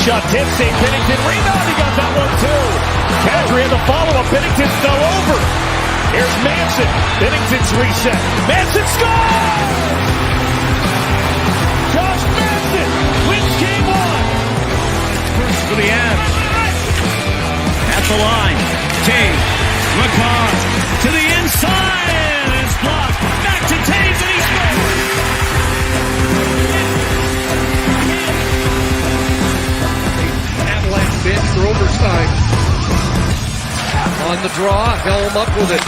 shot, did save Binnington. Rebound, he got that one too. Kadri in the follow-up. Binnington fell over. Here's Manson. Binnington's reset. Manson scores! Josh Manson wins game one. First for the Avs. At the line. Taves. McCarr to the inside. It's blocked. Back to Taves and he scores. Avalanche bench for overtime. On the draw, Helm up with it.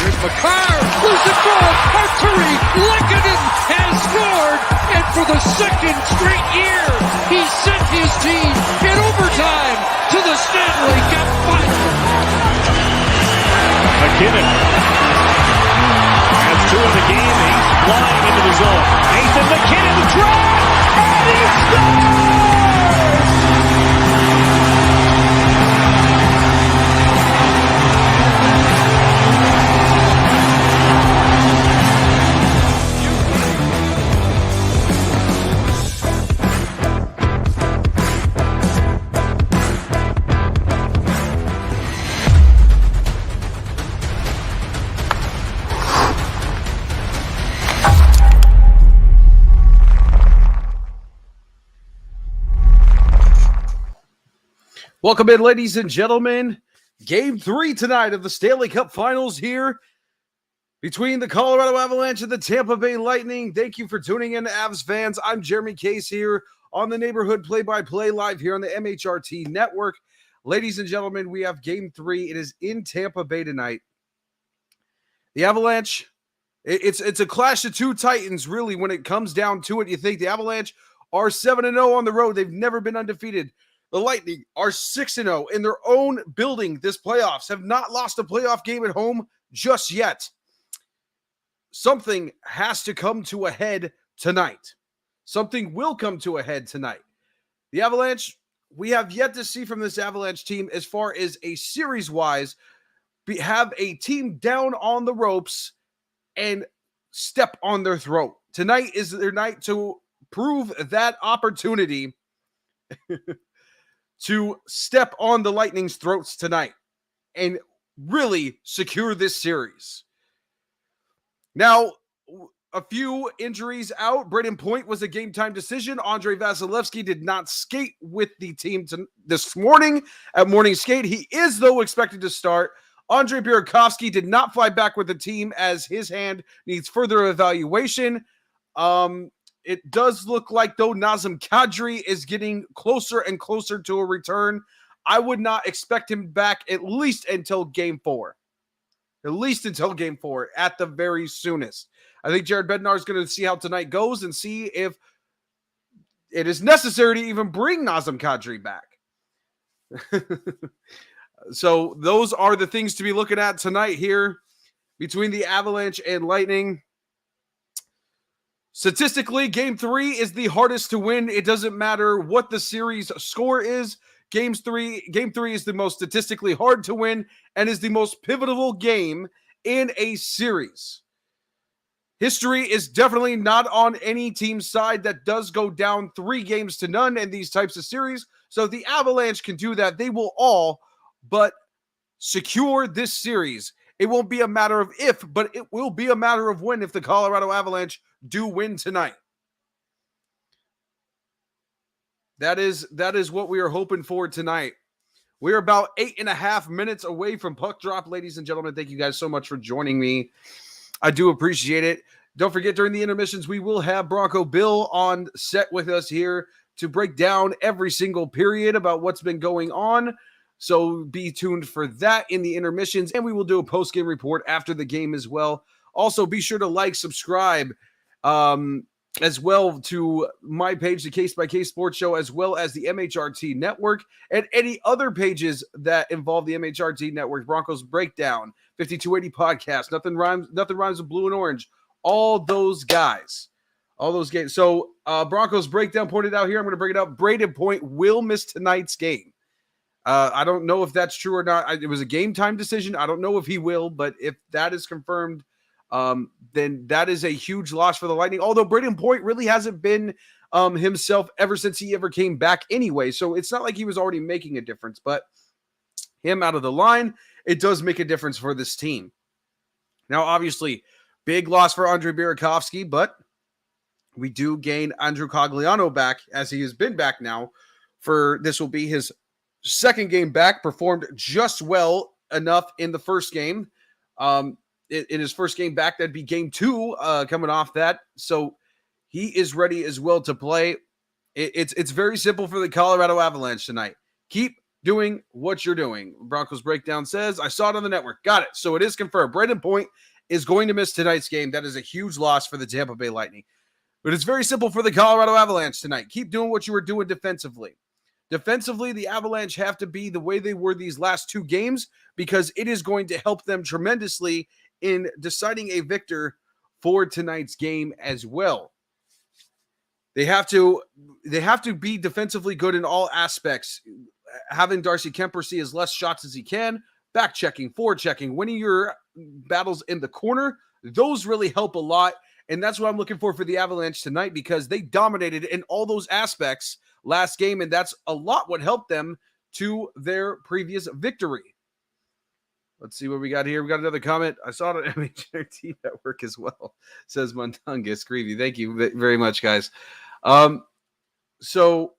Here's McCarr, who's the goal? Arturi Lehkonen has scored, and for the second straight year, he sent his team in overtime to the Stanley Cup Finals. McKinnon has two in the game. He's flying into the zone. Nathan McKinnon, the drive, and he scores! Welcome in, ladies and gentlemen. Game 3 tonight of the Stanley Cup Finals here between the Colorado Avalanche and the Tampa Bay Lightning. Thank you for tuning in, Avs fans. I'm Jeremy Case here on the Neighborhood Play-by-Play live here on the MHRT Network. Ladies and gentlemen, we have Game 3. It is in Tampa Bay tonight. The Avalanche, it's a clash of two titans, really, when it comes down to it. You think the Avalanche are 7-0 on the road. They've never been undefeated. The Lightning are 6-0 in their own building this playoffs, have not lost a playoff game at home just yet. Something has to come to a head tonight. Something will come to a head tonight. The Avalanche, we have yet to see from this Avalanche team as far as a series-wise, have a team down on the ropes and step on their throat. Tonight is their night to prove that opportunity to step on the Lightning's throats tonight and really secure this series. Now, a few injuries out. Brayden Point was a game-time decision. Andrei Vasilevsky did not skate with the team this morning at morning skate. He is, though, expected to start. Andrei Burakovsky did not fly back with the team as his hand needs further evaluation. It does look like, though, Nazem Kadri is getting closer and closer to a return. I would not expect him back at least until Game 4. At least until Game 4, at the very soonest. I think Jared Bednar is going to see how tonight goes and see if it is necessary to even bring Nazem Kadri back. So those are the things to be looking at tonight here between the Avalanche and Lightning. Statistically, Game 3 is the hardest to win. It doesn't matter what the series score is. Game 3 is the most statistically hard to win and is the most pivotal game in a series. History is definitely not on any team's side that does go down 3-0 in these types of series. So the Avalanche can do that. They will all but secure this series. It won't be a matter of if, but it will be a matter of when if the Colorado Avalanche do win tonight. That is what we are hoping for tonight. We're about 8.5 minutes away from puck drop, ladies and gentlemen. Thank you guys so much for joining me. I do appreciate it. Don't forget, during the intermissions, we will have Bronco Bill on set with us here to break down every single period about what's been going on. So be tuned for that in the intermissions, and we will do a post-game report after the game as well. Also, be sure to like, subscribe, as well to my page, the Case by Case Sports Show, as well as the MHRT Network and any other pages that involve the MHRT Network. Broncos Breakdown, 5280 Podcast, Nothing Rhymes with Blue and Orange. All those guys. All those games. So Broncos Breakdown pointed out here. I'm going to bring it up. Brayden Point will miss tonight's game. I don't know if that's true or not. It was a game time decision. I don't know if he will, but if that is confirmed, then that is a huge loss for the Lightning. Although Brayden Point really hasn't been himself ever since he ever came back anyway. So it's not like he was already making a difference, but him out of the line, it does make a difference for this team. Now, obviously, big loss for Andre Burakovsky, but we do gain Andrew Cogliano back, as he has been back now for this will be his second game back, performed just well enough in the first game. In his first game back, that'd be game 2 coming off that. So he is ready as well to play. It's very simple for the Colorado Avalanche tonight. Keep doing what you're doing. Broncos Breakdown says, I saw it on the network. Got it. So it is confirmed. Brandon Point is going to miss tonight's game. That is a huge loss for the Tampa Bay Lightning. But it's very simple for the Colorado Avalanche tonight. Keep doing what you were doing defensively. Defensively, the Avalanche have to be the way they were these last 2 games because it is going to help them tremendously in deciding a victor for tonight's game as well. They have to be defensively good in all aspects. Having Darcy Kemper see as less shots as he can, back checking, forward checking, winning your battles in the corner, those really help a lot. And that's what I'm looking for the Avalanche tonight because they dominated in all those aspects last game, and that's a lot what helped them to their previous victory. Let's see what we got here. We got another comment. I saw it on MHRT Network as well, says Montungus Creevy. Thank you very much, guys. So,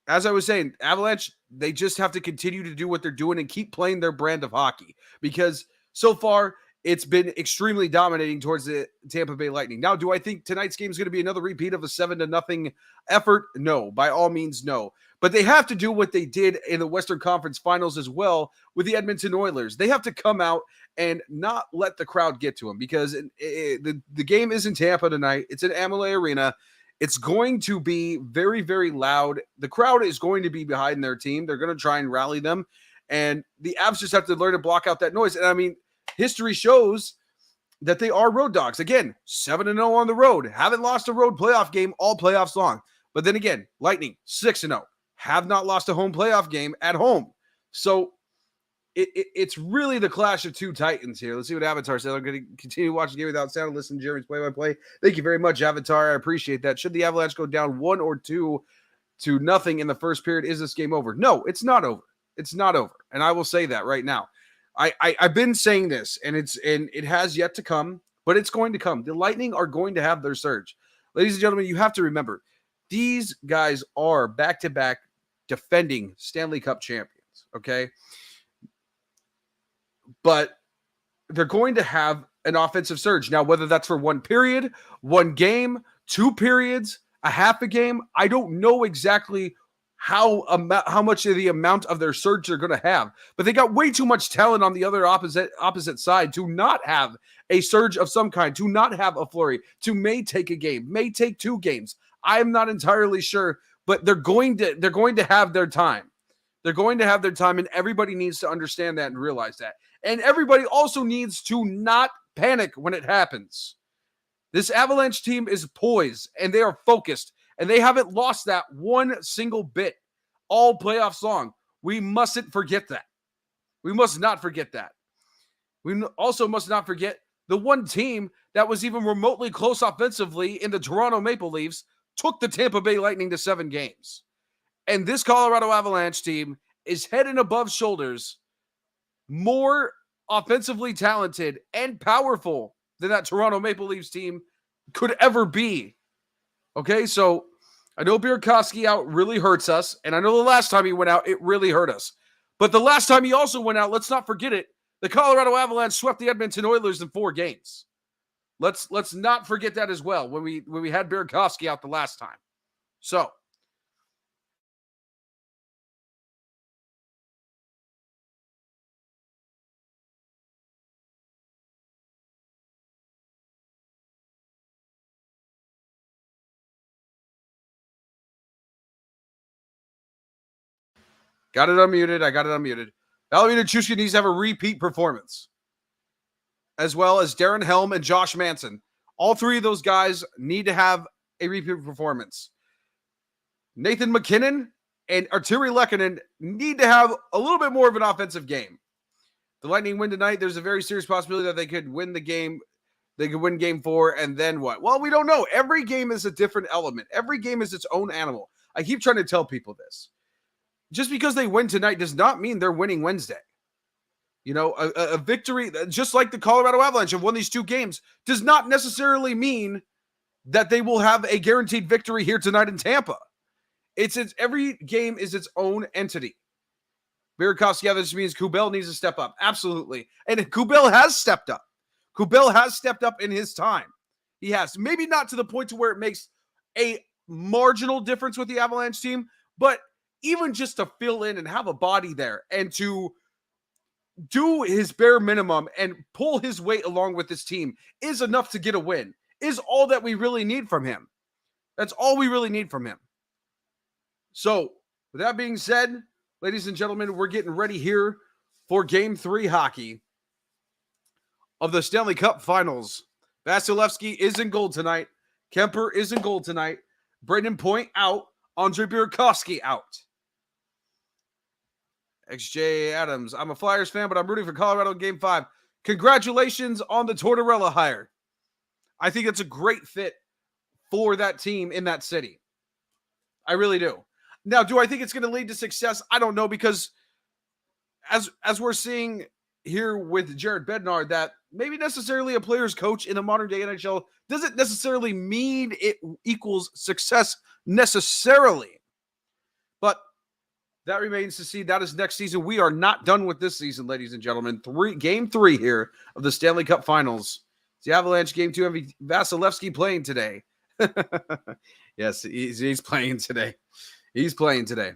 as I was saying, Avalanche, they just have to continue to do what they're doing and keep playing their brand of hockey because so far it's been extremely dominating towards the Tampa Bay Lightning. Now, do I think tonight's game is going to be another repeat of a 7-0 effort? No, by all means, no. But they have to do what they did in the Western Conference Finals as well with the Edmonton Oilers. They have to come out and not let the crowd get to them because the game is in Tampa tonight. It's in Amalie Arena. It's going to be very, very loud. The crowd is going to be behind their team. They're going to try and rally them. And the Avs just have to learn to block out that noise. And I mean, history shows that they are road dogs. Again, 7-0 on the road. Haven't lost a road playoff game all playoffs long. But then again, Lightning, 6-0. Have not lost a home playoff game at home. So it's really the clash of 2 Titans here. Let's see what Avatar said. I'm going to continue watching the game without sound and listen to Jeremy's play-by-play. Thank you very much, Avatar. I appreciate that. Should the Avalanche go down 1 or 2-0 in the first period, is this game over? No, it's not over. It's not over. And I will say that right now. I've been saying this, and it has yet to come, but it's going to come. The Lightning are going to have their surge. Ladies and gentlemen, you have to remember, these guys are back-to-back defending Stanley Cup champions, okay? But they're going to have an offensive surge. Now, whether that's for 1 period, 1 game, 2 periods, a half a game, I don't know exactly how much of the amount of their surge they're going to have. But they got way too much talent on the other opposite side to not have a surge of some kind, to not have a flurry, to may take a game, may take 2 games. I'm not entirely sure, but they're going to have their time. They're going to have their time, and everybody needs to understand that and realize that. And everybody also needs to not panic when it happens. This Avalanche team is poised, and they are focused, and they haven't lost that 1 single bit all playoffs long. We mustn't forget that. We must not forget that. We also must not forget the one team that was even remotely close offensively in the Toronto Maple Leafs took the Tampa Bay Lightning to 7 games. And this Colorado Avalanche team is head and above shoulders more offensively talented and powerful than that Toronto Maple Leafs team could ever be. Okay, so I know Burakovsky out really hurts us, and I know the last time he went out, it really hurt us. But the last time he also went out, let's not forget it, the Colorado Avalanche swept the Edmonton Oilers in 4 games. Let's not forget that as well when we had Burakovsky out the last time. So, got it unmuted. I got it unmuted. Valimir Nichushkin needs to have a repeat performance, as well as Darren Helm and Josh Manson. All 3 of those guys need to have a repeat performance. Nathan McKinnon and Arturi Lehkonen need to have a little bit more of an offensive game. The Lightning win tonight. There's a very serious possibility that they could win the game They could win game 4, and then what? Well, we don't know. Every game is a different element. Every game is its own animal. I keep trying to tell people this. Just because they win tonight does not mean they're winning Wednesday. You know, a victory, just like the Colorado Avalanche have won these 2 games, does not necessarily mean that they will have a guaranteed victory here tonight in Tampa. It's every game is its own entity. Burakovsky, yeah, this means Kubel needs to step up. Absolutely. And Kubel has stepped up. Kubel has stepped up in his time. He has. Maybe not to the point to where it makes a marginal difference with the Avalanche team, but even just to fill in and have a body there and to do his bare minimum and pull his weight along with his team is enough to get a win, is all that we really need from him. That's all we really need from him. So, with that being said, ladies and gentlemen, we're getting ready here for Game 3 hockey of the Stanley Cup Finals. Vasilevsky is in goal tonight. Kemper is in goal tonight. Braden Point out. Andre Burakovsky out. XJ Adams, I'm a Flyers fan, but I'm rooting for Colorado in Game 5. Congratulations on the Tortorella hire. I think it's a great fit for that team in that city. I really do. Now, do I think it's going to lead to success? I don't know, because as we're seeing here with Jared Bednar, that maybe necessarily a player's coach in the modern day NHL doesn't necessarily mean it equals success necessarily. But that remains to see. That is next season. We are not done with this season, ladies and gentlemen. Game 3 here of the Stanley Cup Finals. It's the Avalanche Game 2. Vasilevsky playing today. Yes, he's playing today. He's playing today.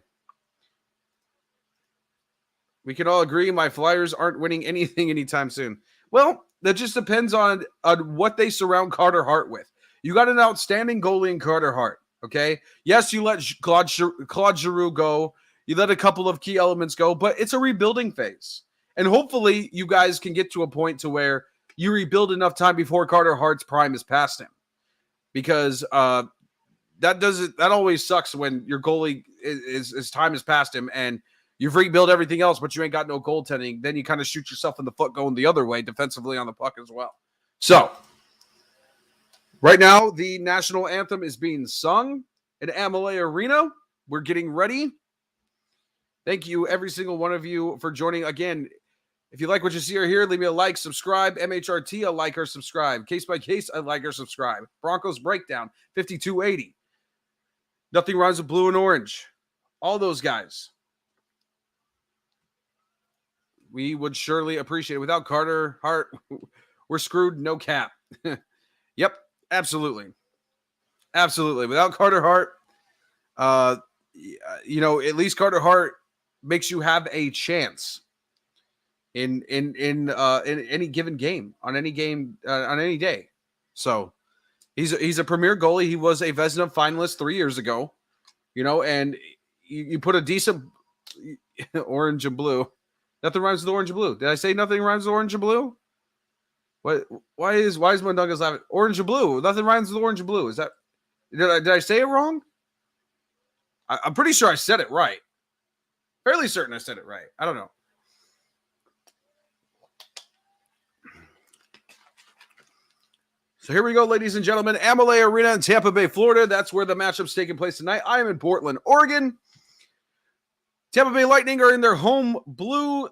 We can all agree my Flyers aren't winning anything anytime soon. Well, that just depends on what they surround Carter Hart with. You got an outstanding goalie in Carter Hart, okay? Yes, you let Claude Giroux go. You let a couple of key elements go, but it's a rebuilding phase. And hopefully you guys can get to a point to where you rebuild enough time before Carter Hart's prime is past him. Because that always sucks when your goalie his time is past him and you've rebuilt everything else, but you ain't got no goaltending. Then you kind of shoot yourself in the foot going the other way defensively on the puck as well. So, right now, the national anthem is being sung at Amalie Arena. We're getting ready. Thank you, every single one of you, for joining. Again, if you like what you see or hear, leave me a like, subscribe. MHRT, a like or subscribe. Case by Case, a like or subscribe. Broncos Breakdown, 5280. Nothing Rhymes with Blue and Orange. All those guys. We would surely appreciate it. Without Carter Hart, we're screwed. No cap. Yep, absolutely. Absolutely. Without Carter Hart, at least Carter Hart makes you have a chance in any given game, on any game, on any day. So he's a premier goalie. He was a Vezina finalist 3 years ago, and you put a decent orange and blue. Nothing rhymes with orange and blue. Did I say nothing rhymes with orange and blue? What? Why is Mundungus laughing? Orange and blue. Nothing rhymes with orange and blue. Is that? Did I say it wrong? I'm pretty sure I said it right. Fairly certain I said it right. I don't know. So here we go, ladies and gentlemen. Amalie Arena in Tampa Bay, Florida. That's where the matchup's taking place tonight. I am in Portland, Oregon. Tampa Bay Lightning are in their home blue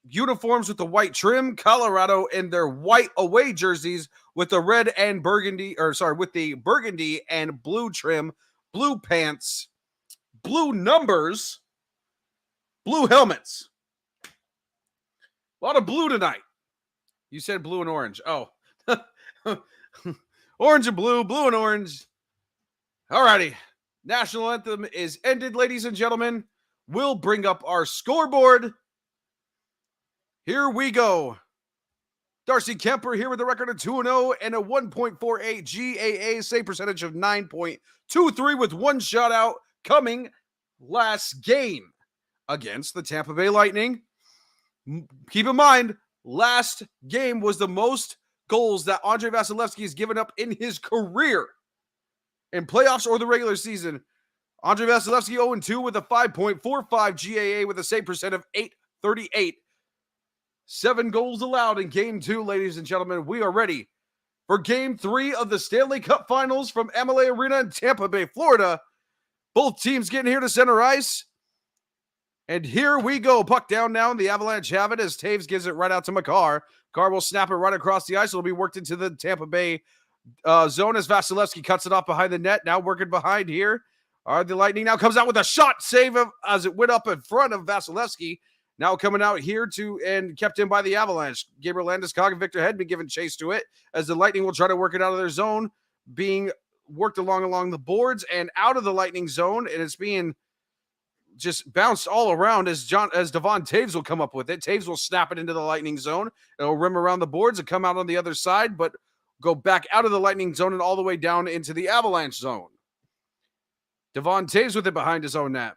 uniforms with the white trim. Colorado in their white away jerseys with the red and burgundy, with the burgundy and blue trim, blue pants, blue numbers, blue helmets. A lot of blue tonight. You said blue and orange. Oh. Orange and blue, blue and orange. All righty. National anthem is ended, ladies and gentlemen. We'll bring up our scoreboard. Here we go. Darcy Kemper here with a record of 2-0 and a 1.48 GAA, save percentage of 9.23 with one shutout coming last game against the Tampa Bay Lightning. Keep in mind, last game was the most goals that Andre Vasilevsky has given up in his career in playoffs or the regular season. Andre Vasilevsky 0-2 with a 5.45 GAA with a save percent of 838. 7 goals allowed in game 2, ladies and gentlemen. We are ready for Game 3 of the Stanley Cup Finals from MLA Arena in Tampa Bay, Florida. Both teams getting here to center ice. And here we go. Puck down now, and the Avalanche have it as Taves gives it right out to Makar. Makar will snap it right across the ice. It'll be worked into the Tampa Bay zone as Vasilevsky cuts it off behind the net. Now working behind here. The Lightning now comes out with a shot save as it went up in front of Vasilevsky. Now coming out here and kept in by the Avalanche. Gabriel Landeskog and Victor Hedman giving chase to it as the Lightning will try to work it out of their zone, being worked along the boards and out of the Lightning zone, and it's being just bounced all around as Devon Taves will come up with it. Taves will snap it into the Lightning zone. It'll rim around the boards and come out on the other side, but go back out of the Lightning zone and all the way down into the Avalanche zone. Devon Taves with it behind his own net.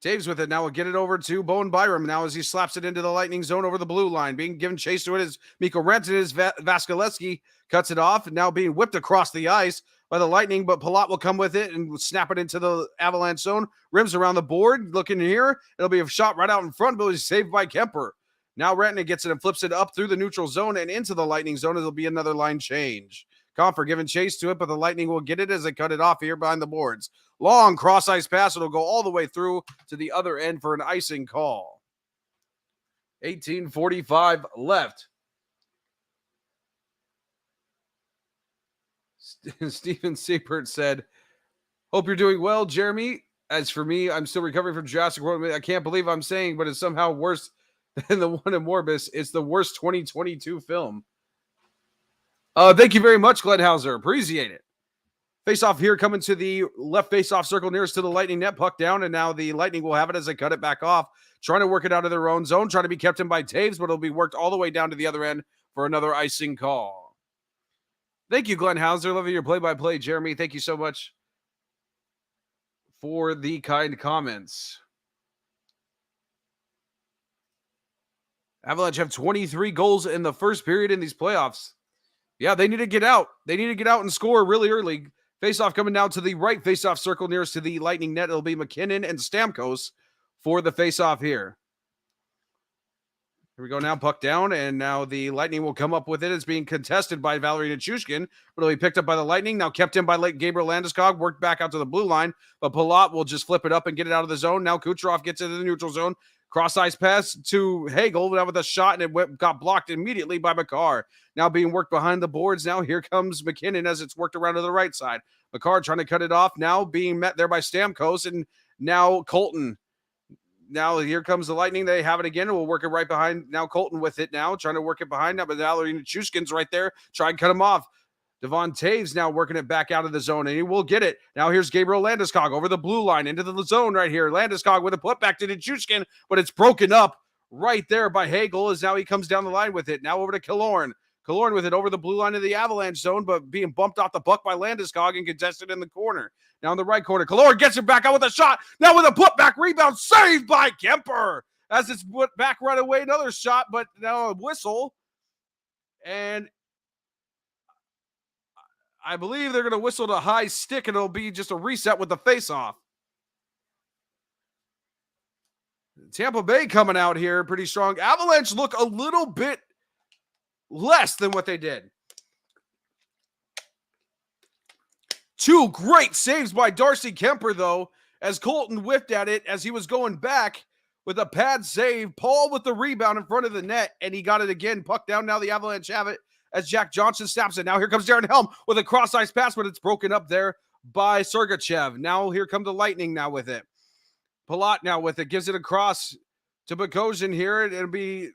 Taves with it now will get it over to Bowen Byram now as he slaps it into the Lightning zone over the blue line. Being given chase to it as Mikko Rantanen as Vasilevsky cuts it off and now being whipped across the ice by the Lightning, but Palat will come with it and snap it into the Avalanche zone. Rims around the board. Looking here. It'll be a shot right out in front, but it's saved by Kemper. Now Rantanen gets it and flips it up through the neutral zone and into the Lightning zone. It'll be another line change. Compher giving chase to it, but the Lightning will get it as they cut it off here behind the boards. Long cross-ice pass. It'll go all the way through to the other end for an icing call. 18:45 left. Steven Seibert said, "Hope you're doing well, Jeremy. As for me, I'm still recovering from Jurassic World. I can't believe I'm saying, but it's somehow worse than the one in Morbius. It's the worst 2022 film." Thank you very much, Glenn Hauser. Appreciate it. Face off here coming to the left face-off circle nearest to the Lightning net. Puck down, and now the Lightning will have it as they cut it back off. Trying to work it out of their own zone. Trying to be kept in by Taves, but it'll be worked all the way down to the other end for another icing call. Thank you, Glenn Hauser. Loving your play-by-play, Jeremy. Thank you so much for the kind comments. Avalanche have 23 goals in the first period in these playoffs. Yeah, they need to get out. They need to get out and score really early. Face-off coming down to the right face-off circle nearest to the Lightning net. It'll be McKinnon and Stamkos for the face-off here. Here we go now, puck down, and now the Lightning will come up with it. It's being contested by Valeri Nichushkin, but it'll be picked up by the Lightning. Now kept in by Gabriel Landeskog, worked back out to the blue line, but Palat will just flip it up and get it out of the zone. Now Kucherov gets into the neutral zone. Cross-ice pass to Hagel now with a shot, and it got blocked immediately by Makar. Now being worked behind the boards. Now here comes McKinnon as it's worked around to the right side. Makar trying to cut it off. Now being met there by Stamkos, and now Colton. Now here comes the Lightning. They have it again, and we'll work it right behind. Now Colton with it now, trying to work it behind. Now, but Valeri Nichushkin's right there. Try and cut him off. Devon Taves now working it back out of the zone, and he will get it. Now here's Gabriel Landeskog over the blue line into the zone right here. Landeskog with a putback to Nichushkin, but it's broken up right there by Hagel as now he comes down the line with it. Now over to Killorn. Killorn with it over the blue line of the Avalanche zone, but being bumped off the puck by Landeskog and contested in the corner. Now in the right corner, Killorn gets it back out with a shot. Now with a putback rebound, saved by Kemper. As it's put back right away, another shot, but now a whistle. And I believe they're going to whistle to high stick, and it'll be just a reset with the face-off. Tampa Bay coming out here pretty strong. Avalanche look a little bit less than what they did. Two great saves by Darcy Kemper, though, as Colton whiffed at it as he was going back with a pad save. Paul with the rebound in front of the net, and he got it again. Puck down. Now the Avalanche have it as Jack Johnson snaps it. Now here comes Darren Helm with a cross-ice pass, but it's broken up there by Sergachev. Now here come the Lightning now with it. Palat now with it. Gives it across to Bogosian here. It'll be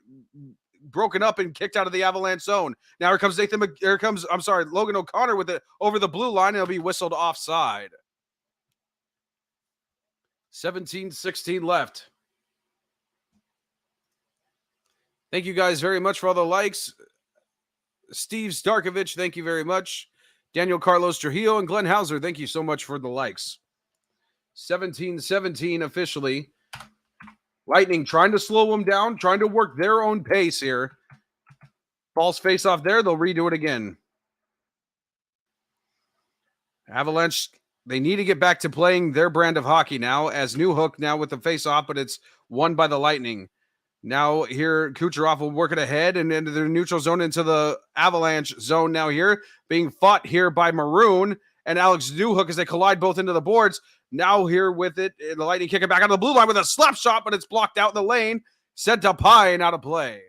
broken up and kicked out of the Avalanche zone. Now here comes Logan O'Connor with it over the blue line. It'll be whistled offside. 17-16 left. Thank you guys very much for all the likes. Steve Starkovich, thank you very much. Daniel Carlos Trujillo and Glenn Hauser, thank you so much for the likes. 17-17 officially. Lightning trying to slow them down, trying to work their own pace here. False face off there. They'll redo it again. Avalanche, they need to get back to playing their brand of hockey now as Newhook now with the face off, but it's won by the Lightning. Now here, Kucherov will work it ahead and into the neutral zone into the Avalanche zone now here, being fought here by Maroon and Alex Newhook as they collide both into the boards. Now here with it, the Lightning kick it back out of the blue line with a slap shot, but it's blocked out in the lane, sent up high and out of play.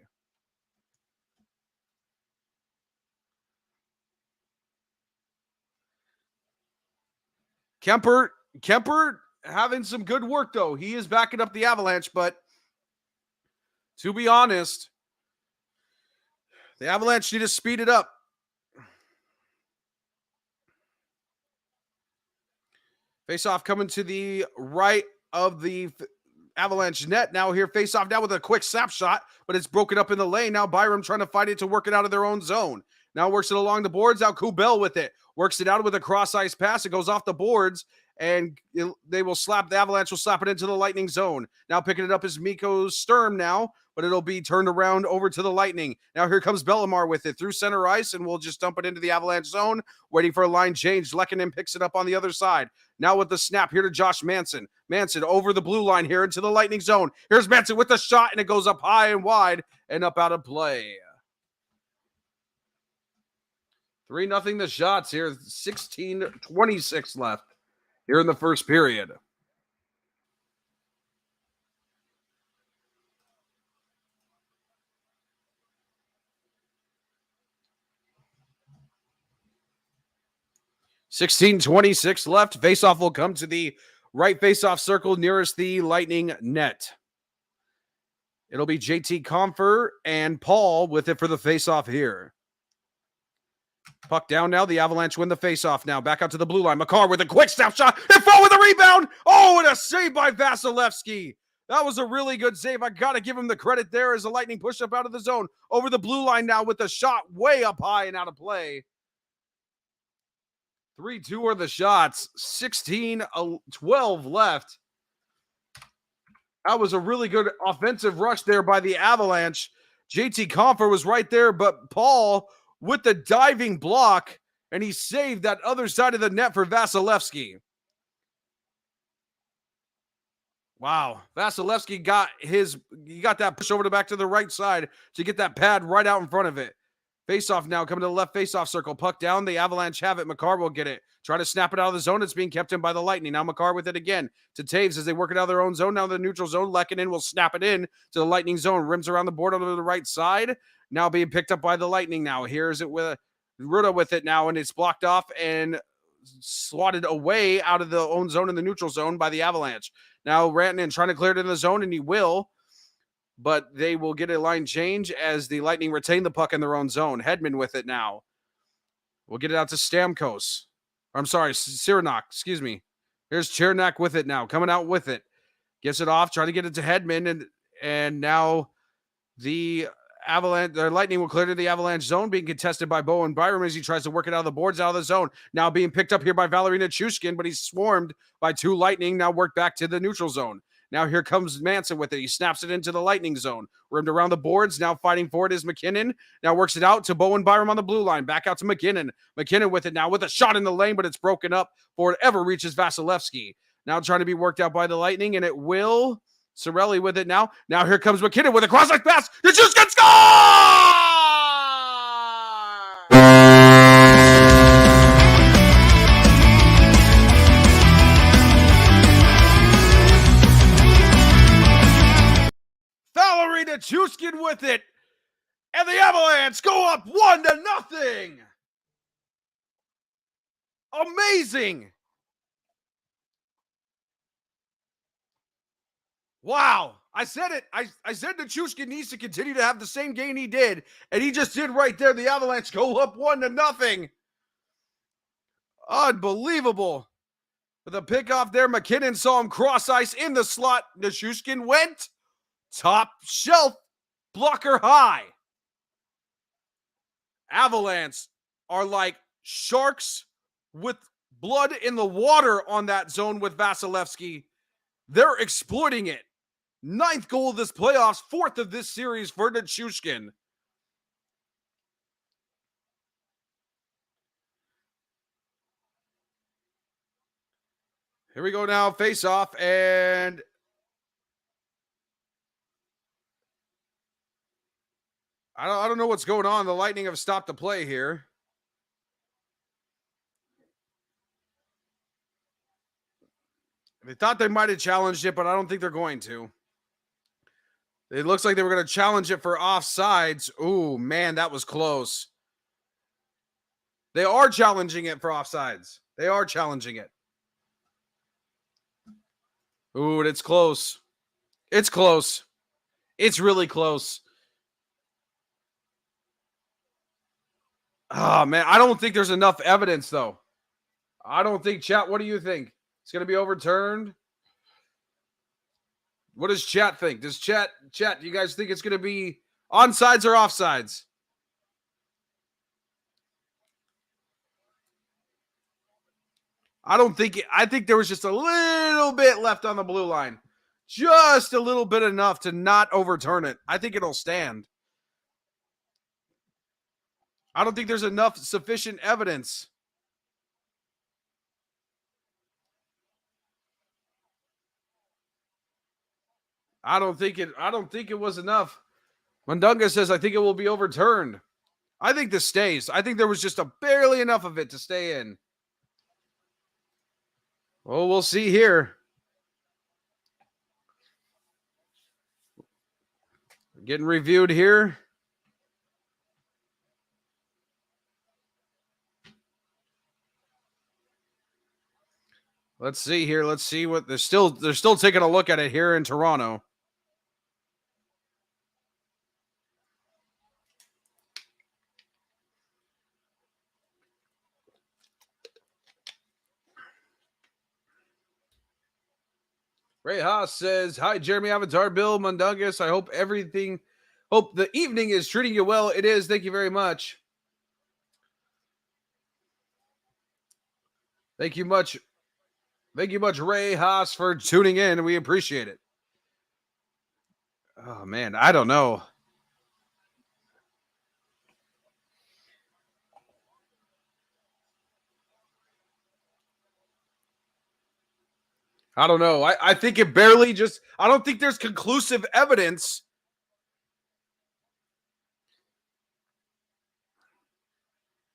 Kemper having some good work, though. He is backing up the Avalanche, but to be honest, the Avalanche need to speed it up. Face-off coming to the right of the Avalanche net. Now here, face-off now with a quick snap shot, but it's broken up in the lane. Now Byram trying to fight it to work it out of their own zone. Now works it along the boards. Now Kubel with it. Works it out with a cross-ice pass. It goes off the boards, and they will slap, the Avalanche will slap it into the Lightning zone. Now picking it up is Mikko Sturm now, but it'll be turned around over to the Lightning. Now here comes Bellemare with it through center ice, and we'll just dump it into the Avalanche zone, waiting for a line change. Lehkonen picks it up on the other side. Now with the snap here to Josh Manson. Manson over the blue line here into the Lightning zone. Here's Manson with the shot, and it goes up high and wide and up out of play. 3-0 the shots here. 16:26 left here in the first period. $16:26 left. Faceoff will come to the right faceoff circle nearest the Lightning net. It'll be JT Compher and Paul with it for the faceoff here. Puck down now. The Avalanche win the faceoff now. Back out to the blue line. Makar with a quick snap shot. It fell with a rebound. Oh, and a save by Vasilevsky. That was a really good save. I got to give him the credit there as the Lightning push up out of the zone. Over the blue line now with the shot way up high and out of play. 3-2 are the shots. 16-12 left. That was a really good offensive rush there by the Avalanche. JT Compher was right there, but Paul with the diving block, and he saved that other side of the net for Vasilevsky. Wow. Vasilevsky got that push over to back to the right side to get that pad right out in front of it. Face-off now coming to the left face-off circle. Puck down. The Avalanche have it. Makar will get it. Try to snap it out of the zone. It's being kept in by the Lightning. Now Makar with it again to Taves as they work it out of their own zone. Now the neutral zone. Lehkonen will snap it in to the Lightning zone. Rims around the board on the right side. Now being picked up by the Lightning now. Here's it with Ruda with it now, and it's blocked off and swatted away out of the own zone in the neutral zone by the Avalanche. Now Rantanen trying to clear it in the zone, and he will. But they will get a line change as the Lightning retain the puck in their own zone. Hedman with it now. We'll get it out to Stamkos. I'm sorry, Cyranak, excuse me. Here's Chernak with it now, coming out with it. Gets it off, trying to get it to Hedman, and now the Lightning will clear to the Avalanche zone, being contested by Bowen Byram as he tries to work it out of the boards, out of the zone. Now being picked up here by Valeri Nichushkin, but he's swarmed by two Lightning, now worked back to the neutral zone. Now here comes Manson with it. He snaps it into the Lightning zone. Rimmed around the boards. Now fighting for it is McKinnon. Now works it out to Bowen Byram on the blue line. Back out to McKinnon. McKinnon with it now with a shot in the lane, but it's broken up before it ever reaches Vasilevsky. Now trying to be worked out by the Lightning, and it will. Cirelli with it now. Now here comes McKinnon with a cross-ice pass. The Juice can score! Chuskin with it, and the Avalanche go up 1-0. Amazing. Wow. I said it. I said that Chuskin needs to continue to have the same game he did, and he just did right there. The Avalanche go up 1-0. Unbelievable. With a pickoff there, McKinnon saw him cross ice in the slot. Nichushkin went top shelf, blocker high. Avalanche are like sharks with blood in the water on that zone with Vasilevsky. They're exploiting it. 9th goal of this playoffs, 4th of this series for Nichushkin. Here we go now, face off, and I don't know what's going on. The Lightning have stopped the play here. They thought they might have challenged it, but I don't think they're going to. It looks like they were going to challenge it for offsides. Ooh, man, that was close. They are challenging it for offsides. They are challenging it. Ooh, and it's close. It's close. It's really close. Oh, man, I don't think there's enough evidence, though. I don't think, chat, what do you think? It's going to be overturned? What does chat think? Does chat, do you guys think it's going to be onsides or offsides? I think there was just a little bit left on the blue line. Just a little bit enough to not overturn it. I think it'll stand. I don't think there's enough sufficient evidence. I don't think it was enough. Mundunga says, I think it will be overturned. I think this stays. I think there was just barely enough of it to stay in. Well, we'll see here. Getting reviewed here. Let's see here. Let's see what they're still taking a look at it here in Toronto. Ray Haas says, hi, Jeremy Avatar, Bill Mundungus. I hope the evening is treating you well. It is. Thank you very much. Thank you much, Ray Haas, for tuning in. We appreciate it. Oh, man, I don't know. I don't know. I think it barely just, I don't think there's conclusive evidence.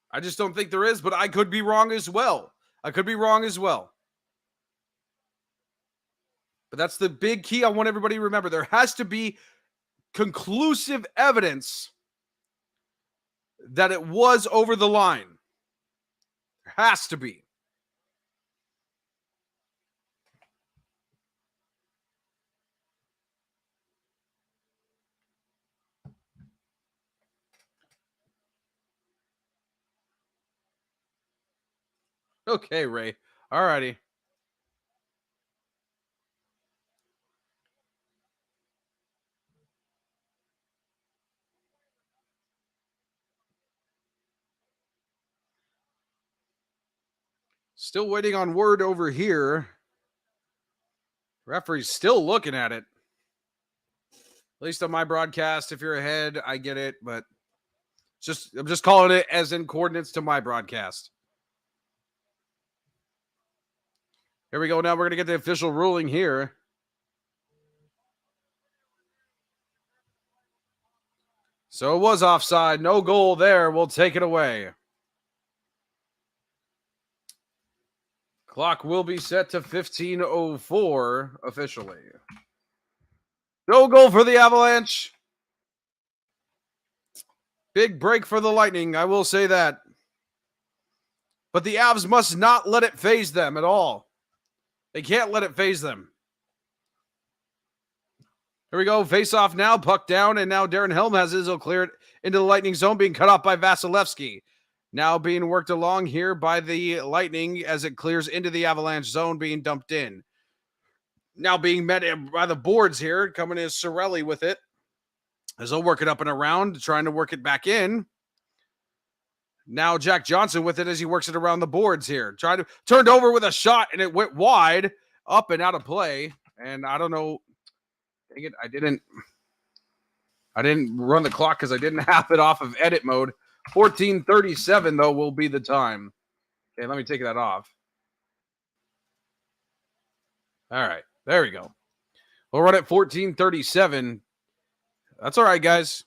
I just don't think there is, but I could be wrong as well. But that's the big key I want everybody to remember. There has to be conclusive evidence that it was over the line. There has to be. Okay, Ray. All righty. Still waiting on word over here. Referee's still looking at it. At least on my broadcast, if you're ahead, I get it, but I'm just calling it as in coordinates to my broadcast. Here we go. Now we're going to get the official ruling here. So it was offside. No goal there. We'll take it away. Clock will be set to 15:04 officially. No goal for the Avalanche. Big break for the Lightning, I will say that. But the Avs must not let it phase them at all. They can't let it phase them. Here we go. Face off now. Puck down. And now Darren Helm has Izzo cleared into the Lightning zone, being cut off by Vasilevsky. Now being worked along here by the Lightning as it clears into the Avalanche zone, being dumped in. Now being met by the boards here. Coming in Sorelli with it. As they'll work it up and around, trying to work it back in. Now Jack Johnson with it as he works it around the boards here. Turned over with a shot, and it went wide, up and out of play. And I don't know. Dang it, I didn't run the clock because I didn't have it off of edit mode. 14:37, though, will be the time. Okay, let me take that off. All right, there we go. We'll run at 14:37. That's all right, guys.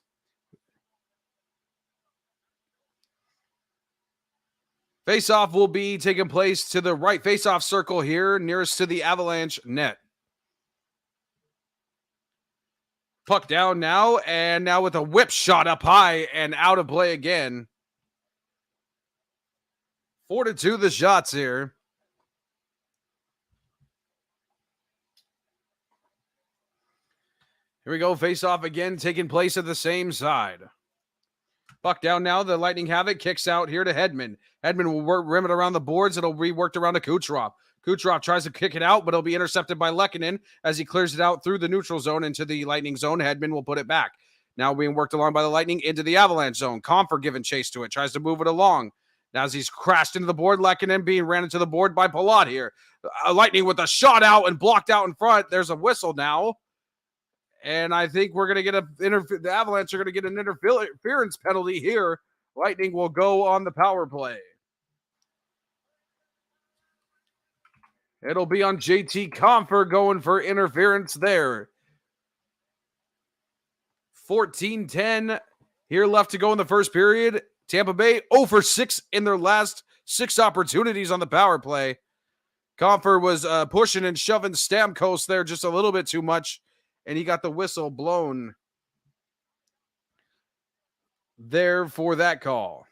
Face-off will be taking place to the right face-off circle here, nearest to the Avalanche net. Puck down now, and now with a whip shot up high and out of play again. 4-2 the shots here. Here we go, face-off again, taking place at the same side. Puck down now, the Lightning have it, kicks out here to Hedman. Hedman will rim it around the boards, it'll be worked around to Kucherov. Kucherov tries to kick it out, but it'll be intercepted by Lehkonen as he clears it out through the neutral zone into the Lightning zone. Hedman will put it back. Now being worked along by the Lightning into the Avalanche zone. Comfer giving chase to it, tries to move it along. Now as he's crashed into the board, Lehkonen being ran into the board by Palat here. Lightning with a shot out and blocked out in front. There's a whistle now. And I think we're going to get the Avalanche are going to get an interference penalty here. Lightning will go on the power play. It'll be on JT Compher going for interference there. 14-10 here left to go in the first period. Tampa Bay 0 for 6 in their last 6 opportunities on the power play. Compher was pushing and shoving Stamkos there just a little bit too much, and he got the whistle blown there for that call.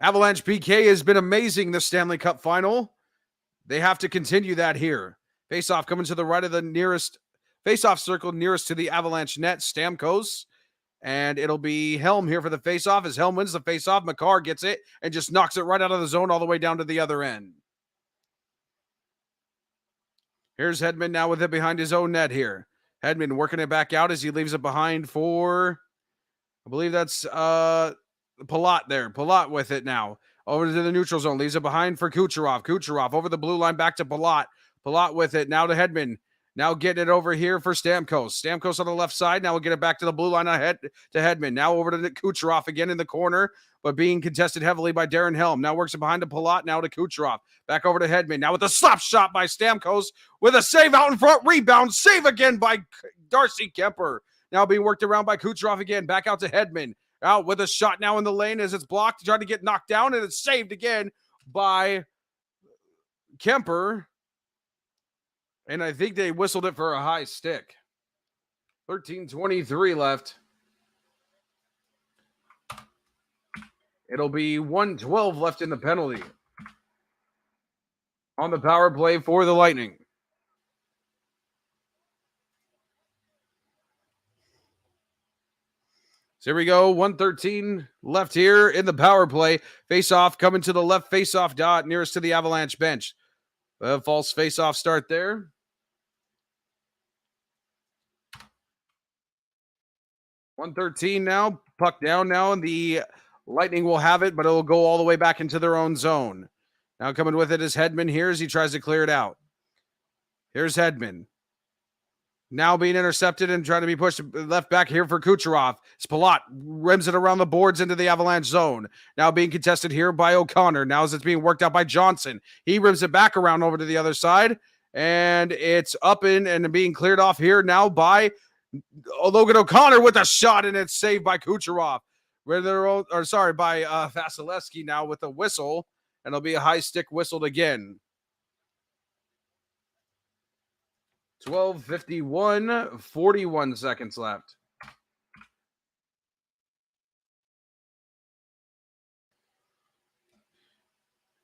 Avalanche PK has been amazing this Stanley Cup final. They have to continue that here. Faceoff coming to the right of the nearest faceoff circle nearest to the Avalanche net, Stamkos. And it'll be Helm here for the faceoff. As Helm wins the faceoff, Makar gets it and just knocks it right out of the zone all the way down to the other end. Here's Hedman now with it behind his own net here. Hedman working it back out as he leaves it behind for, I believe that's Palat there. Palat with it now. Over to the neutral zone. Leaves it behind for Kucherov. Kucherov over the blue line back to Palat. Palat with it now to Hedman. Now getting it over here for Stamkos. Stamkos on the left side. Now we'll get it back to the blue line ahead to Hedman. Now over to Kucherov again in the corner, but being contested heavily by Darren Helm. Now works it behind to Palat. Now to Kucherov. Back over to Hedman. Now with a slap shot by Stamkos with a save out in front. Rebound. Save again by Darcy Kemper. Now being worked around by Kucherov again. Back out to Hedman. Out with a shot now in the lane as it's blocked. Trying to get knocked down, and it's saved again by Kemper. And I think they whistled it for a high stick. 13:23 left. It'll be 1:12 left in the penalty on the power play for the Lightning. So here we go. 1:13 left here in the power play. Face-off coming to the left face-off dot nearest to the Avalanche bench. A false face-off start there. 1:13 now. Puck down now, and the Lightning will have it, but it'll go all the way back into their own zone. Now coming with it is Hedman here as he tries to clear it out. Here's Hedman. Now being intercepted and trying to be pushed left back here for Kucherov. Palat rims it around the boards into the Avalanche zone. Now being contested here by O'Connor. Now as it's being worked out by Johnson. He rims it back around over to the other side. And it's up in and being cleared off here now by Logan O'Connor with a shot, and it's saved by Kucherov. By Vasilevsky now with a whistle. And it'll be a high stick whistled again. 12:51, 41 seconds left.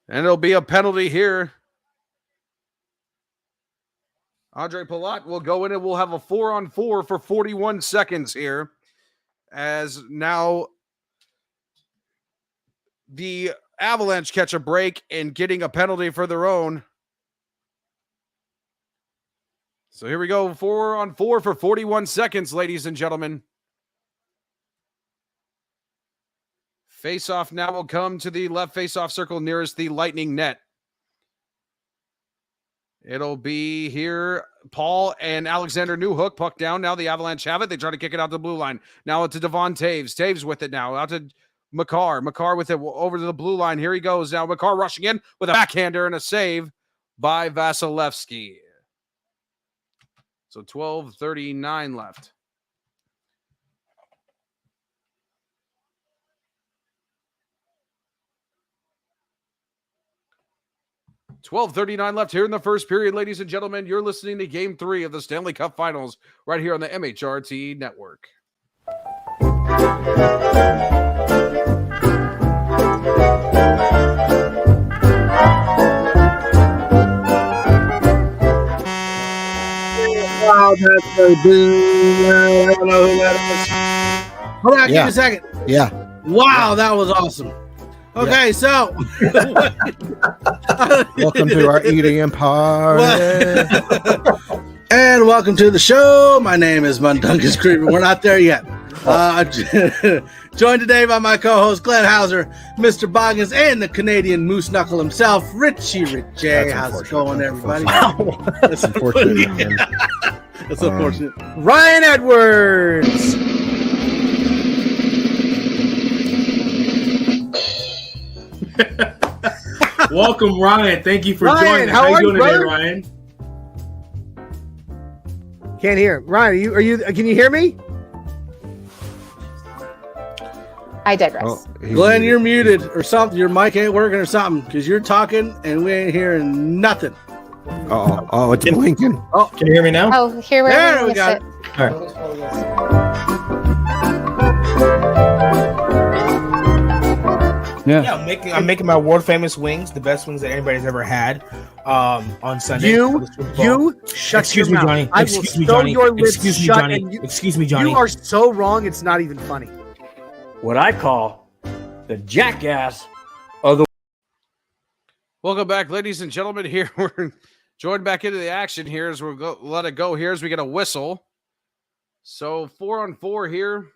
And it'll be a penalty here. Andre Palat will go in and we'll have a 4-on-4 for 41 seconds here. As now the Avalanche catch a break and getting a penalty for their own. So here we go, 4-on-4 for 41 seconds, ladies and gentlemen. Face-off now will come to the left face-off circle nearest the Lightning net. It'll be here, Paul and Alexander Newhook. Puck down, now the Avalanche have it. They try to kick it out to the blue line. Now it's to Devon Taves. Taves with it now, out to Makar. Makar with it over to the blue line. Here he goes now. Makar rushing in with a backhander and a save by Vasilevsky. So 12:39 left. 12:39 left here in the first period, ladies and gentlemen. You're listening to Game 3 of the Stanley Cup Finals right here on the MHRT Network. Wow, that's so good. I don't know who that is. Hold on, give me a second. Yeah. Wow, that was awesome. Okay, so Welcome to our EDM party. and welcome to the show. My name is Mundungus Creeper. We're not there yet. Joined today by my co-host Glenn Hauser, Mr. Boggins, and the Canadian Moose Knuckle himself, Richie Richie. How's it going, everybody? That's unfortunate. Man. That's unfortunate. Ryan Edwards. Welcome, Ryan. Thank you for joining. How you are doing you, today, brother? Ryan? Can't hear. Ryan, are you? Can you hear me? I digress. Glenn, you're muted or something. Your mic ain't working or something because you're talking and we ain't hearing nothing. Oh, it's blinking. Oh, Can you hear me now? Oh, here there we missed go. it. All right. Yeah, I'm making my world famous wings, the best wings that anybody's ever had, on Sunday. for the Super Bowl. Shut Excuse your me, mouth. Johnny. I will Excuse me, sew Johnny. your lips Excuse me, shut Johnny. and Excuse me, Johnny. You are so wrong, it's not even funny. What I call the jackass of the. Welcome back, ladies and gentlemen. Here we're joined back into the action here as we'll let it go here as we get a whistle. So 4-on-4 here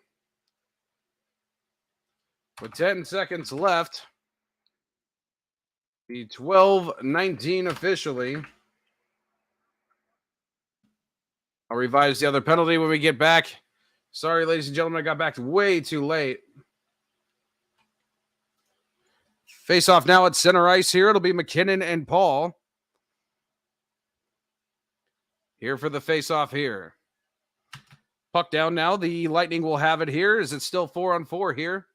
with 10 seconds left. The 12-19 officially. I'll revise the other penalty when we get back. Sorry, ladies and gentlemen, I got back way too late. Face off now at center ice here. It'll be McKinnon and Paul. Here for the face off here. Puck down now. The Lightning will have it here. Is it still 4-on-4 here?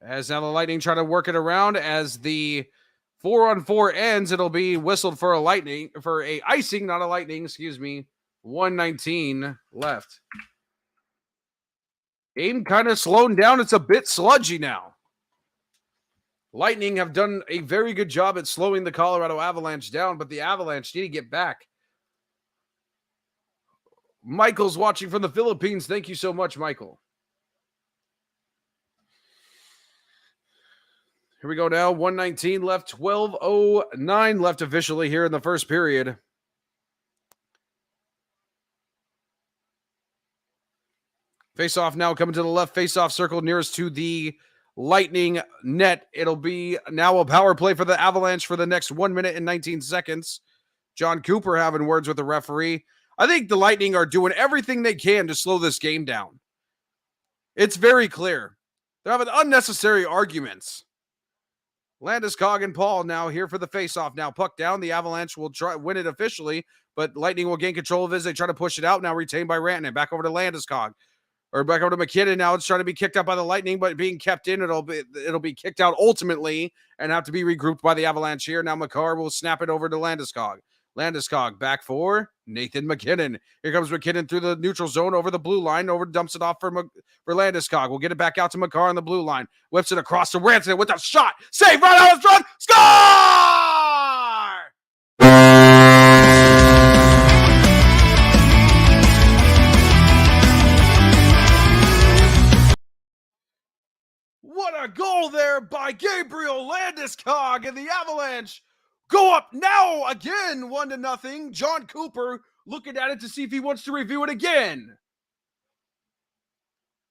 As now the Lightning try to work it around. As the 4-on-4 ends, it'll be whistled for a icing, not a Lightning, excuse me. 1:19 left. Game kind of slowing down. It's a bit sludgy now. Lightning have done a very good job at slowing the Colorado Avalanche down, but the Avalanche need to get back. Michael's watching from the Philippines. Thank you so much, Michael. Here we go now. 1:19 left. 12:09 left officially here in the first period. Face-off now coming to the left. Face-off circle nearest to the Lightning net. It'll be now a power play for the Avalanche for the next 1 minute and 19 seconds. John Cooper having words with the referee. I think the Lightning are doing everything they can to slow this game down. It's very clear. They're having unnecessary arguments. Landeskog and Paul now here for the face-off. Now puck down. The Avalanche will try win it officially, but Lightning will gain control of it as they try to push it out. Now retained by Rantanen. Back over to Landeskog. Or back over to McKinnon. Now it's trying to be kicked out by the Lightning, but being kept in, it'll be kicked out ultimately and have to be regrouped by the Avalanche here. Now McCarr will snap it over to Landeskog. Landeskog back for Nathan McKinnon. Here comes McKinnon through the neutral zone over the blue line. Dumps it off for Landeskog. We'll get it back out to McCarr on the blue line. Whips it across to Rantanen with a shot. Save right out of front. Score! What a goal there by Gabriel Landeskog, and the Avalanche go up now again, 1-0. John Cooper looking at it to see if he wants to review it again.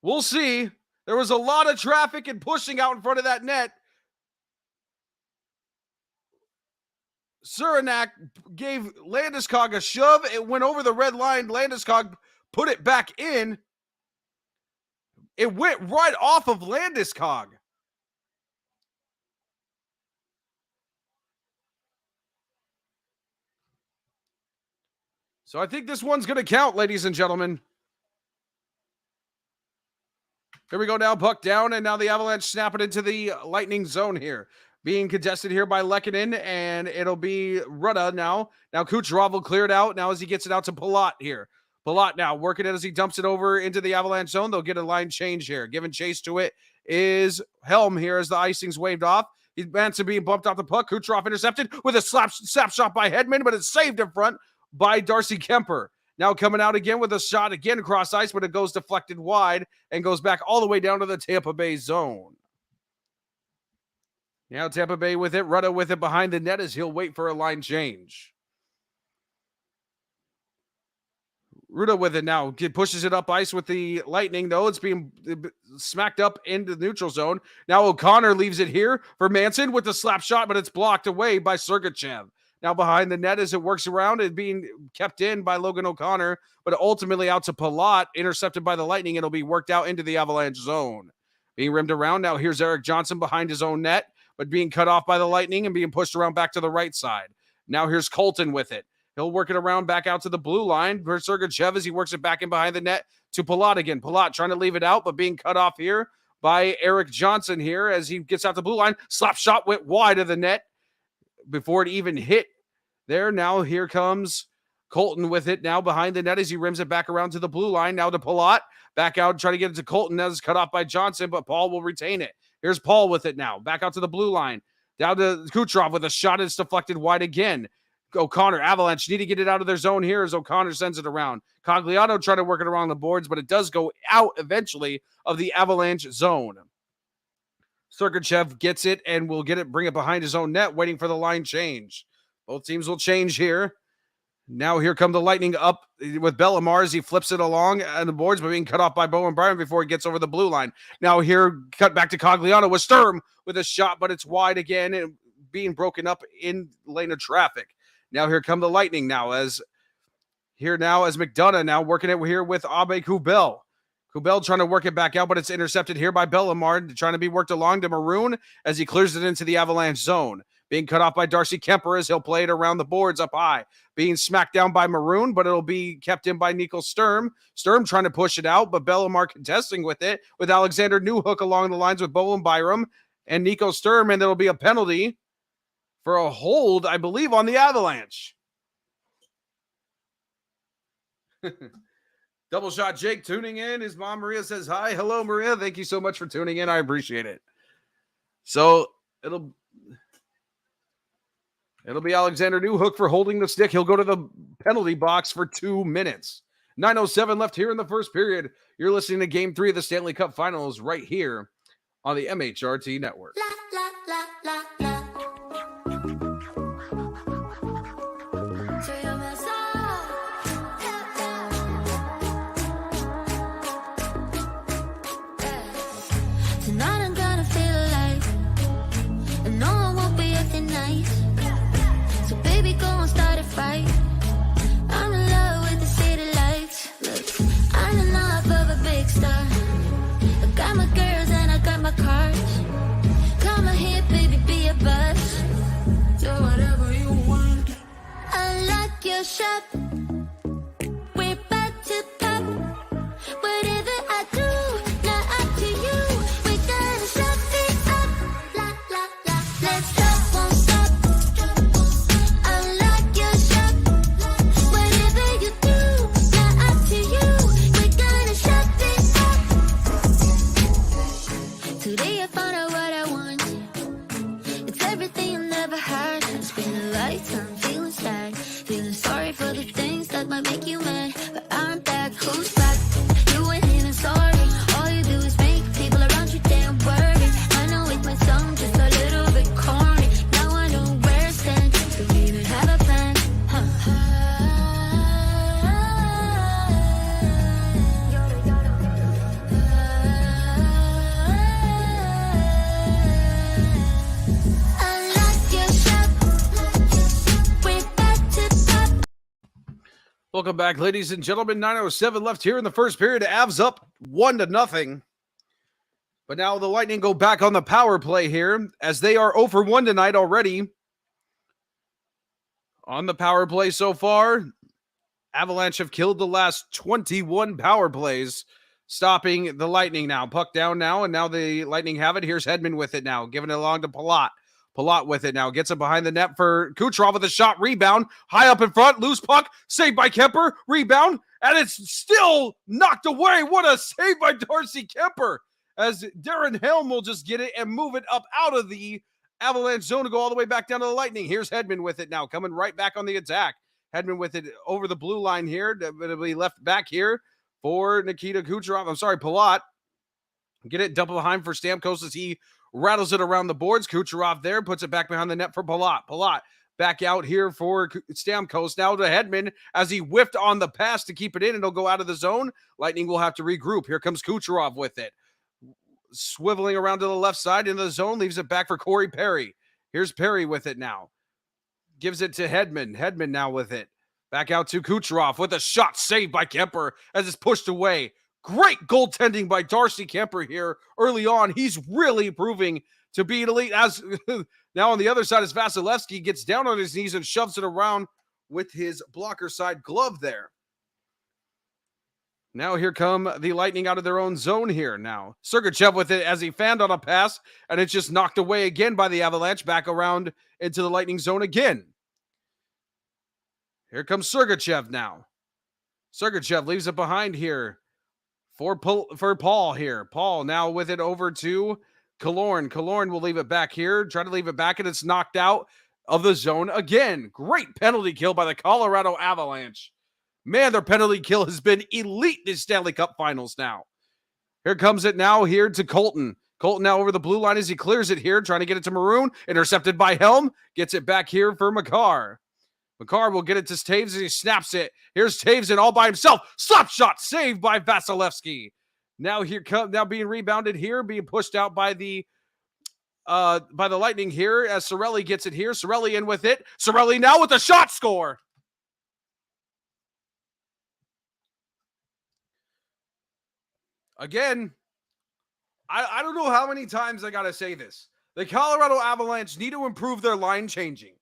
We'll see. There was a lot of traffic and pushing out in front of that net. Surenak gave Landeskog a shove. It went over the red line. Landeskog put it back in. It went right off of Landeskog. So I think this one's going to count, ladies and gentlemen. Here we go now, puck down, and now the Avalanche snap it into the Lightning zone here. being contested here by Lehkonen, and it'll be Rutta now. Now Kucherov will clear it out now as he gets it out to Palat here. Palat now working it as he dumps it over into the Avalanche zone. They'll get a line change here. Giving chase to it is Helm here as the icing's waved off. He's Manson being bumped off the puck. Kucherov intercepted with a slap shot by Hedman, but it's saved in front by Darcy Kemper. Now coming out again with a shot again across ice, but it goes deflected wide and goes back all the way down to the Tampa Bay zone. Now Tampa Bay with it. Rutta with it behind the net as he'll wait for a line change. Rutta with it now. Pushes it up ice with the Lightning, though. It's being smacked up into the neutral zone. Now O'Connor leaves it here for Manson with the slap shot, but it's blocked away by Sergachev. Now behind the net as it works around, it being kept in by Logan O'Connor, but ultimately out to Palat, intercepted by the Lightning. It'll be worked out into the Avalanche zone. Being rimmed around, now here's Eric Johnson behind his own net, but being cut off by the Lightning and being pushed around back to the right side. Now here's Colton with it. He'll work it around back out to the blue line for Sergachev as he works it back in behind the net to Palat again. Palat trying to leave it out, but being cut off here by Eric Johnson here as he gets out the blue line. Slap shot went wide of the net before it even hit there. Now here comes Colton with it now behind the net as he rims it back around to the blue line. Now to Palat. Back out, trying to get it to Colton. That is cut off by Johnson, but Paul will retain it. Here's Paul with it now. Back out to the blue line. Down to Kucherov with a shot. It's deflected wide again. O'Connor, Avalanche need to get it out of their zone here as O'Connor sends it around. Cogliano trying to work it around the boards, but it does go out eventually of the Avalanche zone. Sergachev gets it and will get it, bring it behind his own net, waiting for the line change. Both teams will change here. Now here come the Lightning up with Bellemare as he flips it along on the boards, but being cut off by Bowen Byron before he gets over the blue line. Now here, cut back to Cogliano with Sturm with a shot, but it's wide again and being broken up in lane of traffic. Now here come the Lightning now as McDonough now working it here with Abe Kubel. Kubel trying to work it back out, but it's intercepted here by Bellemare, trying to be worked along to Maroon as he clears it into the Avalanche zone. Being cut off by Darcy Kemper as he'll play it around the boards up high. Being smacked down by Maroon, but it'll be kept in by Nico Sturm. Sturm trying to push it out, but Bellemare contesting with it with Alexander Newhook along the lines with Bowen Byram and Nico Sturm, and it'll be a penalty for a hold, I believe, on the Avalanche. Double shot Jake tuning in. His mom Maria says hi. Hello, Maria. Thank you so much for tuning in. I appreciate it. So it'll be Alexander Newhook for holding the stick. He'll go to the penalty box for 2 minutes. 9:07 left here in the first period. You're listening to Game 3 of the Stanley Cup Finals right here on the MHRT Network. Fight. I'm in love with the city lights. Look, I'm enough of a big star. I got my girls and I got my cars. Come on here, baby, be a buzz. Do whatever you want. I like your shop. We're about to pop. Whatever I do, not up to you. We gotta shop it up. La la la. Let's go, won't stop. For the things that might make you mad, but I'm back. Who's back? You ain't even sorry. All you do is make people around you damn worry. I know it might sound just a little bit corny. Now I know where I stand. Don't even have a plan. Welcome back, ladies and gentlemen. 9:07 left here in the first period. Avs up 1-0. But now the Lightning go back on the power play here as they are 0 for 1 tonight already. On the power play so far, Avalanche have killed the last 21 power plays, stopping the Lightning now. Puck down now, and now the Lightning have it. Here's Hedman with it now, giving it along to Palat. Palat with it now. Gets it behind the net for Kucherov with a shot. Rebound. High up in front. Loose puck. Saved by Kemper. Rebound. And it's still knocked away. What a save by Darcy Kemper. As Darren Helm will just get it and move it up out of the Avalanche zone to go all the way back down to the Lightning. Here's Hedman with it now. Coming right back on the attack. Hedman with it over the blue line here. It'll be left back here for Nikita Kucherov. I'm sorry, Palat. Get it double behind for Stamkos as he rattles it around the boards. Kucherov there puts it back behind the net for Palat. Palat back out here for Stamkos. Now to Hedman as he whiffed on the pass to keep it in. It'll go out of the zone. Lightning will have to regroup. Here comes Kucherov with it. Swiveling around to the left side into the zone. Leaves it back for Corey Perry. Here's Perry with it now. Gives it to Hedman. Hedman now with it. Back out to Kucherov with a shot saved by Kemper as it's pushed away. Great goaltending by Darcy Kemper here early on. He's really proving to be elite. As now on the other side is Vasilevsky gets down on his knees and shoves it around with his blocker side glove there. Now here come the Lightning out of their own zone here now. Sergachev with it as he fanned on a pass, and it's just knocked away again by the Avalanche, back around into the Lightning zone again. Here comes Sergachev now. Sergachev leaves it behind here for Paul here. Paul now with it over to Killorn. Killorn will leave it back here. Try to leave it back, and it's knocked out of the zone again. Great penalty kill by the Colorado Avalanche. Man, their penalty kill has been elite this Stanley Cup Finals now. Here comes it now here to Colton. Colton now over the blue line as he clears it here, trying to get it to Maroon. Intercepted by Helm. Gets it back here for Makar. Makar will get it to Taves as he snaps it. Here's Taves in all by himself. Slap shot saved by Vasilevsky. Now being rebounded here, being pushed out by the Lightning here as Cirelli gets it here. Cirelli in with it. Cirelli now with a shot score. Again, I don't know how many times I got to say this. The Colorado Avalanche need to improve their line changing.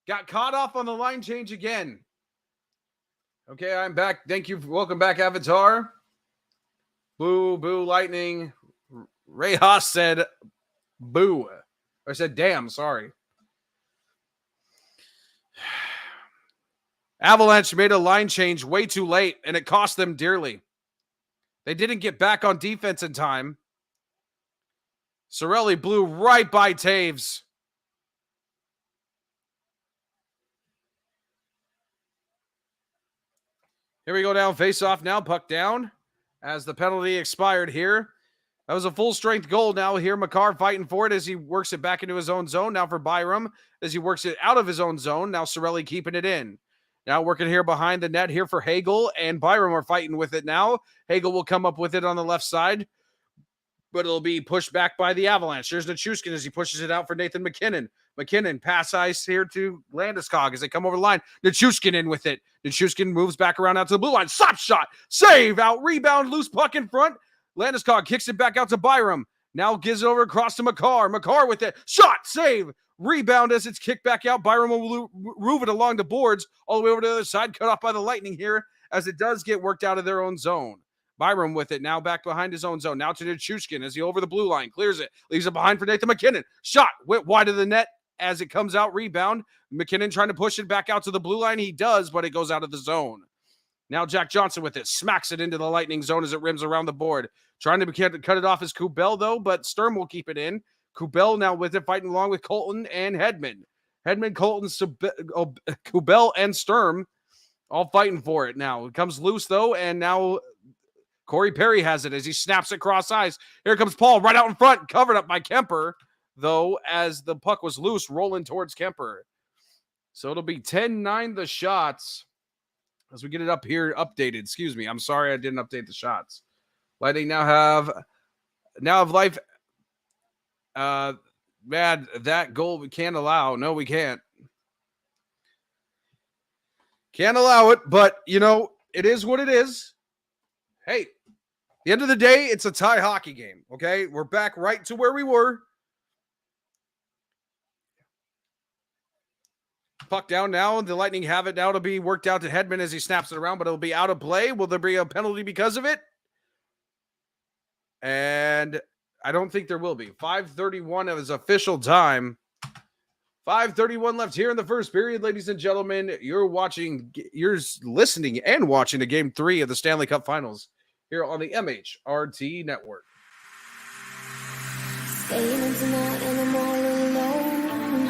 Got caught off on the line change again. Okay, I'm back. Thank you. Welcome back, Avatar. Boo, boo, Lightning. Ray Haas said boo. Or said damn, sorry. Avalanche made a line change way too late, and it cost them dearly. They didn't get back on defense in time. Cirelli blew right by Taves. Here we go down, face off now, puck down as the penalty expired here. That was a full strength goal now here. Makar fighting for it as he works it back into his own zone. Now for Byram as he works it out of his own zone. Now Cirelli keeping it in. Now working here behind the net here for Hagel, and Byram are fighting with it now. Hagel will come up with it on the left side, but it'll be pushed back by the Avalanche. There's Nichushkin as he pushes it out for Nathan McKinnon. McKinnon pass ice here to Landeskog as they come over the line. Nichushkin in with it. Nichushkin moves back around out to the blue line. Slap shot. Save. Out rebound. Loose puck in front. Landeskog kicks it back out to Byram. Now gives it over across to Makar. Makar with it. Shot. Save. Rebound as it's kicked back out. Byram will move it along the boards all the way over to the other side. Cut off by the Lightning here as it does get worked out of their own zone. Byram with it now back behind his own zone. Now to Nichushkin as he over the blue line. Clears it. Leaves it behind for Nathan McKinnon. Shot. Went wide of the net as it comes out. Rebound. McKinnon trying to push it back out to the blue line. He does, but it goes out of the zone. Now Jack Johnson with it. Smacks it into the Lightning zone as it rims around the board. Trying to cut it off as Kubel, though, but Sturm will keep it in. Kubel now with it, fighting along with Colton and Hedman. Hedman, Colton, Kubel, and Sturm all fighting for it now. It comes loose, though, and now Corey Perry has it as he snaps it cross ice. Here comes Paul right out in front, covered up by Kemper, though, as the puck was loose, rolling towards Kemper. So it'll be 10-9 the shots as we get it up here updated. Excuse me. I'm sorry I didn't update the shots. Lightning now have life. Man, that goal we can't allow. No, we can't. Can't allow it, but, you know, it is what it is. Hey, at the end of the day, it's a tie hockey game, okay? We're back right to where we were. Puck down now. The Lightning have it now to be worked out to Hedman as he snaps it around, but it'll be out of play. Will there be a penalty because of it? And I don't think there will be. 5:31 of his official time. 5:31 left here in the first period, ladies and gentlemen. You're listening and watching to Game 3 of the Stanley Cup Finals here on the MHRT Network. Staying in tonight and I'm all alone.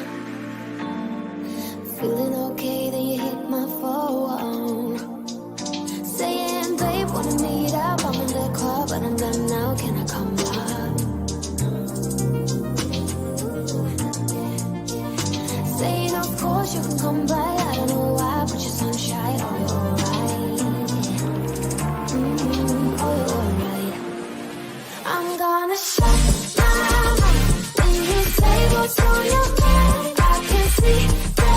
Feeling okay, then you hit my phone. Saying, babe, wanna meet up? I'm in the car, but I'm done now. Can I come back? Saying, of course you can come by. I don't know why, but you're sunshine. Oh, you're alright. Oh, you're alright. I'm gonna shut my mouth when you say what's on your mind. I can see the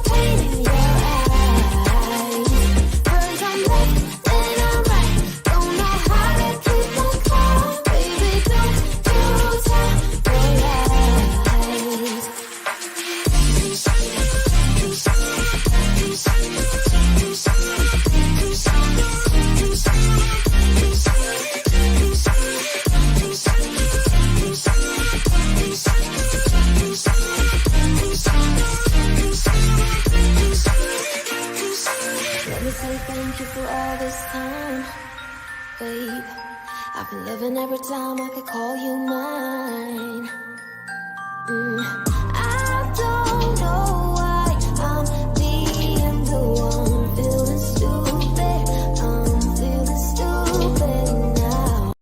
pain in your eyes. 'Cause I'm left and I'm right. Don't know how to keep on calm. Baby, don't you tell your lies. Let me say thank you for all this time, babe. I've been living every time I could call you mine. I don't know why I'm being the one feeling stupid. I'm feeling stupid now.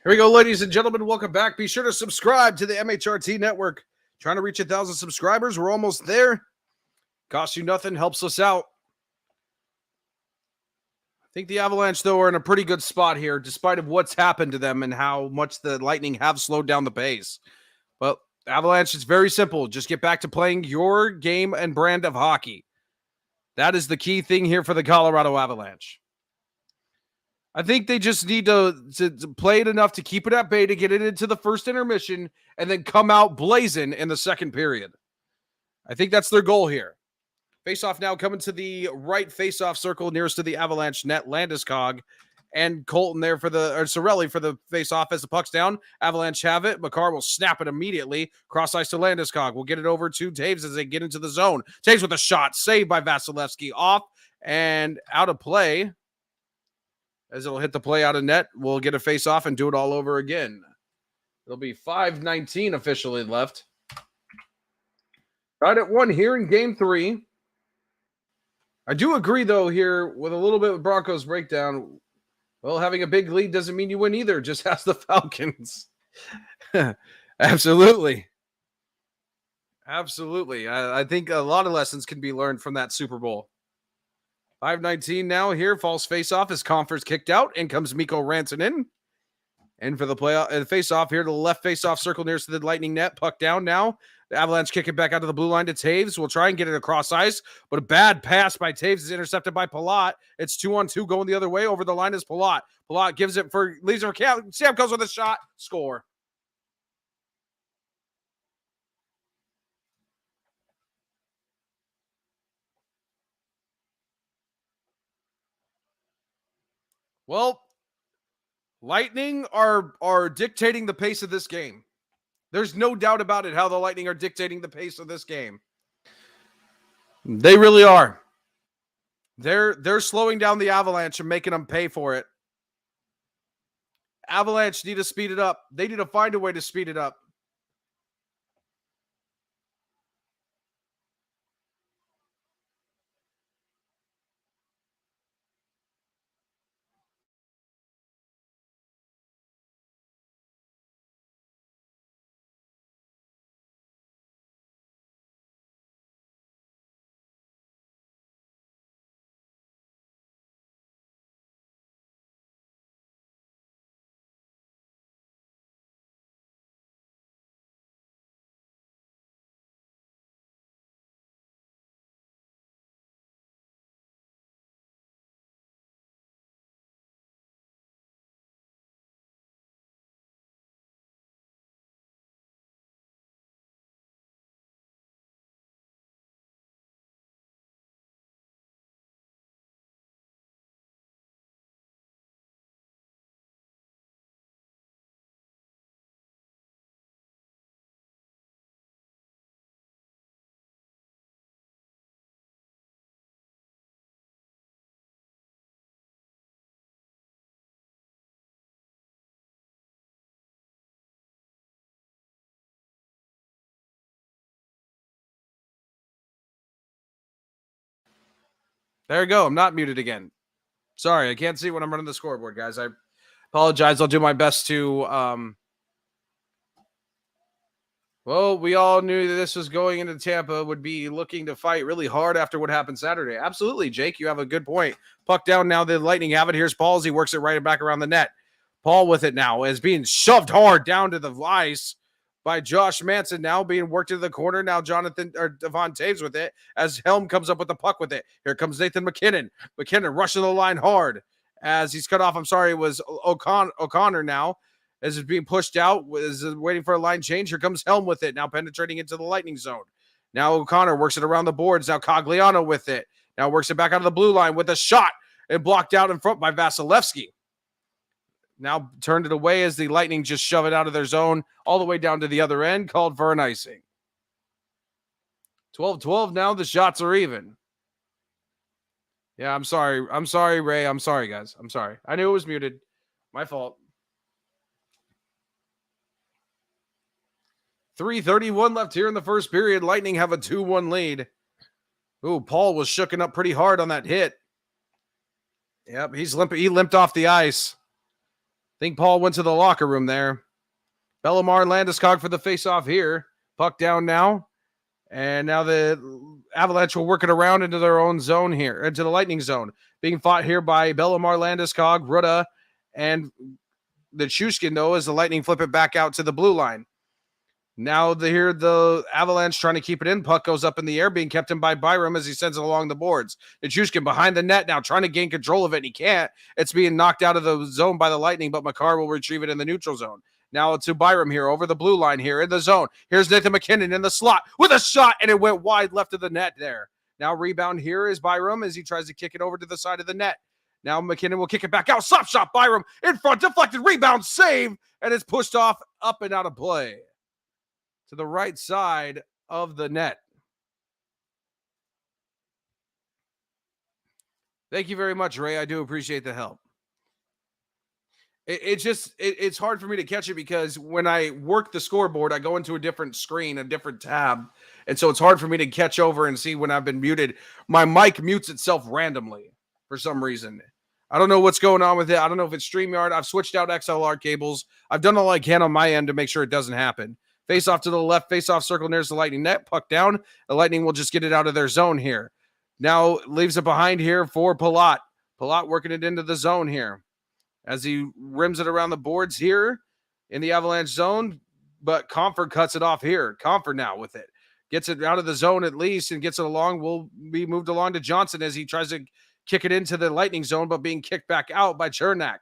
Here we go, ladies and gentlemen. Welcome back. Be sure to subscribe to the MHRT Network. Trying to reach 1,000 subscribers. We're almost there. Costs you nothing, helps us out. I think the Avalanche, though, are in a pretty good spot here, despite of what's happened to them and how much the Lightning have slowed down the pace. Well, Avalanche, it's very simple. Just get back to playing your game and brand of hockey. That is the key thing here for the Colorado Avalanche. I think they just need to play it enough to keep it at bay to get it into the first intermission and then come out blazing in the second period. I think that's their goal here. Face-off now coming to the right face-off circle nearest to the Avalanche net. Landeskog and Colton there Cirelli for the face-off as the puck's down. Avalanche have it. Makar will snap it immediately. Cross ice to Landeskog. We'll get it over to Taves as they get into the zone. Taves with a shot. Saved by Vasilevsky. Off and out of play. As it'll hit the play out of net, we'll get a face-off and do it all over again. It'll be 5:19 officially left. Right at 1 here in Game 3. I do agree, though, here with a little bit of Broncos breakdown. Well, having a big lead doesn't mean you win either. Just ask the Falcons. Absolutely. Absolutely. I think a lot of lessons can be learned from that Super Bowl. 5:19 now here. False face-off as Comfort's kicked out. In comes Mikko Rantanen. And for the face-off here to the left face-off circle nearest to the Lightning net. Puck down now. The Avalanche kick it back out to the blue line to Taves. We'll try and get it across ice, but a bad pass by Taves is intercepted by Palat. It's 2-on-2 going the other way. Over the line is Palat. Palat leaves it for Cam. Sam goes with a shot. Score. Well, Lightning are dictating the pace of this game. There's no doubt about it how the Lightning are dictating the pace of this game. They really are. They're slowing down the Avalanche and making them pay for it. Avalanche need to speed it up. They need to find a way to speed it up. There you go. I'm not muted again. Sorry, I can't see when I'm running the scoreboard, guys. I apologize. I'll do my best to well, we all knew that this was going into Tampa, would be looking to fight really hard after what happened Saturday. Absolutely, Jake. You have a good point. Puck down now. The Lightning have it. Here's Paul as he works it right back around the net. Paul with it now is being shoved hard down to the ice by Josh Manson, now being worked into the corner. Now Jonathan or Devon Taves with it as Helm comes up with the puck with it. Here comes Nathan McKinnon. McKinnon rushing the line hard as he's cut off. I'm sorry, it was O'Connor now. As it's being pushed out, is waiting for a line change. Here comes Helm with it, now penetrating into the Lightning zone. Now O'Connor works it around the boards. Now Cogliano with it. Now works it back out of the blue line with a shot and blocked out in front by Vasilevsky. Now turned it away as the Lightning just shove it out of their zone all the way down to the other end, called for an icing. 12-12 now. The shots are even. Yeah, I'm sorry. I'm sorry, Ray. I'm sorry, guys. I'm sorry. I knew it was muted. My fault. 3:31 left here in the first period. Lightning have a 2-1 lead. Ooh, Paul was shooken up pretty hard on that hit. Yep, he limped off the ice. I think Paul went to the locker room there. Bellemare and Landeskog for the face-off here. Puck down now. And now the Avalanche will work it around into their own zone here, into the Lightning zone. Being fought here by Bellemare, Landeskog, Rutta, and the Chushkin, though, as the Lightning flip it back out to the blue line. Now the Avalanche trying to keep it in. Puck goes up in the air, being kept in by Byram as he sends it along the boards. Nichushkin behind the net now, trying to gain control of it, and he can't. It's being knocked out of the zone by the Lightning, but Makar will retrieve it in the neutral zone. Now to Byram here, over the blue line here in the zone. Here's Nathan McKinnon in the slot with a shot, and it went wide left of the net there. Now rebound here is Byram as he tries to kick it over to the side of the net. Now McKinnon will kick it back out. Slap shot, Byram in front, deflected, rebound, save, and it's pushed off up and out of play to the right side of the net. Thank you very much, Ray. I do appreciate the help. It's hard for me to catch it because when I work the scoreboard, I go into a different screen, a different tab. And so it's hard for me to catch over and see when I've been muted. My mic mutes itself randomly for some reason. I don't know what's going on with it. I don't know if it's StreamYard. I've switched out XLR cables. I've done all I can on my end to make sure it doesn't happen. Face off to the left, face off circle near the Lightning net, puck down. The Lightning will just get it out of their zone here. Now leaves it behind here for Palat. Palat working it into the zone here as he rims it around the boards here in the Avalanche zone, but Comfort cuts it off here. Comfort now with it. Gets it out of the zone at least and gets it along. Will be moved along to Johnson as he tries to kick it into the Lightning zone, but being kicked back out by Chernak.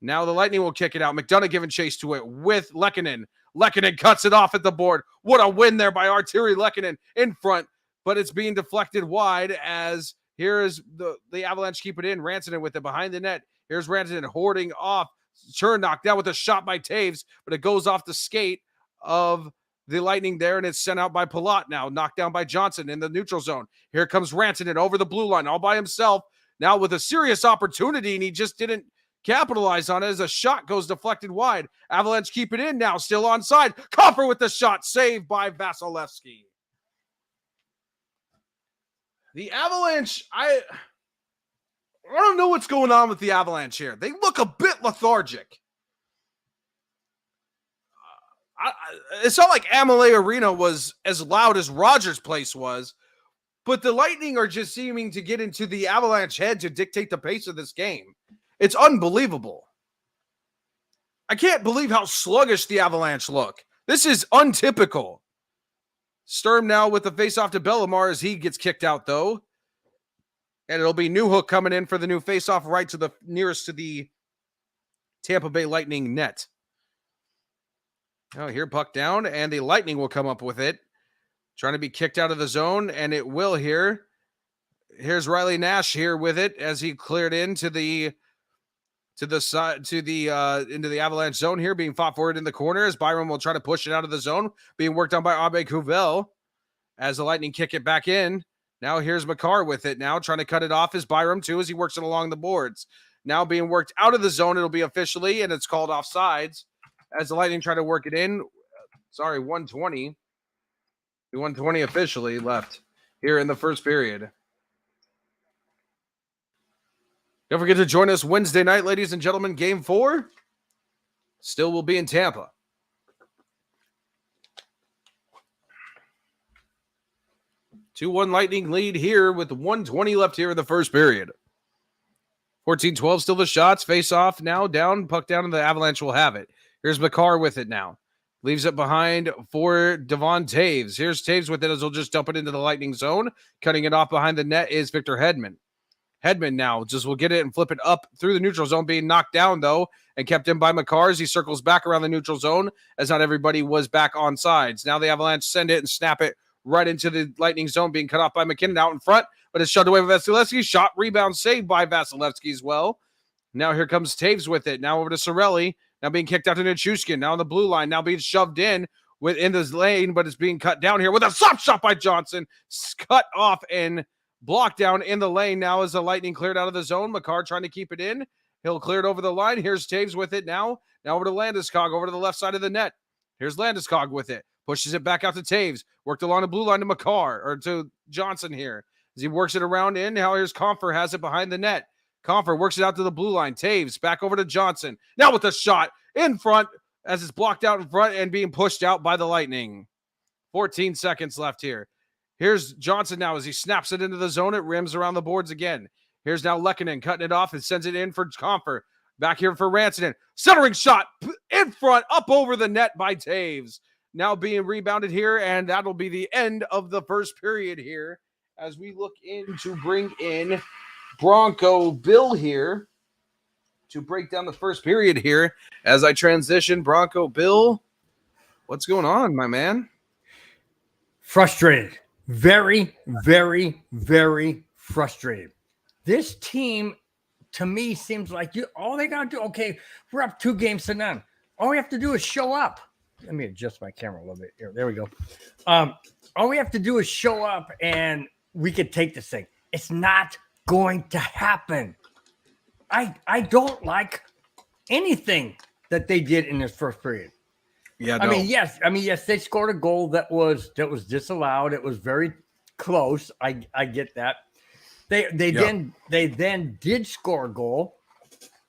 Now the Lightning will kick it out. McDonough giving chase to it with Lehkonen. Lehkonen cuts it off at the board. What a win there by Arturi Lehkonen in front, but it's being deflected wide as here is the Avalanche keep it in. Rantanen with it behind the net. Here's Rantanen hoarding off. Chernak down with a shot by Taves, but it goes off the skate of the Lightning there, and it's sent out by Palat now, knocked down by Johnson in the neutral zone. Here comes Rantanen over the blue line all by himself, now with a serious opportunity, and he just didn't capitalize on it as a shot goes deflected wide. Avalanche keep it in now, still onside. Coffer with the shot, saved by Vasilevsky. The Avalanche, I don't know what's going on with the Avalanche here. They look a bit lethargic. It's not like Amalie Arena was as loud as Rogers Place was, but the Lightning are just seeming to get into the Avalanche head to dictate the pace of this game. It's unbelievable. I can't believe how sluggish the Avalanche look. This is untypical. Sturm now with the faceoff to Bellemare as he gets kicked out, though. And it'll be Newhook coming in for the new faceoff right to the nearest to the Tampa Bay Lightning net. Oh, here puck down, and the Lightning will come up with it. Trying to be kicked out of the zone, and it will here. Here's Riley Nash here with it as he cleared into the side into the Avalanche zone here, being fought for it in the corner as Byram will try to push it out of the zone, being worked on by Abe Cuvelle as the Lightning kick it back in. Now here's Makar with it now, trying to cut it off as Byram too as he works it along the boards. Now being worked out of the zone, it'll be officially, and it's called offsides as the Lightning try to work it in. Sorry, 120. 120 officially left here in the first period. Don't forget to join us Wednesday night, ladies and gentlemen. Game 4 still will be in Tampa. Two 2-1 Lightning lead here with 1:20 left here in the first period. 14-12 still the shots. Face off now down. Puck down and the Avalanche will have it. Here's Makar with it now. Leaves it behind for Devon Taves. Here's Taves with it as he'll just dump it into the Lightning zone. Cutting it off behind the net is Victor Hedman. Hedman now just will get it and flip it up through the neutral zone, being knocked down, though, and kept in by Makar as he circles back around the neutral zone as not everybody was back on sides. Now the Avalanche send it and snap it right into the Lightning zone, being cut off by McKinnon out in front, but it's shoved away by Vasilevsky. Shot, rebound, saved by Vasilevsky as well. Now here comes Taves with it. Now over to Cirelli. Now being kicked out to Nichushkin. Now on the blue line. Now being shoved in within this lane, but it's being cut down here with a soft shot by Johnson. Cut off and blocked down in the lane. Now as the Lightning cleared out of the zone. Makar trying to keep it in. He'll clear it over the line. Here's Taves with it now. Now over to Landeskog over to the left side of the net. Here's Landeskog with it. Pushes it back out to Taves. Worked along the blue line to Makar, or to Johnson here. As he works it around in. Now here's Comfer, has it behind the net. Comfer works it out to the blue line. Taves back over to Johnson. Now with a shot in front as it's blocked out in front and being pushed out by the Lightning. 14 seconds left here. Here's Johnson now as he snaps it into the zone. It rims around the boards again. Here's now Lehkonen cutting it off and sends it in for Comfer. Back here for Rantanen. Centering shot in front, up over the net by Taves. Now being rebounded here, and that'll be the end of the first period here as we look in to bring in Bronco Bill here to break down the first period here. As I transition, Bronco Bill, what's going on, my man? Frustrated. Very, very, very frustrated. This team, to me, seems like all they got to do, okay, we're up 2-0. All we have to do is show up. Let me adjust my camera a little bit here. There we go. All we have to do is show up and we could take this thing. It's not going to happen. I don't like anything that they did in this first period. Yeah, no. I mean, yes, they scored a goal that was disallowed. It was very close. I get that. They then did score a goal,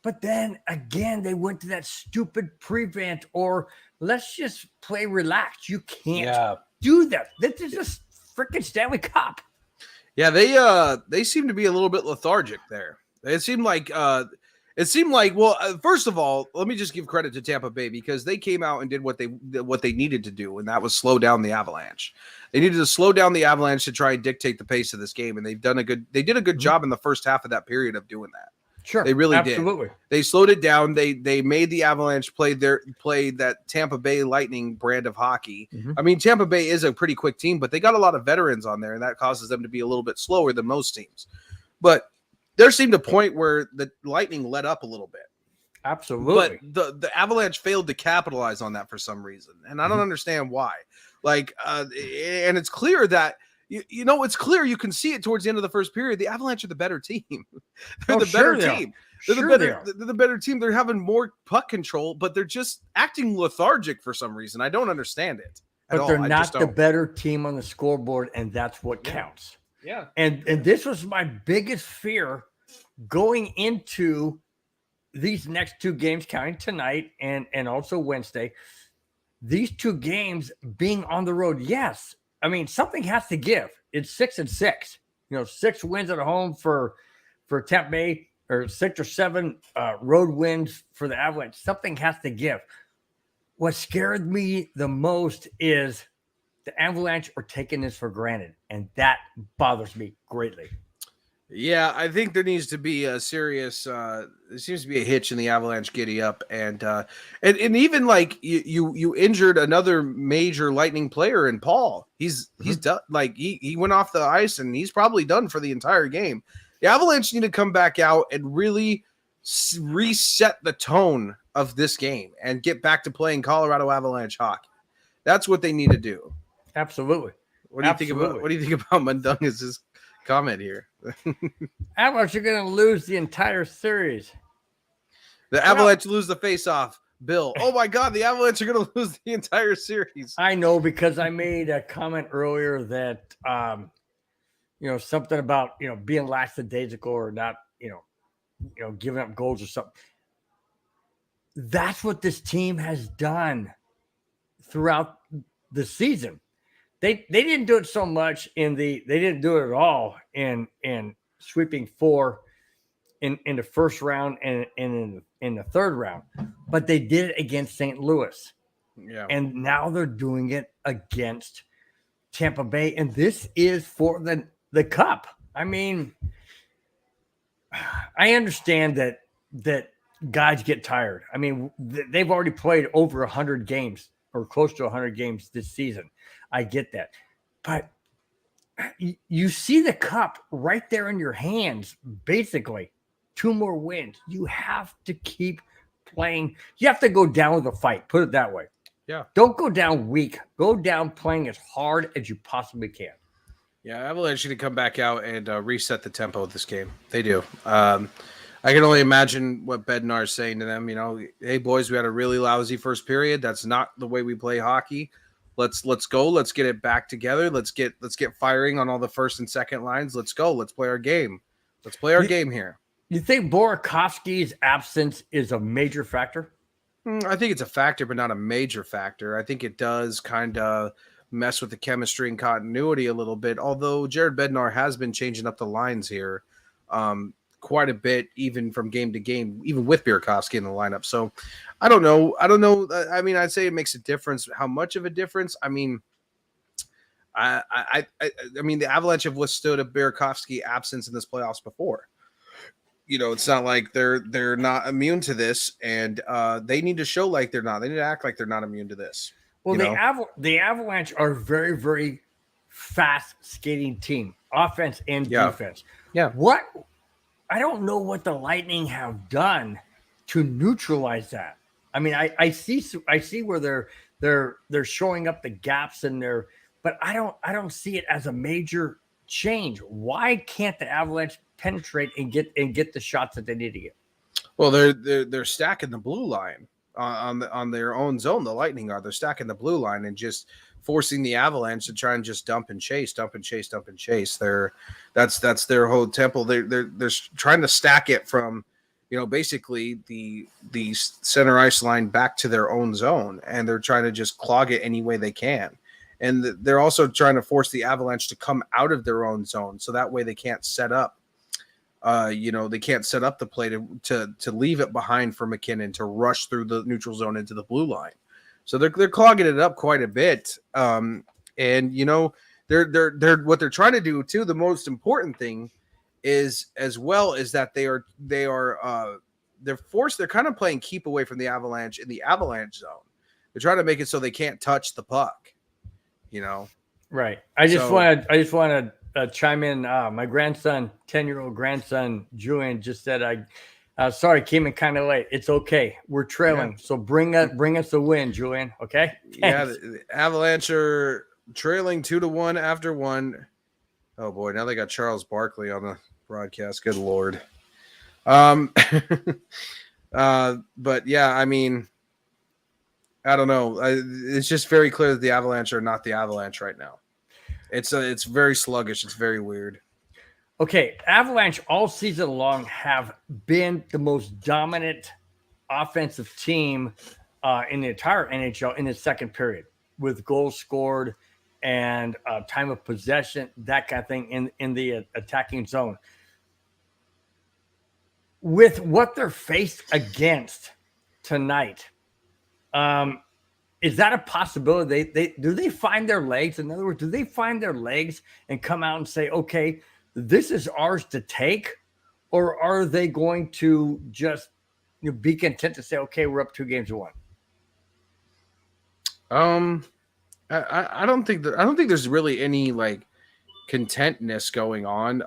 but then again they went to that stupid prevent or let's just play relaxed. You can't do that. This is just freaking Stanley Cup. Yeah, they seem to be a little bit lethargic there. It seemed like first of all, let me just give credit to Tampa Bay because they came out and did what they needed to do, and that was slow down the Avalanche. They needed to slow down the Avalanche to try and dictate the pace of this game, and they did a good job in the first half of that period of doing that. Sure, they really absolutely did. They slowed it down. They made the Avalanche play that Tampa Bay Lightning brand of hockey. Mm-hmm. I mean, Tampa Bay is a pretty quick team, but they got a lot of veterans on there, and that causes them to be a little bit slower than most teams. But there seemed a point where the Lightning let up a little bit. Absolutely. But the Avalanche failed to capitalize on that for some reason, and I don't understand why. And it's clear that it's clear you can see it towards the end of the first period. The Avalanche are the better team. They're the better team. They're the better team. They're having more puck control, but they're just acting lethargic for some reason. I don't understand it. But they're not the better team on the scoreboard, and that's what counts. Yeah. And this was my biggest fear going into these next two games, counting tonight and also Wednesday. These two games being on the road, yes. I mean, something has to give. It's 6-6. 6 wins at home for Tampa Bay, or 6 or 7 road wins for the Avalanche. Something has to give. What scared me the most is the Avalanche are taking this for granted, and that bothers me greatly. Yeah, I think there needs to be a serious. There seems to be a hitch in the Avalanche giddy up, and even like you injured another major Lightning player in Paul. He's done. Like he went off the ice, and he's probably done for the entire game. The Avalanche need to come back out and really reset the tone of this game and get back to playing Colorado Avalanche hockey. That's what they need to do. Absolutely. What do you think about Mundungus' comment here? Avalanche are going to lose the entire series. The Avalanche lose the face-off. Bill, oh my God, the Avalanche are going to lose the entire series. I know, because I made a comment earlier that, something about, being lackadaisical or not, giving up goals or something. That's what this team has done throughout the season. They didn't do it so much they didn't do it at all in sweeping 4 in the first round and in the third round, but they did it against St. Louis. Yeah. And now they're doing it against Tampa Bay, and this is for the cup. I mean, I understand that guys get tired. I mean, they've already played over 100 games or close to 100 games this season. I get that. But you see the cup right there in your hands, basically. 2 more wins. You have to keep playing. You have to go down with a fight, put it that way. Yeah. Don't go down weak. Go down playing as hard as you possibly can. Yeah, Avalanche need to come back out and reset the tempo of this game. They do. I can only imagine what Bednar is saying to them. Hey boys, we had a really lousy first period. That's not the way we play hockey. Let's go. Let's get it back together. Let's get firing on all the first and second lines. Let's go. Let's play our game. Let's play our game here. You think Burakovsky's absence is a major factor? I think it's a factor, but not a major factor. I think it does kind of mess with the chemistry and continuity a little bit, although Jared Bednar has been changing up the lines here quite a bit, even from game to game, even with Burakovsky in the lineup. So I don't know. I mean, I'd say it makes a difference. How much of a difference? I mean, I mean, the Avalanche have withstood a Burakovsky absence in this playoffs before. It's not like they're not immune to this, and they need to show like they're not. They need to act like they're not immune to this. Well, the Avalanche are a very, very fast skating team, offense and defense. Yeah. I don't know what the Lightning have done to neutralize that. I mean, I see where they're showing up the gaps in there, but I don't see it as a major change. Why can't the Avalanche penetrate and get the shots that they need to get? Well, they're stacking the blue line on their own zone. The Lightning they're stacking the blue line and just forcing the Avalanche to try and just dump and chase. That's their whole tempo. They're trying to stack it from basically the center ice line back to their own zone, and they're trying to just clog it any way they can. And they're also trying to force the Avalanche to come out of their own zone, so that way they can't set up. They can't set up the play to leave it behind for McKinnon to rush through the neutral zone into the blue line. So they're clogging it up quite a bit. And they're what they're trying to do too. The most important thing is that they're kind of playing keep away from the Avalanche in the Avalanche zone. They're trying to make it so they can't touch the puck. Right. I just want to chime in. My grandson, 10-year-old grandson, Julian, just said, sorry, came in kind of late. It's okay. We're trailing. So bring us a win, Julian. Okay. Thanks. Yeah. The Avalanche are trailing 2-1 after one. Oh boy. Now they got Charles Barkley on the broadcast. Good Lord. But yeah, I mean, I don't know. It's just very clear that the Avalanche are not the Avalanche right now. It's very sluggish. It's very weird. Okay, Avalanche all season long have been the most dominant offensive team in the entire NHL in the second period, with goals scored and time of possession, that kind of thing in the attacking zone. With what they're faced against tonight, is that a possibility? Do they find their legs? In other words, do they find their legs and come out and say, okay, this is ours to take? Or are they going to just be content to say, okay, we're up 2-1? I don't think there's really any like contentness going on.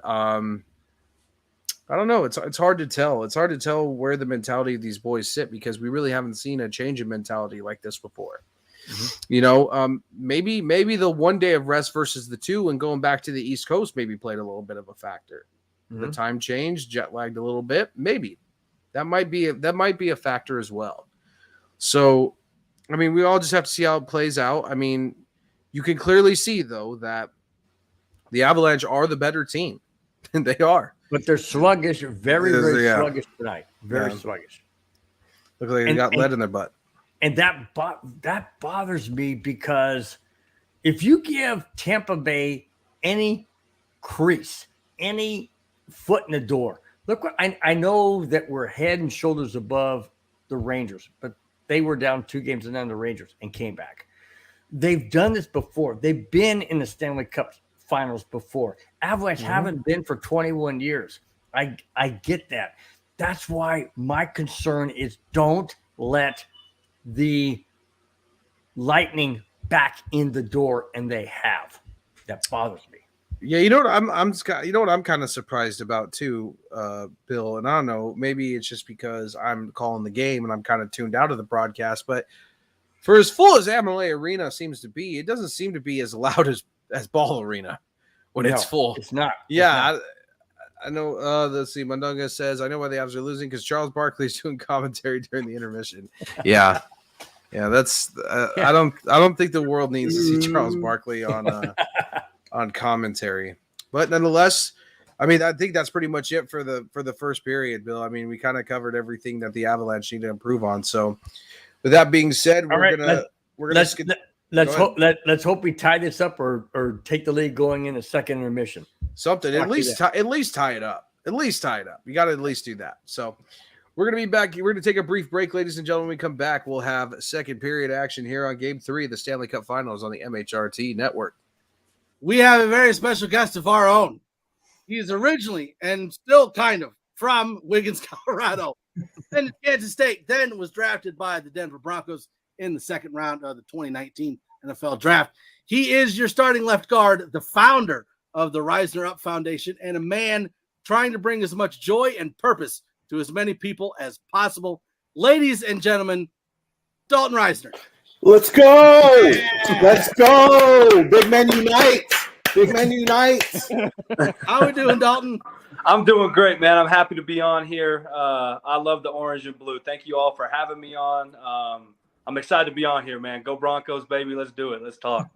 I don't know. It's hard to tell. It's hard to tell where the mentality of these boys sit, because we really haven't seen a change in mentality like this before. Mm-hmm. Maybe the 1 day of rest versus the 2 and going back to the East Coast maybe played a little bit of a factor. Mm-hmm. The time change, jet lagged a little bit. Maybe that might be a factor as well. So, I mean, we all just have to see how it plays out. I mean, you can clearly see though that the Avalanche are the better team. They are. But they're sluggish, very sluggish tonight. Very sluggish. Look like they got lead in their butt. And that bothers me because if you give Tampa Bay any crease, any foot in the door, look what I know that we're head and shoulders above the Rangers, but they were down 2 games and then the Rangers and came back. They've done this before. They've been in the Stanley Cup Finals before. Avalanche haven't been for 21 years. I get that. That's why my concern is don't let the Lightning back in the door, and they have. That bothers me. Yeah, you know what I'm kind of surprised about too, Bill. And I don't know, maybe it's just because I'm calling the game and I'm kind of tuned out of the broadcast. But for as full as Amalie Arena seems to be, it doesn't seem to be as loud as Ball Arena when it's full. It's not. Yeah, It's not. I know. Let's see. Mundunga says, "I know why the Avs are losing because Charles Barkley's doing commentary during the intermission." Yeah. Yeah, that's. I don't think the world needs to see Charles Barkley on commentary, but nonetheless, I mean, I think that's pretty much it for the first period, Bill. I mean, we kind of covered everything that the Avalanche need to improve on. So, with that being said, let's hope we tie this up or take the lead going in a second intermission. Something at least tie it up. At least tie it up. You got to at least do that. So. We're going to be back. We're going to take a brief break, ladies and gentlemen. When we come back, we'll have second period action here on Game 3 of the Stanley Cup Finals on the MHRT Network. We have a very special guest of our own. He is originally and still kind of from Wiggins, Colorado, then Kansas State, then was drafted by the Denver Broncos in the second round of the 2019 NFL Draft. He is your starting left guard, the founder of the Reisner Up Foundation, and a man trying to bring as much joy and purpose to as many people as possible. Ladies and gentlemen, Dalton Reisner. Let's go. Yeah. Let's go. Big men unite. Big men unite. How are we doing, Dalton? I'm doing great, man. I'm happy to be on here. I love the orange and blue. Thank you all for having me on. I'm excited to be on here, man. Go Broncos, baby. Let's do it. Let's talk.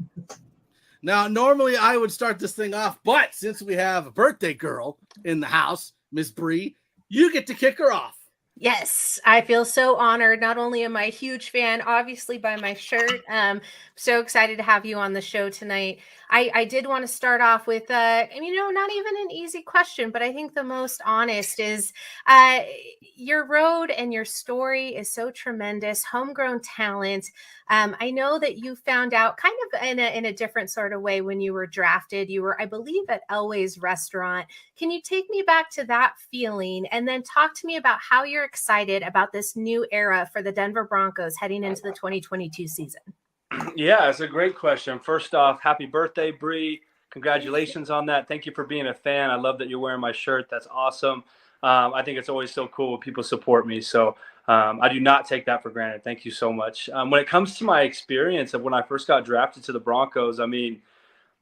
Now, normally I would start this thing off, but since we have a birthday girl in the house, Miss Bree, you get to kick her off. Yes, I feel so honored. Not only am I a huge fan, obviously, by my shirt. So excited to have you on the show tonight. I did want to start off with, not even an easy question, but I think the most honest is your road and your story is so tremendous. Homegrown talent. I know that you found out kind of in a different sort of way when you were drafted. You were, I believe, at Elway's restaurant. Can you take me back to that feeling and then talk to me about how you're excited about this new era for the Denver Broncos heading into the 2022 season? Yeah, it's a great question. First off, happy birthday, Bree. Congratulations on that. Thank you for being a fan. I love that you're wearing my shirt. That's awesome. I think it's always so cool when people support me. So I do not take that for granted. Thank you so much. When it comes to my experience of when I first got drafted to the Broncos, I mean,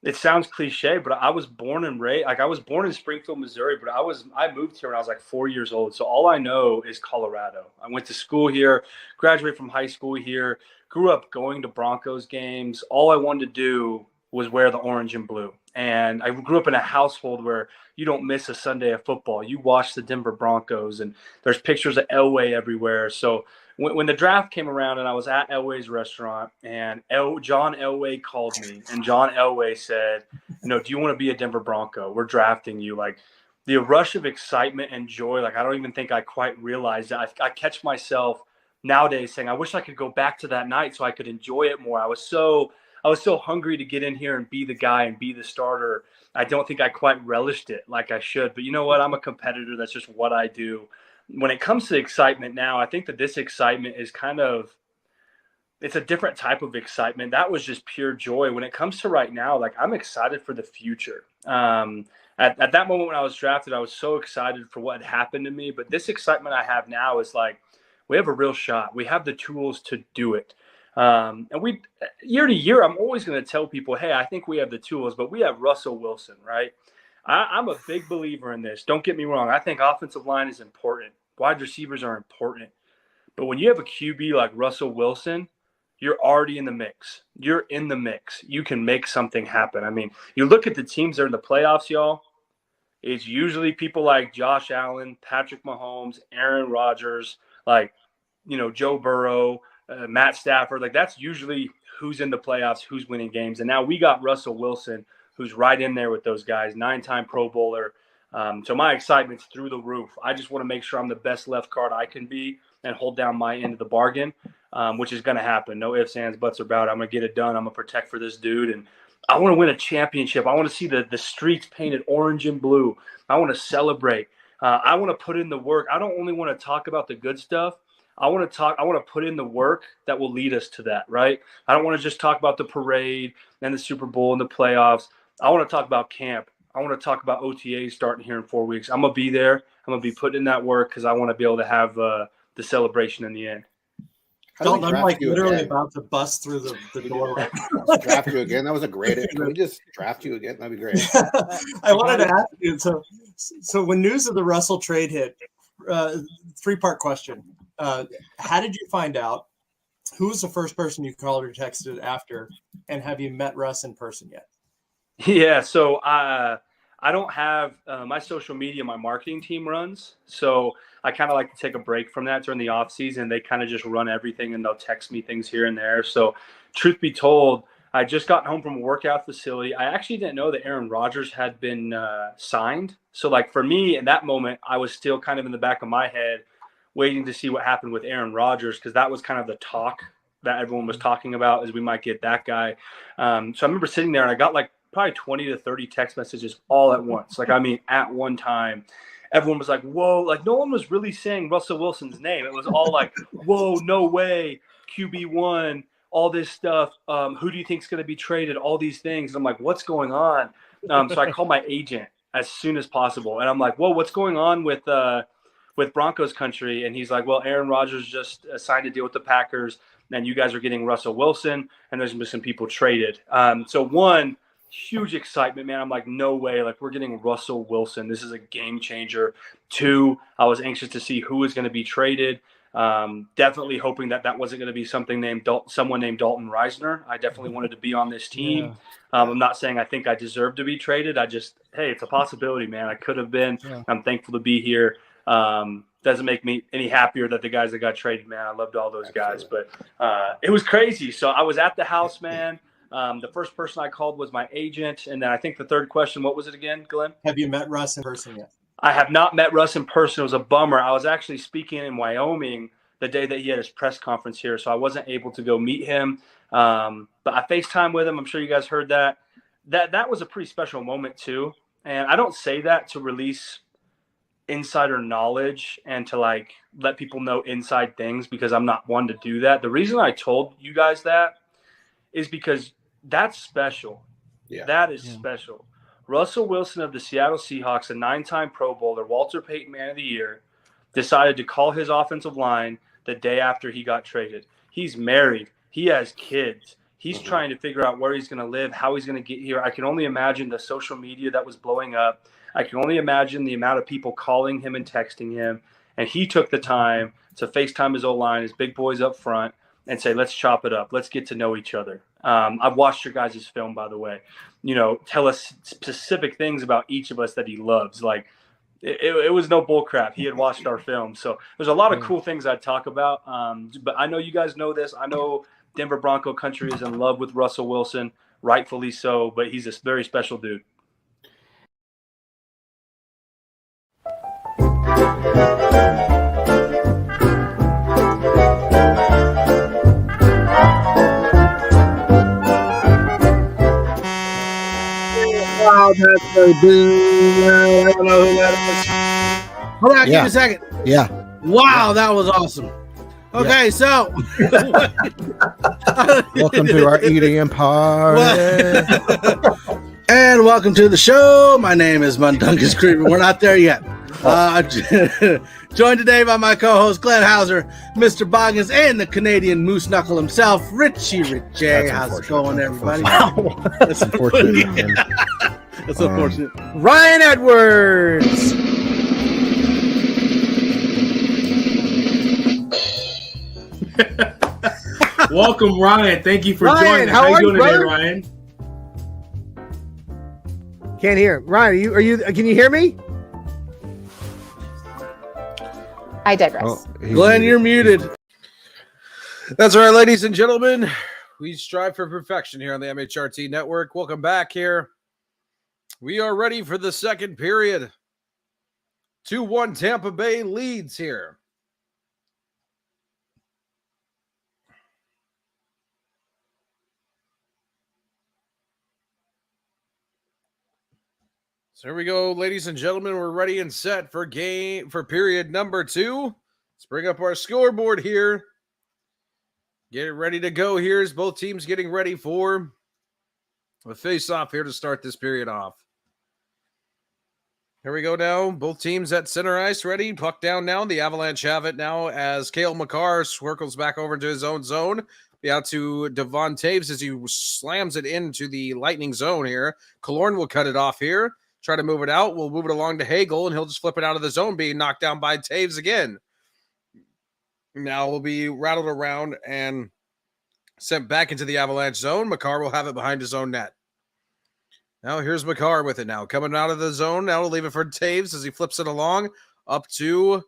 it sounds cliche, but I was born and raised, I was born in Springfield, Missouri, but I moved here when I was like 4 years old. So all I know is Colorado. I went to school here, graduated from high school here, grew up going to Broncos games. All I wanted to do was wear the orange and blue. And I grew up in a household where you don't miss a Sunday of football. You watch the Denver Broncos, and there's pictures of Elway everywhere. So when the draft came around and I was at Elway's restaurant, and John Elway called me, and John Elway said, do you want to be a Denver Bronco? We're drafting you. Like, the rush of excitement and joy, like, I don't even think I quite realized that. I catch myself nowadays saying, I wish I could go back to that night so I could enjoy it more. I was so hungry to get in here and be the guy and be the starter. I don't think I quite relished it like I should. But you know what? I'm a competitor. That's just what I do. When it comes to excitement now, I think that this excitement is it's a different type of excitement. That was just pure joy. When it comes to right now, like, I'm excited for the future. At that moment when I was drafted, I was so excited for what had happened to me. But this excitement I have now is like, we have a real shot. We have the tools to do it. And we, year to year, I'm always going to tell people, hey, I think we have the tools, but we have Russell Wilson, right? I'm a big believer in this. Don't get me wrong. I think offensive line is important. Wide receivers are important. But when you have a QB like Russell Wilson, you're already in the mix. You're in the mix. You can make something happen. I mean, you look at the teams that are in the playoffs, y'all. it's usually people like Josh Allen, Patrick Mahomes, Aaron Rodgers, like, Joe Burrow, Matt Stafford. Like, that's usually who's in the playoffs, who's winning games. And now we got Russell Wilson, who's right in there with those guys, 9-time Pro Bowler. So my excitement's through the roof. I just want to make sure I'm the best left guard I can be and hold down my end of the bargain, which is going to happen. No ifs, ands, buts about it. I'm going to get it done. I'm going to protect for this dude. And I want to win a championship. I want to see the streets painted orange and blue. I want to celebrate. I want to put in the work. I don't only want to talk about the good stuff. I want to put in the work that will lead us to that, right? I don't want to just talk about the parade and the Super Bowl and the playoffs. I want to talk about camp. I want to talk about OTAs starting here in 4 weeks. I'm going to be there. I'm going to be putting in that work because I want to be able to have the celebration in the end. Dalton, I'm like literally about to bust through the door. Draft you again? That was a great. Can we just draft you again? That'd be great. I wanted to ask you. So when news of the Russell trade hit, 3-part question. How did you find out? Who was the first person you called or texted after? And have you met Russ in person yet? Yeah, so I don't have my social media, my marketing team runs. So I kind of like to take a break from that during the off season. They kind of just run everything and they'll text me things here and there. So truth be told, I just got home from a workout facility. I actually didn't know that Aaron Rodgers had been signed. So like for me in that moment, I was still kind of in the back of my head waiting to see what happened with Aaron Rodgers because that was kind of the talk that everyone was talking about is we might get that guy. So I remember sitting there and I got like probably 20 to 30 text messages all at once. Like, I mean, at one time, everyone was like, whoa, like no one was really saying Russell Wilson's name. It was all like, whoa, no way, QB1, all this stuff. Who do you think is going to be traded? All these things. And I'm like, what's going on? So I called my agent as soon as possible. And I'm like, whoa, what's going on with Broncos country? And he's like, well, Aaron Rodgers just signed a deal with the Packers. And you guys are getting Russell Wilson. And there's been some people traded. So one, huge excitement, man. I'm like, no way. Like, we're getting Russell Wilson. This is a game changer. 2, I was anxious to see who was going to be traded. Definitely hoping that wasn't going to be someone named Dalton Reisner. I definitely wanted to be on this team. Yeah. I'm not saying I think I deserve to be traded. Hey, it's a possibility, man. I could have been. Yeah. I'm thankful to be here. Doesn't make me any happier that the guys that got traded, man. I loved all those guys, but it was crazy. So I was at the house, man. The first person I called was my agent. And then I think the third question, what was it again, Glenn? Have you met Russ in person yet? I have not met Russ in person. It was a bummer. I was actually speaking in Wyoming the day that he had his press conference here, so I wasn't able to go meet him. But I FaceTimed with him. I'm sure you guys heard that. That was a pretty special moment too. And I don't say that to release insider knowledge and to like let people know inside things because I'm not one to do that. The reason I told you guys that is because that's special. Yeah. That is special. Russell Wilson of the Seattle Seahawks, a 9-time Pro Bowler, Walter Payton Man of the Year, decided to call his offensive line the day after he got traded. He's married. He has kids. He's trying to figure out where he's going to live, how he's going to get here. I can only imagine the social media that was blowing up. I can only imagine the amount of people calling him and texting him. And he took the time to FaceTime his O-line, his big boys up front, and say, let's chop it up. Let's get to know each other. I've watched your guys' film, by the way. Tell us specific things about each of us that he loves. Like, it was no bull crap. He had watched our film. So there's a lot of cool things I'd talk about. But I know you guys know this. I know Denver Bronco country is in love with Russell Wilson, rightfully so, but he's a very special dude. Wow, that's so good. I don't know who that is. Hold on, give me a second. Yeah. Wow, that was awesome. Okay, so welcome to our eating empire. And welcome to the show. My name is Mundungus Creeper. We're not there yet. Joined today by my co-host Glenn Hauser, Mr. Boggins, and the Canadian moose knuckle himself, Richie J. How's it going, everybody? That's unfortunate. That's unfortunate. Ryan Edwards. Welcome, Ryan. Thank you for joining. How are you doing today, Ryan? Can't hear. Ryan, are you? Can you hear me? I digress. Oh, Glenn, you're muted. That's right, ladies and gentlemen. We strive for perfection here on the MHRT Network. Welcome back here. We are ready for the second period. 2-1 Tampa Bay leads here. So here we go, ladies and gentlemen. We're ready and set for period number 2. Let's bring up our scoreboard here. Get it ready to go. Here's both teams getting ready for a face-off here to start this period off. Here we go now. Both teams at center ice ready. Puck down now. The Avalanche have it now as Cale Makar circles back over into his own zone. Be out to Devon Taves as he slams it into the Lightning zone here. Killorn will cut it off here. Try to move it out. We'll move it along to Hagel, and he'll just flip it out of the zone, being knocked down by Taves again. Now will be rattled around and sent back into the Avalanche zone. Makar will have it behind his own net. Now here's Makar with it now. Coming out of the zone. Now we'll leave it for Taves as he flips it along up to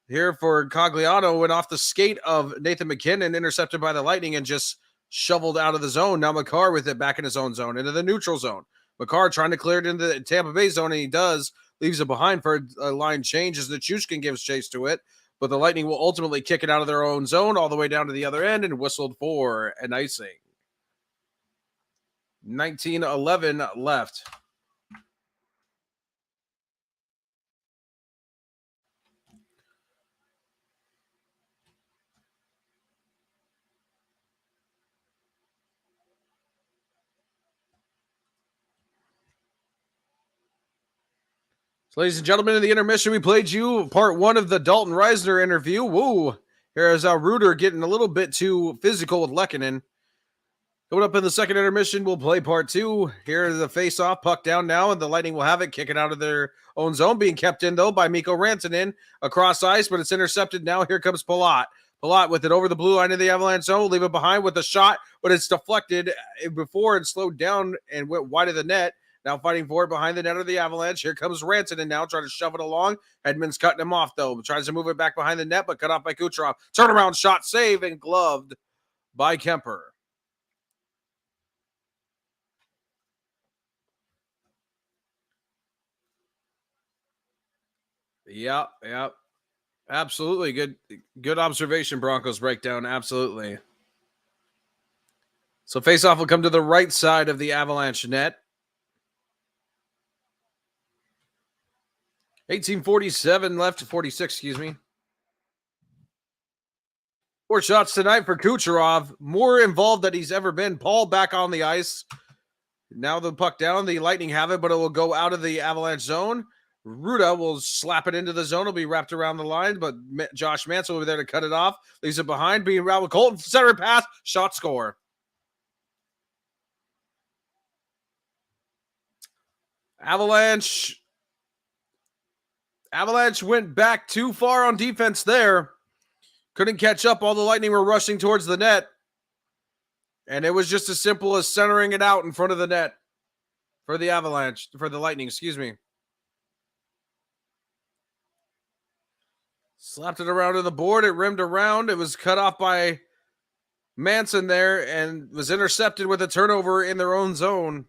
here for Cogliano. Went off the skate of Nathan McKinnon, intercepted by the Lightning and just shoveled out of the zone. Now Makar with it back in his own zone, into the neutral zone. Makar trying to clear it into the Tampa Bay zone, and he does. Leaves it behind for a line change as Nichushkin gives chase to it. But the Lightning will ultimately kick it out of their own zone all the way down to the other end and whistled for an icing. 19:11 left. So, ladies and gentlemen, in the intermission, we played you part 1 of the Dalton Reisner interview. Woo! Here's Reuter getting a little bit too physical with Lehkonen. Coming up in the second intermission, we'll play part 2. Here's the face-off, puck down now, and the Lightning will have it, kick it out of their own zone, being kept in, though, by Mikko Rantanen across ice, but it's intercepted now. Here comes Palat. Palat with it over the blue line of the Avalanche zone, leave it behind with a shot, but it's deflected before and slowed down and went wide of the net. Now fighting for it behind the net of the Avalanche. Here comes Rantanen now trying to shove it along. Edmund's cutting him off, though. Tries to move it back behind the net, but cut off by Kucherov. Turnaround shot, save, and gloved by Kemper. Yeah. Absolutely. Good observation, Broncos breakdown. Absolutely. So face-off will come to the right side of the Avalanche net. 18:47 left to 46, excuse me. 4 shots tonight for Kucherov. More involved than he's ever been. Paul back on the ice. Now the puck down. The Lightning have it, but it will go out of the Avalanche zone. Ruda will slap it into the zone. It'll be wrapped around the line, but Josh Mansell will be there to cut it off. Leaves it behind, being around with Colton. Center pass, shot score. Avalanche went back too far on defense there. Couldn't catch up. All the Lightning were rushing towards the net. And it was just as simple as centering it out in front of the net for the Avalanche, for the Lightning, excuse me. Slapped it around to the board. It rimmed around. It was cut off by Manson there and was intercepted with a turnover in their own zone.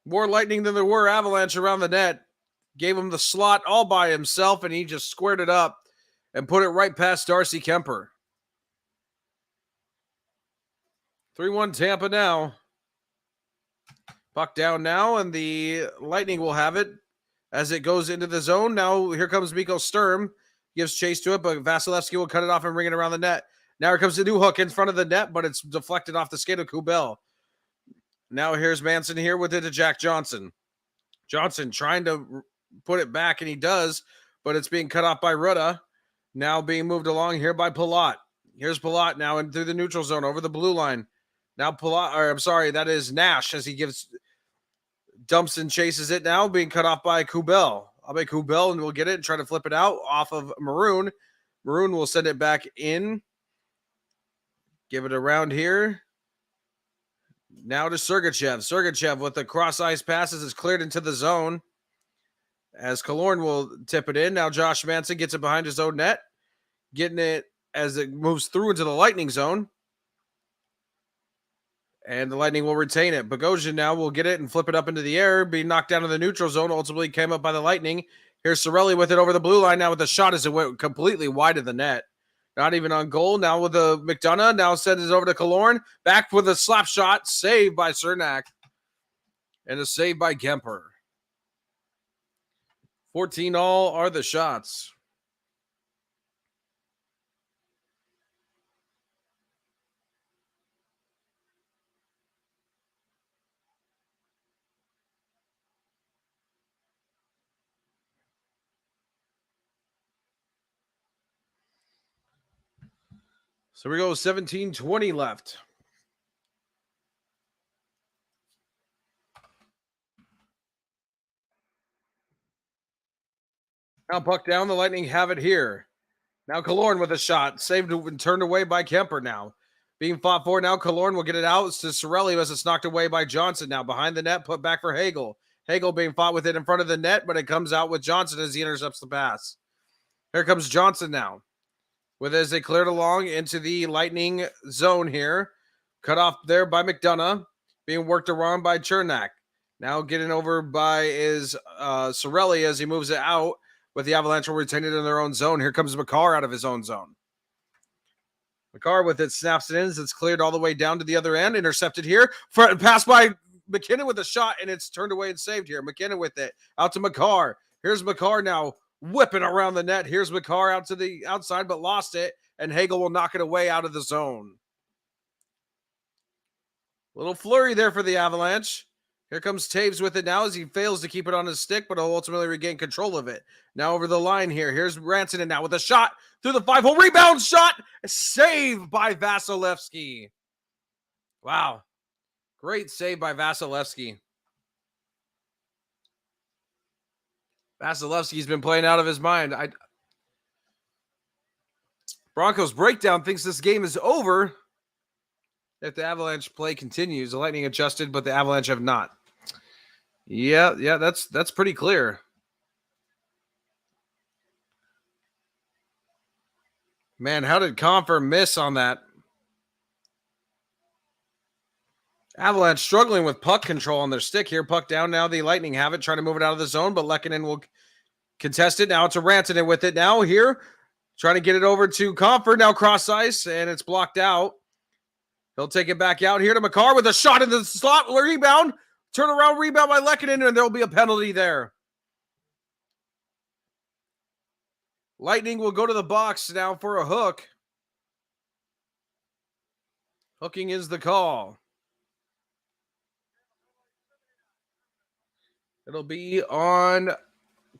More Lightning than there were Avalanche around the net. Gave him the slot all by himself, and he just squared it up and put it right past Darcy Kemper. 3-1 Tampa now. Puck down now, and the Lightning will have it as it goes into the zone. Now here comes Mikko Sturm. Gives chase to it, but Vasilevsky will cut it off and bring it around the net. Now here comes the new hook in front of the net, but it's deflected off the skate of Kubel. Now here's Manson here with it to Jack Johnson. Johnson trying to put it back, and he does, but it's being cut off by Rutta. Now being moved along here by Palat. Here's Palat now and through the neutral zone over the blue line. Now that is Nash as he dumps and chases it now, being cut off by Kubel. I'll make Kubel and we'll get it and try to flip it out off of Maroon. Maroon will send it back in. Give it around here. Now to Sergachev. Sergachev with the cross ice passes is cleared into the zone as Killorn will tip it in. Now Josh Manson gets it behind his own net, getting it as it moves through into the Lightning zone. And the Lightning will retain it. Bogosian now will get it and flip it up into the air, be knocked down in the neutral zone, ultimately came up by the Lightning. Here's Cirelli with it over the blue line now with the shot as it went completely wide of the net. Not even on goal. Now with the McDonough. Now sends it over to Killorn. Back with a slap shot. Saved by Cernak. And a save by Kemper. 14 all are the shots. So we go 17:20 left. Now puck down. The Lightning have it here. Now Killorn with a shot. Saved and turned away by Kemper now. Being fought for now. Killorn will get it out to Cirelli as it's knocked away by Johnson now. Behind the net, put back for Hagel. Hagel being fought with it in front of the net, but it comes out with Johnson as he intercepts the pass. Here comes Johnson now. With as they cleared along into the Lightning zone here. Cut off there by McDonough. Being worked around by Cernak. Now getting over by is Cirelli as he moves it out. But the Avalanche will retain it in their own zone. Here comes Makar out of his own zone. Makar with it snaps it in. It's cleared all the way down to the other end. Intercepted here. Passed by McKinnon with a shot, and it's turned away and saved here. McKinnon with it. Out to Makar. Here's Makar now whipping around the net. Here's Makar out to the outside, but lost it. And Hagel will knock it away out of the zone. Little flurry there for the Avalanche. Here comes Taves with it now as he fails to keep it on his stick, but he'll ultimately regain control of it. Now over the line here. Here's Rantanen now with a shot through the 5-hole. Rebound shot. Saved by Vasilevsky. Wow. Great save by Vasilevsky. Vasilevsky's been playing out of his mind. Broncos breakdown thinks this game is over if the Avalanche play continues. The Lightning adjusted, but the Avalanche have not. Yeah, that's pretty clear. Man, how did Confer miss on that? Avalanche struggling with puck control on their stick here. Puck down now. The Lightning have it, trying to move it out of the zone, but Lehkonen will contest it. Now it's a Rantanen with it now here. Trying to get it over to Confer. Now cross ice, and it's blocked out. He'll take it back out here to Makar with a shot in the slot. Rebound. Turnaround rebound by Lehkonen, and there'll be a penalty there. Lightning will go to the box now for a hook. Hooking is the call. It'll be on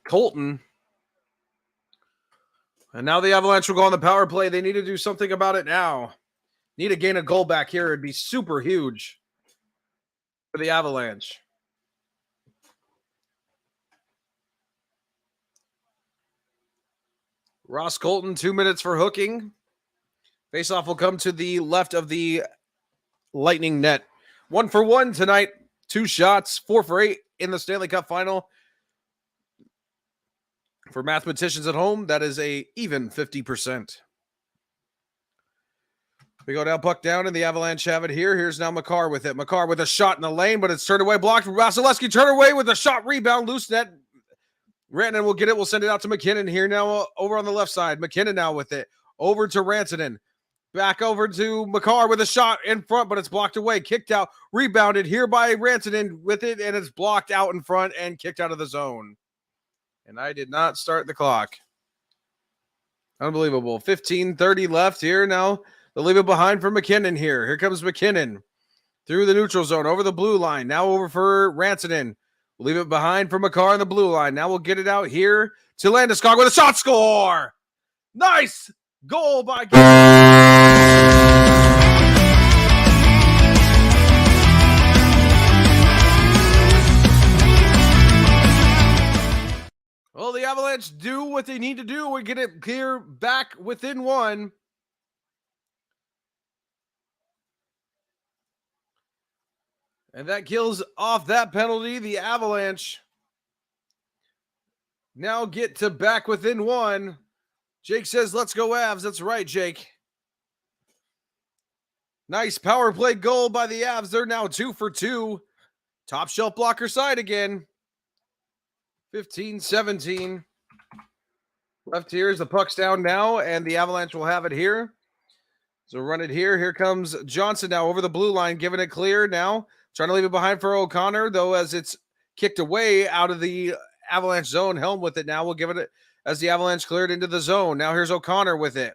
Colton. And now the Avalanche will go on the power play. They need to do something about it now. Need to gain a goal back here. It'd be super huge for the Avalanche. Ross Colton, 2 minutes for hooking. Faceoff will come to the left of the Lightning net. 1 for 1 tonight. 2 shots, 4 for 8 in the Stanley Cup final. For mathematicians at home, that is a even 50%. We go down, puck down, and the Avalanche have it here. Here's now Makar with it. Makar with a shot in the lane, but it's turned away, blocked. Vasilevsky turned away with a shot, rebound, loose net. Rantanen will get it. We'll send it out to McKinnon here now over on the left side. McKinnon now with it. Over to Rantanen. Back over to Makar with a shot in front, but it's blocked away. Kicked out, rebounded here by Rantanen with it, and it's blocked out in front and kicked out of the zone. And I did not start the clock. Unbelievable. 15:30 left here now. They'll leave it behind for McKinnon here. Here comes McKinnon through the neutral zone, over the blue line. Now over for Rantanen. We'll leave it behind for Makar in the blue line. Now we'll get it out here to Landeskog with a shot score. Nice goal by Well, the Avalanche do what they need to do. We get it clear back within 1. And that kills off that penalty. The Avalanche now get to back within one. Jake says, let's go Avs. That's right, Jake. Nice power play goal by the Avs. They're now 2 for 2. Top shelf blocker side again. 15-17. Left here is the puck's down now, and the Avalanche will have it here. So run it here. Here comes Johnson now over the blue line, giving it clear now. Trying to leave it behind for O'Connor, though, as it's kicked away out of the Avalanche zone. Helm with it now. We'll give it as the Avalanche cleared into the zone. Now here's O'Connor with it.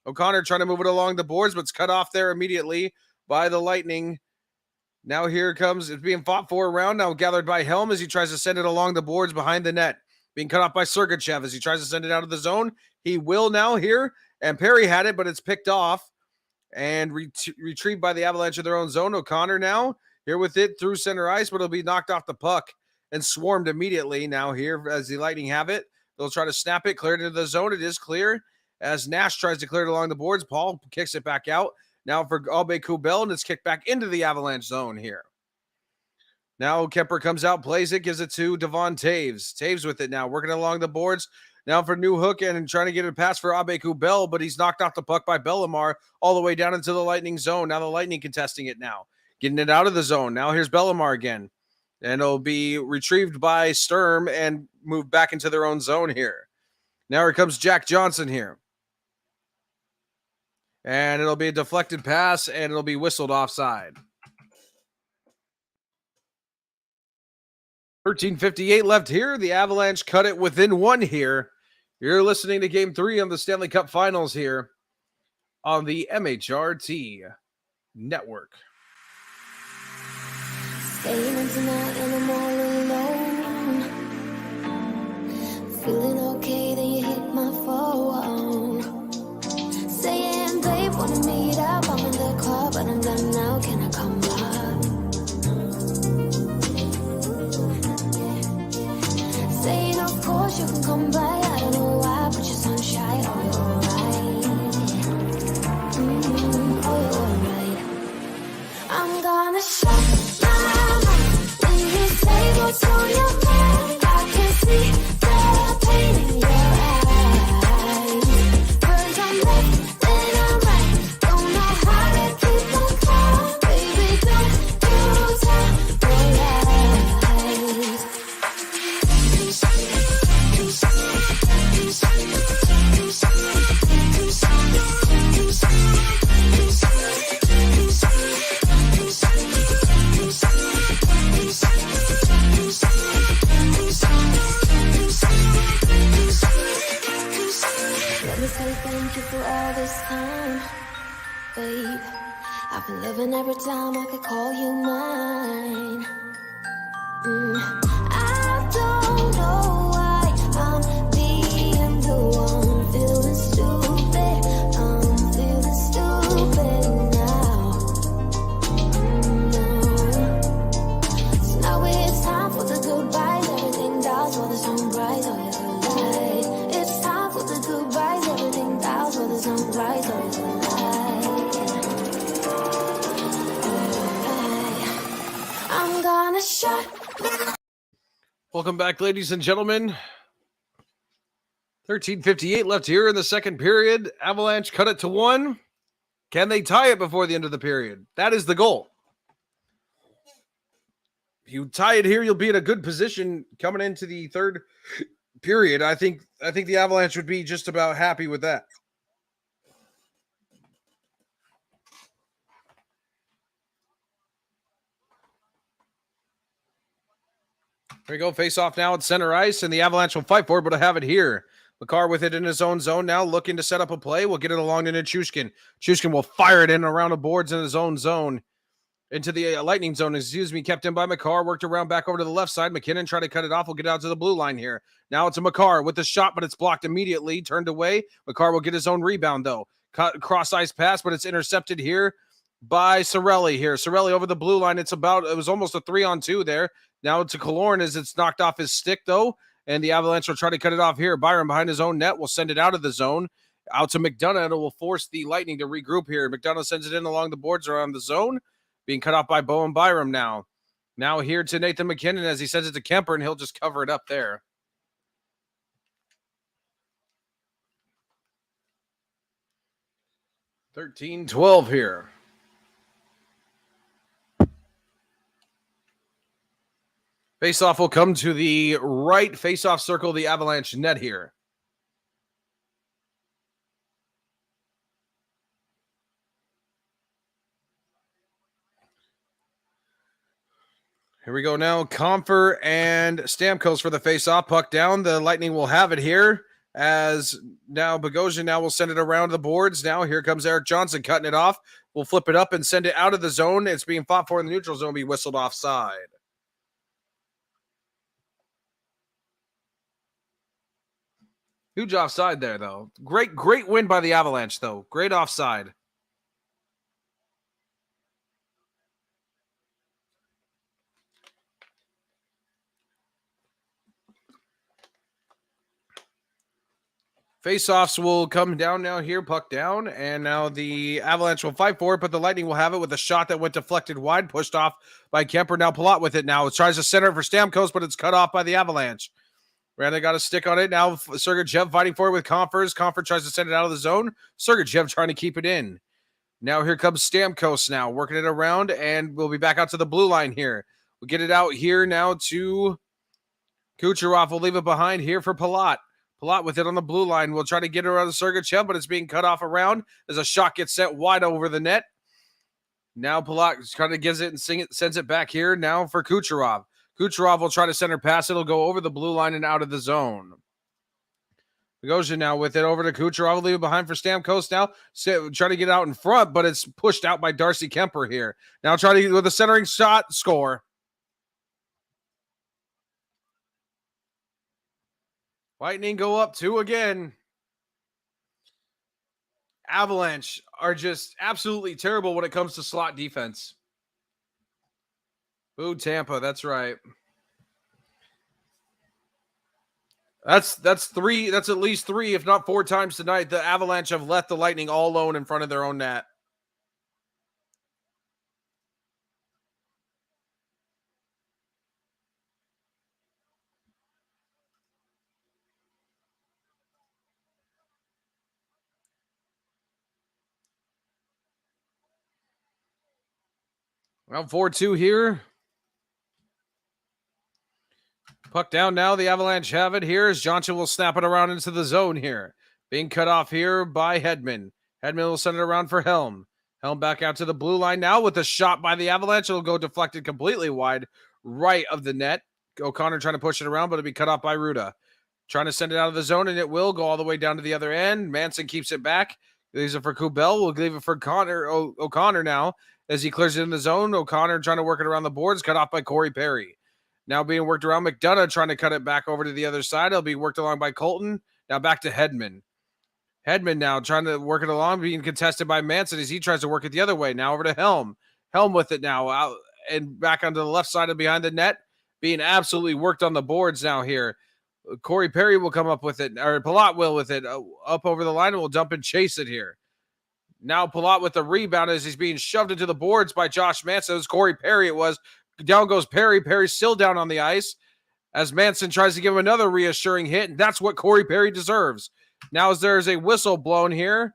O'Connor trying to move it along the boards, but it's cut off there immediately by the Lightning. Now here comes, it's being fought for around, now gathered by Helm as he tries to send it along the boards behind the net. Being cut off by Sergachev as he tries to send it out of the zone. He will now here, and Perry had it, but it's picked off and retrieved by the Avalanche in their own zone. O'Connor now here with it through center ice, but it'll be knocked off the puck and swarmed immediately. Now here as the Lightning have it, they'll try to snap it, clear it into the zone. It is clear as Nash tries to clear it along the boards. Paul kicks it back out. Now for Aube-Kubel, and it's kicked back into the Avalanche zone here. Now Kemper comes out, plays it, gives it to Devon Taves. Taves with it now, working along the boards. Now for New Hook and trying to get a pass for Aube-Kubel, but he's knocked off the puck by Bellemare all the way down into the Lightning zone. Now the Lightning contesting it now, getting it out of the zone. Now here's Bellemare again, and it'll be retrieved by Sturm and moved back into their own zone here. Now here comes Jack Johnson here. And it'll be a deflected pass, and it'll be whistled offside. 13:58 left here. The Avalanche cut it within one here. You're listening to Game 3 of the Stanley Cup Finals here on the MHRT Network. Staying tonight and I'm all alone. Feeling okay, then you hit my phone. Saying, babe, wanna meet up. I'm in the club, but I'm done now. Can I come back? Saying, of course you can come by. I don't know why, but you're sunshine. Oh, you're alright. Oh, you're alright. I'm gonna shut my mouth when you say what's on your mind. I can see the pain in your eyes. 'Cause I'm left and I'm right. Don't know how to keep on calm. Baby, don't you tell your lies. Let me say thank you for all this time, babe. I've been living every time I could call you mine. I don't know why I'm being the one feeling stupid. I'm feeling stupid now. So now it's time for the goodbyes. Everything dies for the sunrise or the light. It's time for the goodbyes. Everything dies for the sunrise or the light. I'm gonna shut. Welcome back, ladies and gentlemen. 13:58 left here in the second period. Avalanche cut it to 1. Can they tie it before the end of the period? That is the goal. If you tie it here, you'll be in a good position coming into the third period. I think the Avalanche would be just about happy with that. There we go. Face off now at center ice, and the Avalanche will fight for it, but I have it here. Makar with it in his own zone now, looking to set up a play. We'll get it along to Nichushkin. Nichushkin will fire it in around the boards in his own zone. Into the Lightning zone, kept in by Makar, worked around back over to the left side. McKinnon tried to cut it off. We'll get out to the blue line here. Now it's a Makar with the shot, but it's blocked immediately, turned away. Makar will get his own rebound, though. Cross ice pass, but it's intercepted here by Cirelli here. Cirelli over the blue line. It was almost a 3-on-2 there. Now to Killorn as it's knocked off his stick, though, and the Avalanche will try to cut it off here. Byron behind his own net will send it out of the zone. Out to McDonough, and it will force the Lightning to regroup here. McDonough sends it in along the boards around the zone. Being cut off by Bowen Byram now. Now here to Nathan McKinnon as he sends it to Kemper, and he'll just cover it up there. $13-12 here. Faceoff will come to the right faceoff circle of the Avalanche net here. Here we go now. Comfer and Stamkos for the faceoff. Puck down. The Lightning will have it here as now Bogosian now will send it around the boards. Now here comes Eric Johnson cutting it off. We'll flip it up and send it out of the zone. It's being fought for in the neutral zone. Be whistled offside. Huge offside there, though. Great win by the Avalanche, though. Great offside. Faceoffs will come down now here, puck down, and now the Avalanche will fight for it, but the Lightning will have it with a shot that went deflected wide, pushed off by Kemper. Now Palat with it now. It tries to center it for Stamkos, but it's cut off by the Avalanche. Randa got a stick on it. Now Sergachev fighting for it with Comfers. Comfort tries to send it out of the zone. Sergachev trying to keep it in. Now here comes Stamkos now, working it around, and we'll be back out to the blue line here. We'll get it out here now to Kucherov. We'll leave it behind here for Palat. Palat with it on the blue line. We'll try to get it around the Sergachev, but it's being cut off around as a shot gets sent wide over the net. Now Palat kind of gives it and sends it back here now for Kucherov. Kucherov will try to center pass. It'll go over the blue line and out of the zone. Bogosian now with it over to Kucherov. Will leave it behind for Stamkos now. Try to get out in front, but it's pushed out by Darcy Kemper here. Now try to, with a centering shot, score. Lightning go up 2 again. Avalanche are just absolutely terrible when it comes to slot defense. Boo Tampa, that's right. That's three. That's at least 3, if not 4 times tonight. The Avalanche have left the Lightning all alone in front of their own net. Well, 4-2 here. Puck down now. The Avalanche have it here as Johnson will snap it around into the zone here. Being cut off here by Hedman. Hedman will send it around for Helm. Helm back out to the blue line now with a shot by the Avalanche. It'll go deflected completely wide right of the net. O'Connor trying to push it around, but it'll be cut off by Ruda. Trying to send it out of the zone, and it will go all the way down to the other end. Manson keeps it back. Leaves it for Kubel. We'll leave it for O'Connor now as he clears it in the zone. O'Connor trying to work it around the boards. Cut off by Corey Perry. Now being worked around. McDonough trying to cut it back over to the other side. It'll be worked along by Colton. Now back to Hedman. Hedman now trying to work it along, being contested by Manson as he tries to work it the other way. Now over to Helm. Helm with it now out and back onto the left side of behind the net. Being absolutely worked on the boards now here. Corey Perry will come up with it, or Palat will with it, up over the line, and will dump and chase it here. Now Palat with the rebound as he's being shoved into the boards by Josh Manson. It was Corey Perry, it was. Down goes Perry. Perry's still down on the ice as Manson tries to give him another reassuring hit, and that's what Corey Perry deserves. Now as there's a whistle blown here.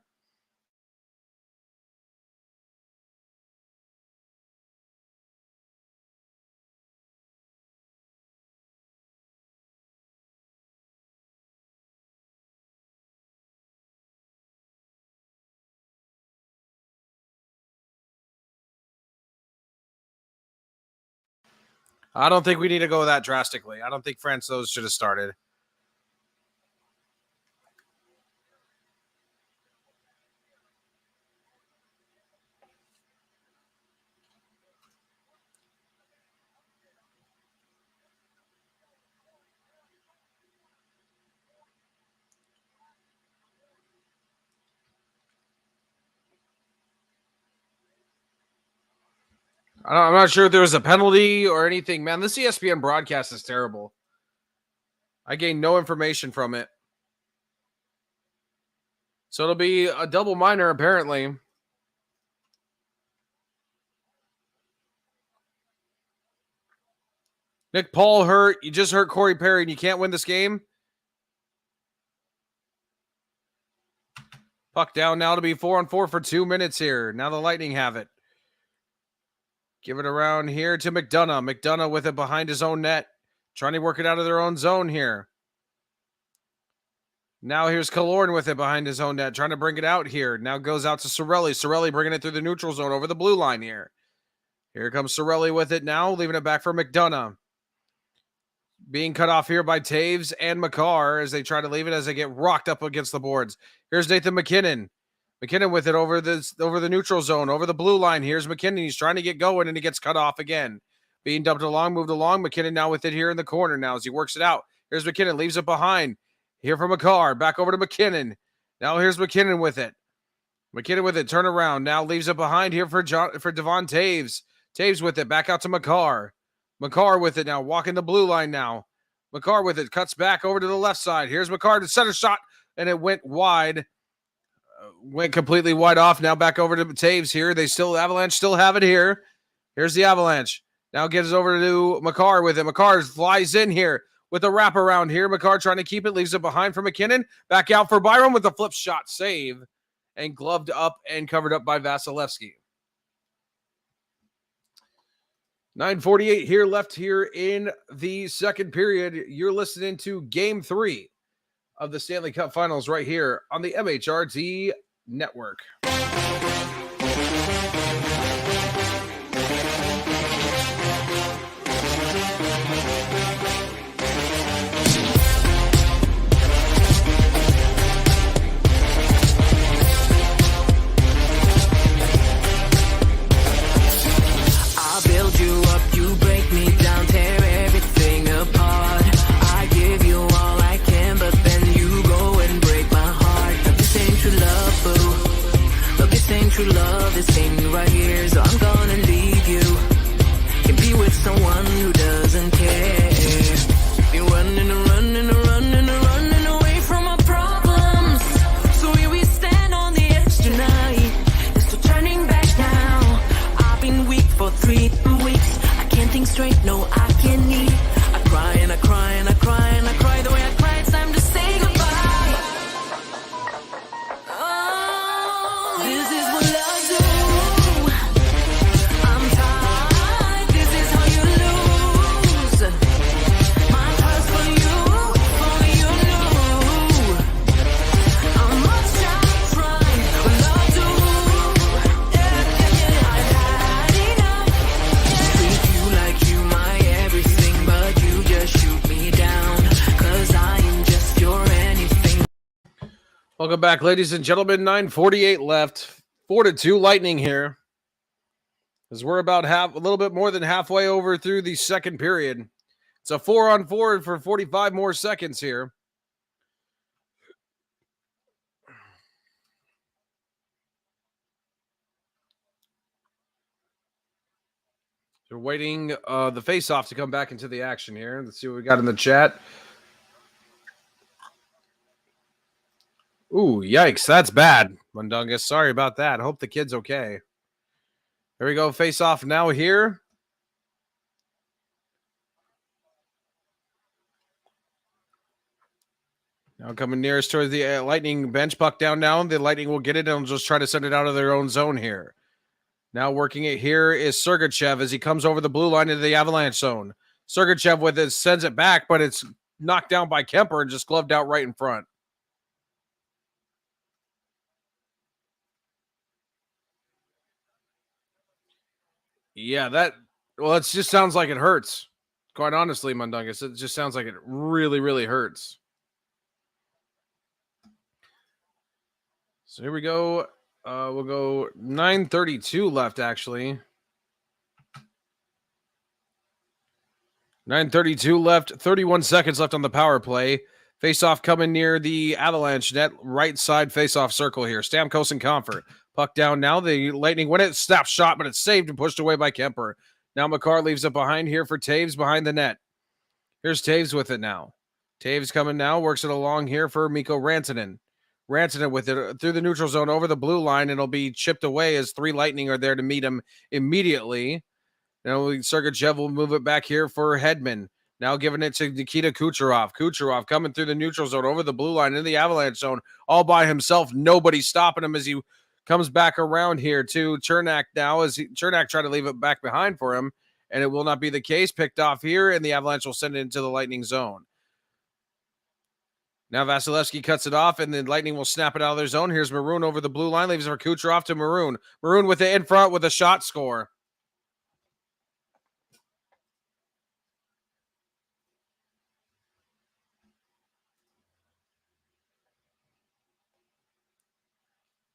I don't think we need to go that drastically. I don't think Francouz should have started. I'm not sure if there was a penalty or anything. Man, this ESPN broadcast is terrible. I gained no information from it. So it'll be a double minor, apparently. Nick Paul hurt. You just hurt Corey Perry, and you can't win this game. Puck down now to be 4-on-4 for 2 minutes here. Now the Lightning have it. Give it around here to McDonough. McDonough with it behind his own net. Trying to work it out of their own zone here. Now here's Killorn with it behind his own net. Trying to bring it out here. Now goes out to Cirelli. Cirelli bringing it through the neutral zone over the blue line here. Here comes Cirelli with it now. Leaving it back for McDonough. Being cut off here by Taves and McCarr as they try to leave it as they get rocked up against the boards. Here's Nathan McKinnon. McKinnon with it over the neutral zone, over the blue line. Here's McKinnon. He's trying to get going, and he gets cut off again. Being dumped along, moved along. McKinnon now with it here in the corner now as he works it out. Here's McKinnon, leaves it behind. Here for McCarr, back over to McKinnon. Now here's McKinnon with it. McKinnon with it, turn around. Now leaves it behind here for Devon Taves. Taves with it, back out to McCarr. McCarr with it now, walking the blue line now. McCarr with it, cuts back over to the left side. Here's McCarr to center shot, and it went wide. Went completely wide off. Now back over to Taves here. Avalanche still have it here. Here's the Avalanche. Now gets over to McCarr with it. McCarr flies in here with a wraparound here. McCarr trying to keep it, leaves it behind for McKinnon. Back out for Byram with a flip shot save. And gloved up and covered up by Vasilevsky. 9:48 here left here in the second period. You're listening to Game 3 of the Stanley Cup Finals right here on the MHRT Network. I'll build you up, you break me down, tear everything apart. I give you all I can, but then you go and break my heart. But this ain't true love, boo. But this ain't true love, this ain't me right here, so I'm gonna leave you. Can be with someone who doesn't care. Be running and running and running and running away from our problems. So here we stand on the edge tonight. There's no turning back now. I've been weak for 3 weeks. I can't think straight, no, I can't eat. I cry and I cry and I cry and I cry the way I cry. It's time to say goodbye. Oh, this is what love do. I'm tired. This is how you lose. My trust for you, only you know. I'm much trying, but love do. I've had enough. Treat you like you my everything, but you just shoot me down. 'Cause I am just your anything. Welcome back, ladies and gentlemen. 9:48 left. 4-2 Lightning here. As we're about a little bit more than halfway over through the second period. It's a 4-on-4 for 45 more seconds here. We're waiting the face-off to come back into the action here. Let's see what we got in the chat. Ooh, yikes. That's bad, Mundungus. Sorry about that. I hope the kid's okay. Here we go. Face-off now here. Now coming nearest towards the Lightning bench. Puck down now. The Lightning will get it and just try to send it out of their own zone here. Now working it here is Sergachev as he comes over the blue line into the Avalanche zone. Sergachev with it sends it back, but it's knocked down by Kemper and just gloved out right in front. Yeah, it just sounds like it hurts. Quite honestly, Mundungus, it just sounds like it really, really hurts. So here we go. We'll go 9:32 left, actually. 9:32 left, 31 seconds left on the power play. Face-off coming near the Avalanche net, right side face-off circle here. Stamkos and Comfort. Puck down now. The Lightning win it. Snap shot, but it's saved and pushed away by Kemper. Now McCarr leaves it behind here for Taves behind the net. Here's Taves with it now. Taves coming now. Works it along here for Mikko Rantanen. Rantanen with it through the neutral zone over the blue line. And it'll be chipped away as 3 Lightning are there to meet him immediately. Now Sergachev will move it back here for Hedman. Now giving it to Nikita Kucherov. Kucherov coming through the neutral zone over the blue line in the Avalanche zone all by himself. Nobody stopping him as he comes back around here to Chernak now as Chernak tried to leave it back behind for him, and it will not be the case. Picked off here, and the Avalanche will send it into the Lightning zone. Now Vasilevsky cuts it off, and then Lightning will snap it out of their zone. Here's Maroon over the blue line. Leaves it for Kucherov to Maroon. Maroon with it in front with a shot score.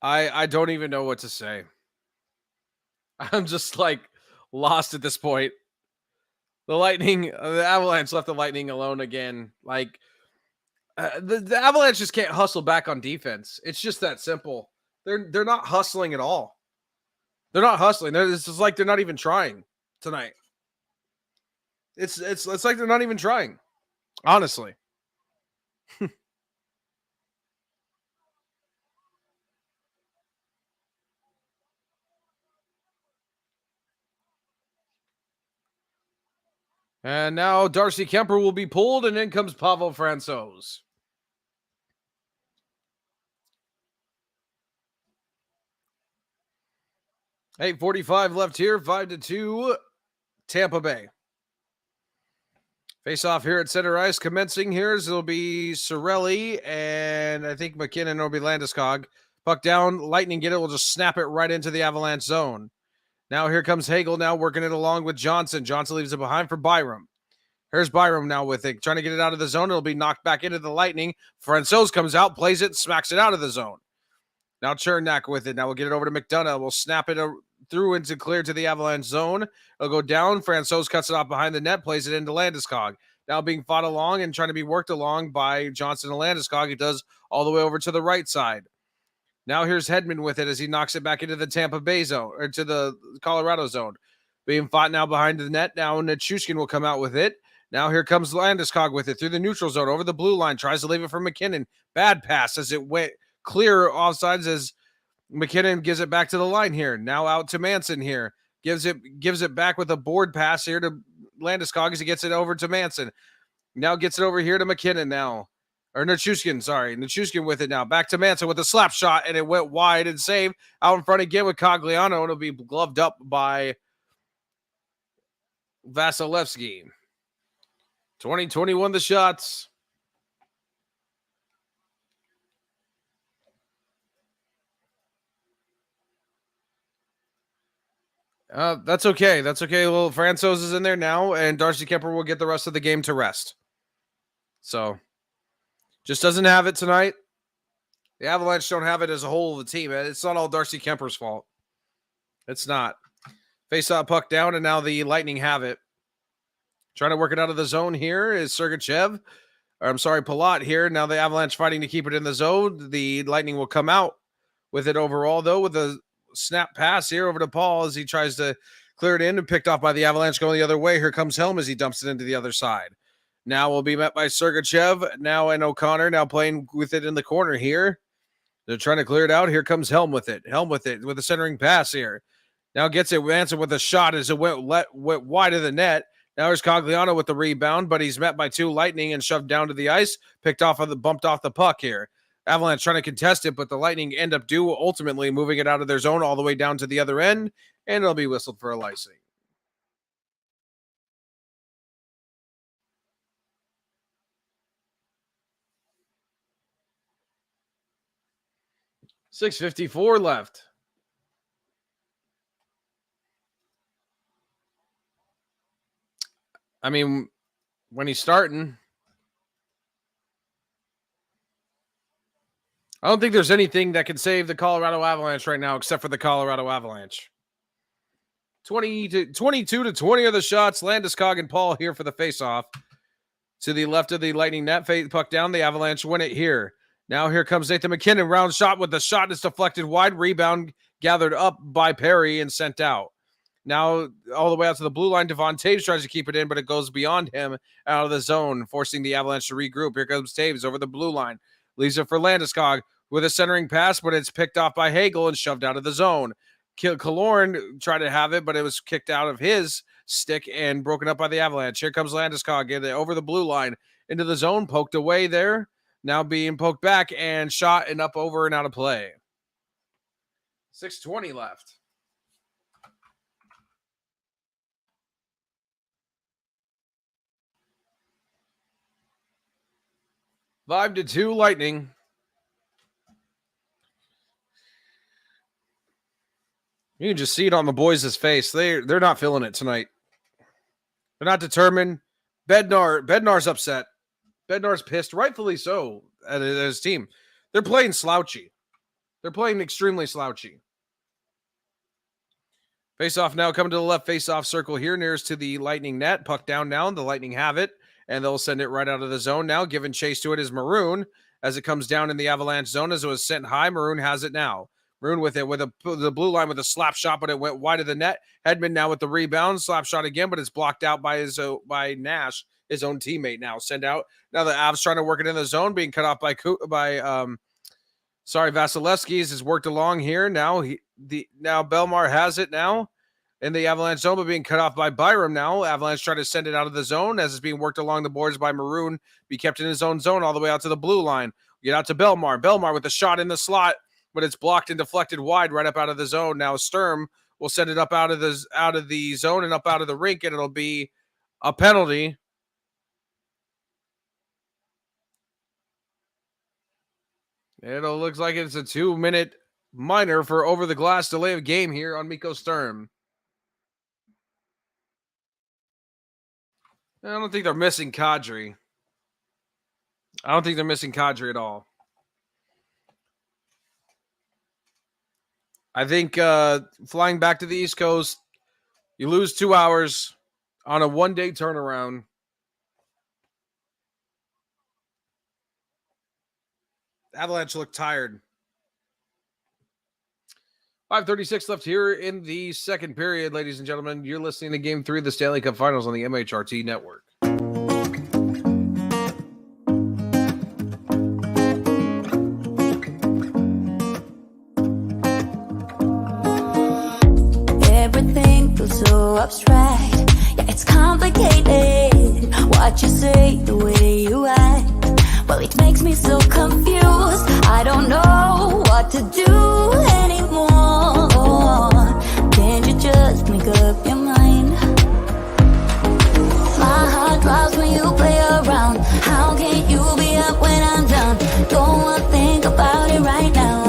I don't even know what to say. I'm just like lost at this point. The Avalanche left the Lightning alone again. Like the Avalanche just can't hustle back on defense. It's just that simple. They're not hustling at all. They're not hustling. It's just like they're not even trying tonight. It's like they're not even trying. Honestly. And now Darcy Kemper will be pulled, and in comes Pavel Francouz. .45 left here, 5-2, Tampa Bay. Face off here at center ice, commencing here. It'll be Cirelli, and I think McKinnon will be Landeskog. Puck down, Lightning get it, will just snap it right into the Avalanche zone. Now here comes Hagel now working it along with Johnson. Johnson leaves it behind for Byram. Here's Byram now with it, trying to get it out of the zone. It'll be knocked back into the Lightning. Francouz comes out, plays it, smacks it out of the zone. Now Chernak with it. Now we'll get it over to McDonough. We'll snap it through into clear to the Avalanche zone. It'll go down. Francouz cuts it off behind the net, plays it into Landeskog. Now being fought along and trying to be worked along by Johnson and Landeskog. He does all the way over to the right side. Now here's Hedman with it as he knocks it back into the Tampa Bay zone, or to the Colorado zone. Being fought now behind the net. Now Nichushkin will come out with it. Now here comes Landeskog with it through the neutral zone over the blue line. Tries to leave it for McKinnon. Bad pass as it went clear offsides as McKinnon gives it back to the line here. Now out to Manson here. Gives it back with a board pass here to Landeskog as he gets it over to Manson. Now gets it over here to McKinnon now. Or Nichushkin, sorry. Nichushkin with it now. Back to Manson with a slap shot, and it went wide and saved. Out in front again with Cogliano, and it'll be gloved up by Vasilevsky. 20-21 the shots. That's okay. That's okay. Well, Francouz is in there now, and Darcy Kemper will get the rest of the game to rest. So, just doesn't have it tonight. The Avalanche don't have it as a whole of the team. It's not all Darcy Kemper's fault. It's not. Face-off puck down, and now the Lightning have it. Trying to work it out of the zone here is Sergachev. Palat here. Now the Avalanche fighting to keep it in the zone. The Lightning will come out with it overall, though, with a snap pass here over to Paul as he tries to clear it in and picked off by the Avalanche going the other way. Here comes Helm as he dumps it into the other side. Now will be met by Sergachev. Now and O'Connor now playing with it in the corner here. They're trying to clear it out. Here comes Helm with it. Helm with it with a centering pass here. Now gets it. Manson with a shot as it went wide of the net. Now there's Cogliano with the rebound, but he's met by two Lightning and shoved down to the ice. Bumped off the puck here. Avalanche trying to contest it, but the Lightning end up ultimately moving it out of their zone all the way down to the other end, and it'll be whistled for a icing. .654 left. I mean, when he's starting, I don't think there's anything that can save the Colorado Avalanche right now except for the Colorado Avalanche. 22-20 are the shots. Landeskog and Paul here for the faceoff. To the left of the Lightning net, puck down. The Avalanche win it here. Now here comes Nathan McKinnon. Round shot with the shot is deflected wide. Rebound gathered up by Perry and sent out. Now all the way out to the blue line. Devon Taves tries to keep it in, but it goes beyond him out of the zone, forcing the Avalanche to regroup. Here comes Taves over the blue line. Leaves it for Landeskog with a centering pass, but it's picked off by Hagel and shoved out of the zone. Killorn tried to have it, but it was kicked out of his stick and broken up by the Avalanche. Here comes Landeskog, get it over the blue line into the zone, poked away there. Now being poked back and shot and up, over, and out of play. 6:20 left. 5-2 Lightning. You can just see it on the boys' face. They're not feeling it tonight. They're not determined. Bednar's upset. Bednar's pissed, rightfully so, at his team. They're playing slouchy. They're playing extremely slouchy. Face-off now coming to the left face-off circle here, nearest to the Lightning net. Puck down now. The Lightning have it, and they'll send it right out of the zone now. Giving chase to it is Maroon as it comes down in the Avalanche zone as it was sent high. Maroon has it now. Maroon with it, with the blue line with a slap shot, but it went wide of the net. Hedman now with the rebound, slap shot again, but it's blocked out by by Nash, his own teammate. Now send out. Now the Avs trying to work it in the zone, being cut off by Vasilevsky's has worked along here. Now now Belmar has it now in the Avalanche zone, but being cut off by Byram now. Avalanche trying to send it out of the zone as it's being worked along the boards by Maroon. Be kept in his own zone all the way out to the blue line. Get out to Belmar. Belmar with a shot in the slot, but it's blocked and deflected wide right up out of the zone. Now Sturm will send it up out of the zone and up out of the rink, and it'll be a penalty. It'll looks like it's a 2-minute minor for over the glass delay of game here on Mikko Sturm. I don't think they're missing Kadri. I don't think they're missing Kadri at all. I think flying back to the East Coast, you lose 2 hours on a one-day turnaround. Avalanche look tired. 5:36 left here in the second period, ladies and gentlemen. You're listening to Game 3 of the Stanley Cup Finals on the MHRT Network. Everything feels so abstract. Yeah, it's complicated. What you say, the way you act. Well, it makes me so confused. I don't know what to do anymore. Can't you just make up your mind? My heart drops when you play around. How can you be up when I'm down? Don't wanna think about it right now.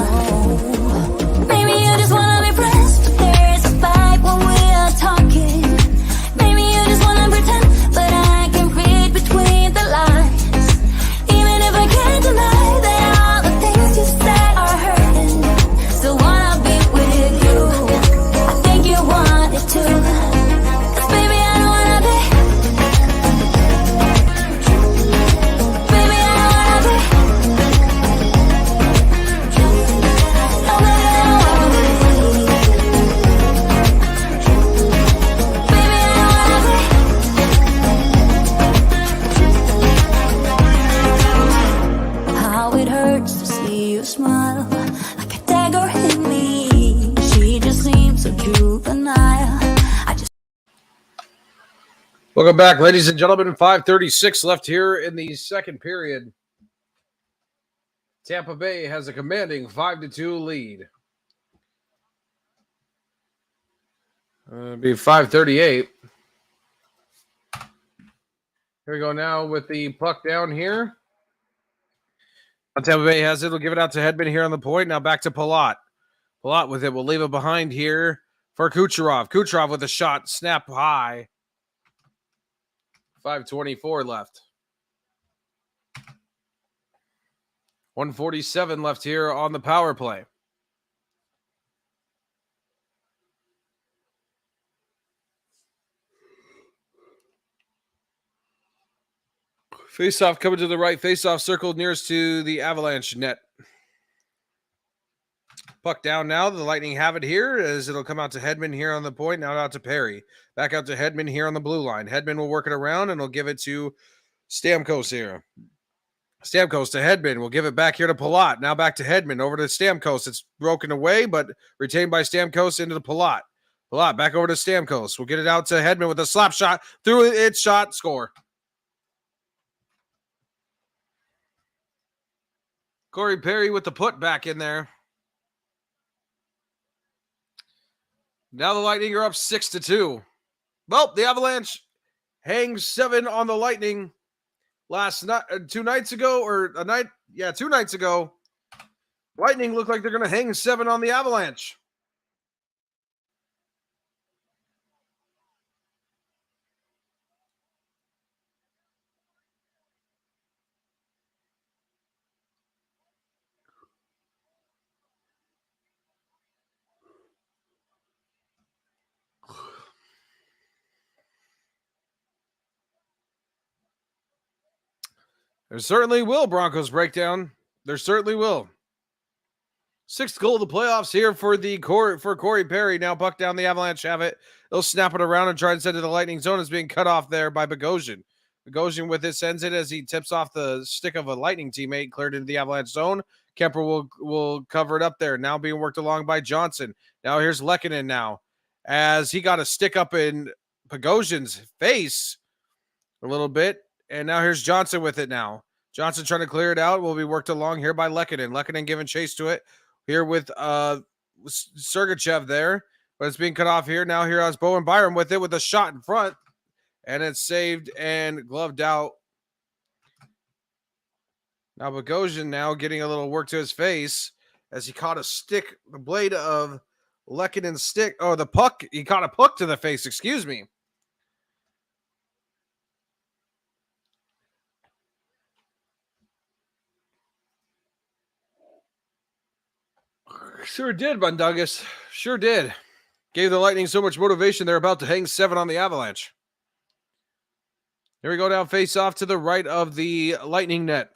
Maybe you just wanna be friends, but there's a fight when we are talking. Maybe you just wanna pretend, but I can read between the lines. I can't deny that all the things you said are hurting. Still wanna be with you. I think you want it too. 'Cause baby, I don't wanna be. Baby, I don't wanna be. No, baby, I don't wanna be. Baby, I don't wanna be. How it hurts to see you smile, like a dagger hit me. She just seems so juvenile. I just Welcome back, ladies and gentlemen. 5:36 left here in the second period. Tampa Bay has a commanding 5-2 lead. It'll be 5:38. Here we go now with the puck down here. Tampa Bay has it. We'll give it out to Hedman here on the point. Now back to Palat. Palat with it. We'll leave it behind here for Kucherov. Kucherov with a shot. Snap high. 5:24 left. 1:47 left here on the power play. Face-off coming to the right. Face-off circled nearest to the Avalanche net. Puck down now. The Lightning have it here as it'll come out to Hedman here on the point. Now out to Perry. Back out to Hedman here on the blue line. Hedman will work it around and will give it to Stamkos here. Stamkos to Hedman. We'll give it back here to Palat. Now back to Hedman. Over to Stamkos. It's broken away, but retained by Stamkos into the Palat. Palat back over to Stamkos. We'll get it out to Hedman with a slap shot. Through it, shot, score. Corey Perry with the put back in there. Now the Lightning are up 6-2. Well, the Avalanche hangs 7 on the Lightning last night, 2 nights ago, or a night, 2 nights ago. Lightning look like they're going to hang 7 on the Avalanche. There certainly will, Broncos breakdown. There certainly will. 6th goal of the playoffs here for Corey Perry. Now puck down, the Avalanche have it. They'll snap it around and try and send it to the Lightning zone. It's being cut off there by Bogosian. Bogosian with it sends it as he tips off the stick of a Lightning teammate, cleared into the Avalanche zone. Kemper will cover it up there. Now being worked along by Johnson. Now here's Lehkonen now as he got a stick up in Bogosian's face a little bit. And now here's Johnson with it now. Johnson trying to clear it out. Will be worked along here by Lehkonen. Lehkonen giving chase to it here with Sergachev there. But it's being cut off here. Now here is Bowen Byram with it with a shot in front. And it's saved and gloved out. Now Bogosian now getting a little work to his face as he caught a stick, the blade of Lehkonen's stick. Oh, the puck. He caught a puck to the face. Excuse me. Sure did, Bundagus. Sure did. Gave the Lightning so much motivation they're about to hang 7 on the Avalanche. Here we go down face off to the right of the Lightning net.